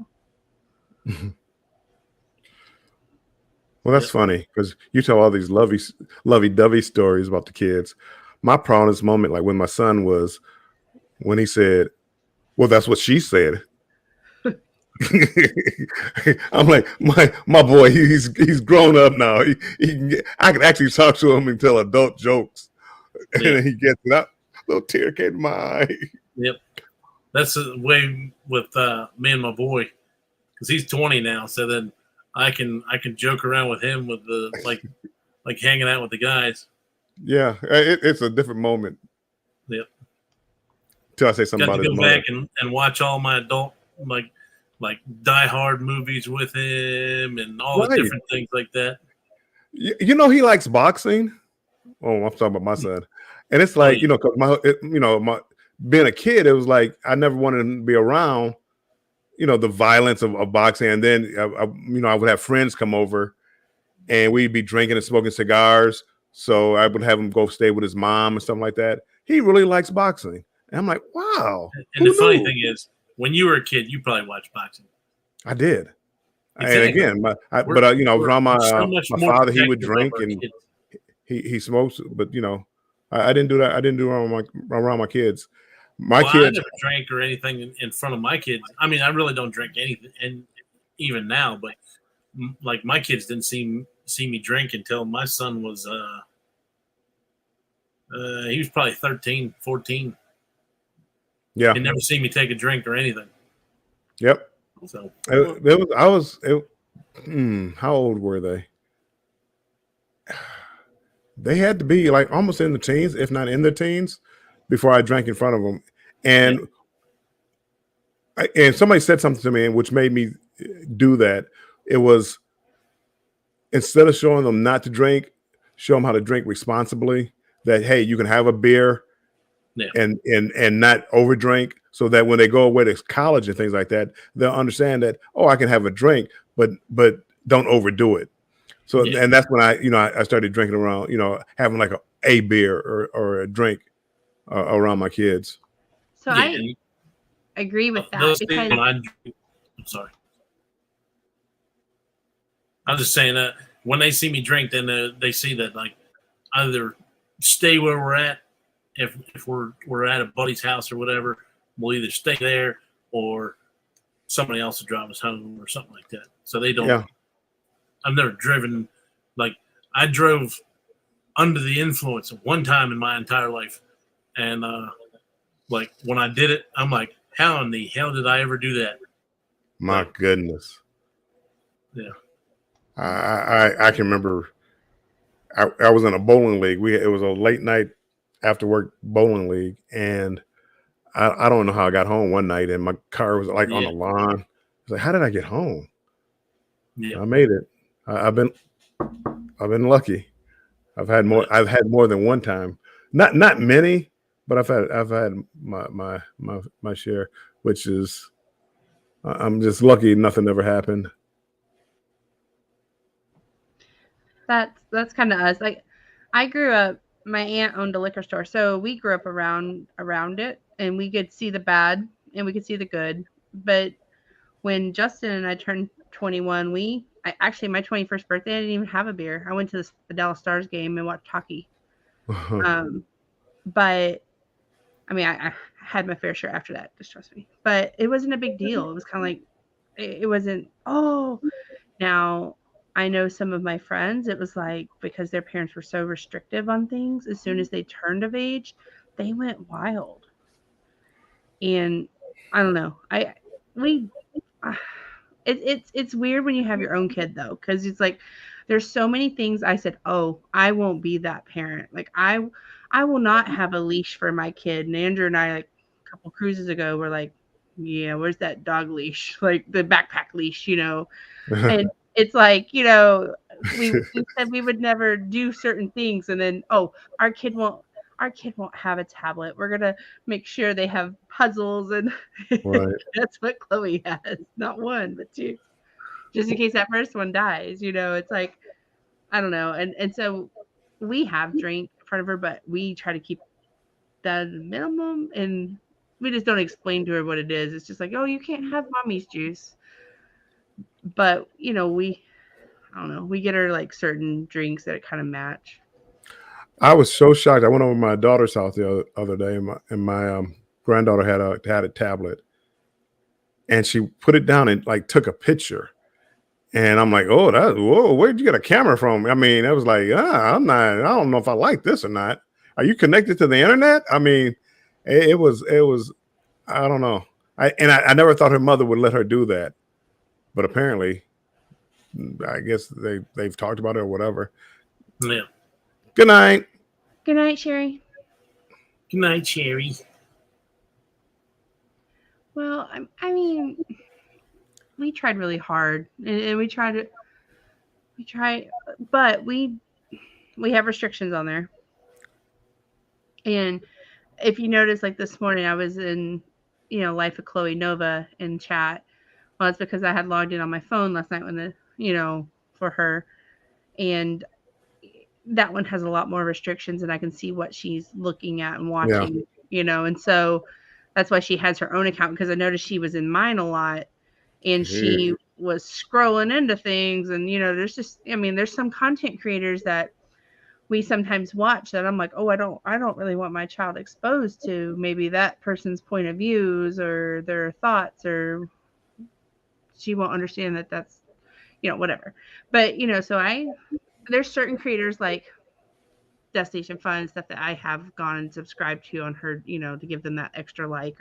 Well, that's funny because you tell all these lovey-dovey stories about the kids. My proudest moment, like when my son was, when he said, well, that's what she said. I'm like, my boy, he's grown up now. I can actually talk to him and tell adult jokes, and Yeah. then he gets it up. Little tear came to my eye. Yep. That's the way with me and my boy, because he's 20 now. So then I can joke around with him with the like hanging out with the guys. Yeah, it's a different moment. Yep. Till I say something Got about to his go mother. back and watch all my adult like Die Hard movies with him and all the Right. different things like that. You know, he likes boxing. Oh, I'm talking about my son, and it's like, yeah. because my being a kid, it was like I never wanted him to be around, the violence of boxing. And then I would have friends come over, and we'd be drinking and smoking cigars. So I would have him go stay with his mom and something like that. He really likes boxing, and I'm like, wow. And the funny thing is, when you were a kid, you probably watched boxing. I did. Exactly. And again, I was around my father. He would drink and he smokes, but I didn't do that. I didn't do it around my kids. My kids, I never drank or anything in front of my kids. I mean, I really don't drink anything, and even now, but like my kids didn't see me drink until my son was he was probably 13, 14. Yeah, they never see me take a drink or anything. Yep. So how old were they? They had to be like almost in the teens, if not in the teens, before I drank in front of them. And and somebody said something to me, which made me do that. It was, instead of showing them not to drink, show them how to drink responsibly. That, hey, you can have a beer and not overdrink, so that when they go away to college and things like that, they'll understand that, oh, I can have a drink, but don't overdo it. So and that's when I started drinking around, having like a beer or a drink around my kids. So I agree with that because I'm sorry. I was just saying that when they see me drink, then they see that like either stay where we're at. If we're at a buddy's house or whatever, we'll either stay there or somebody else will drive us home or something like that. So they don't. Yeah. I've never driven, like I drove under the influence one time in my entire life, and like when I did it, I'm like, how in the hell did I ever do that? My goodness. Yeah. I can remember. I was in a bowling league. It was a late night after work bowling league, and I don't know how I got home one night, and my car was like on the lawn. I was like, how did I get home? Yeah. I made it. I've been lucky. I've had more than one time. Not many, but I've had my share, which is, I'm just lucky nothing ever happened. That's kind of us. Like, I grew up, my aunt owned a liquor store, so we grew up around it, and we could see the bad and we could see the good. But when Justin and I turned 21, my 21st birthday, I didn't even have a beer. I went to the Dallas Stars game and watched hockey. But I mean, I had my fair share after that, just trust me. But it wasn't a big deal. It was kind of like, it wasn't, now I know some of my friends, it was like, because their parents were so restrictive on things, as soon as they turned of age, they went wild. And I don't know. It's weird when you have your own kid though, because it's like there's so many things I said, oh, I won't be that parent. Like I will not have a leash for my kid. And Andrew and I, like a couple cruises ago, were like, yeah, where's that dog leash? Like the backpack leash, And it's like, we said we would never do certain things, and then our kid won't have a tablet. We're gonna make sure they have puzzles, and right. That's what Chloe has. Not one, but two. Just in case that first one dies, it's like, I don't know. And so we have drink in front of her, but we try to keep that at a minimum, and we just don't explain to her what it is. It's just like, oh, you can't have mommy's juice. But I don't know. We get her like certain drinks that kind of match. I was so shocked. I went over to my daughter's house the other day, and my granddaughter had a tablet, and she put it down and like took a picture. And I'm like, oh, whoa, where'd you get a camera from? I mean, I was like, I don't know if I like this or not. Are you connected to the internet? I mean, it was, I don't know. I never thought her mother would let her do that, but apparently, I guess they've talked about it or whatever. Yeah. Good night. Good night, Sherry. Good night, Sherry. Well, I mean, we tried really hard, and we try, but we have restrictions on there. And if you notice, like this morning, I was in, Life of Chloe Nova in chat. Well, it's because I had logged in on my phone last night when for her, and that one has a lot more restrictions, and I can see what she's looking at and watching, and so that's why she has her own account, because I noticed she was in mine a lot, and she was scrolling into things, and there's just, there's some content creators that we sometimes watch that I'm like, oh, I don't really want my child exposed to maybe that person's point of views or their thoughts, or she won't understand that that's, whatever. But, so there's certain creators like Destination Fun and stuff that I have gone and subscribed to on her, to give them that extra like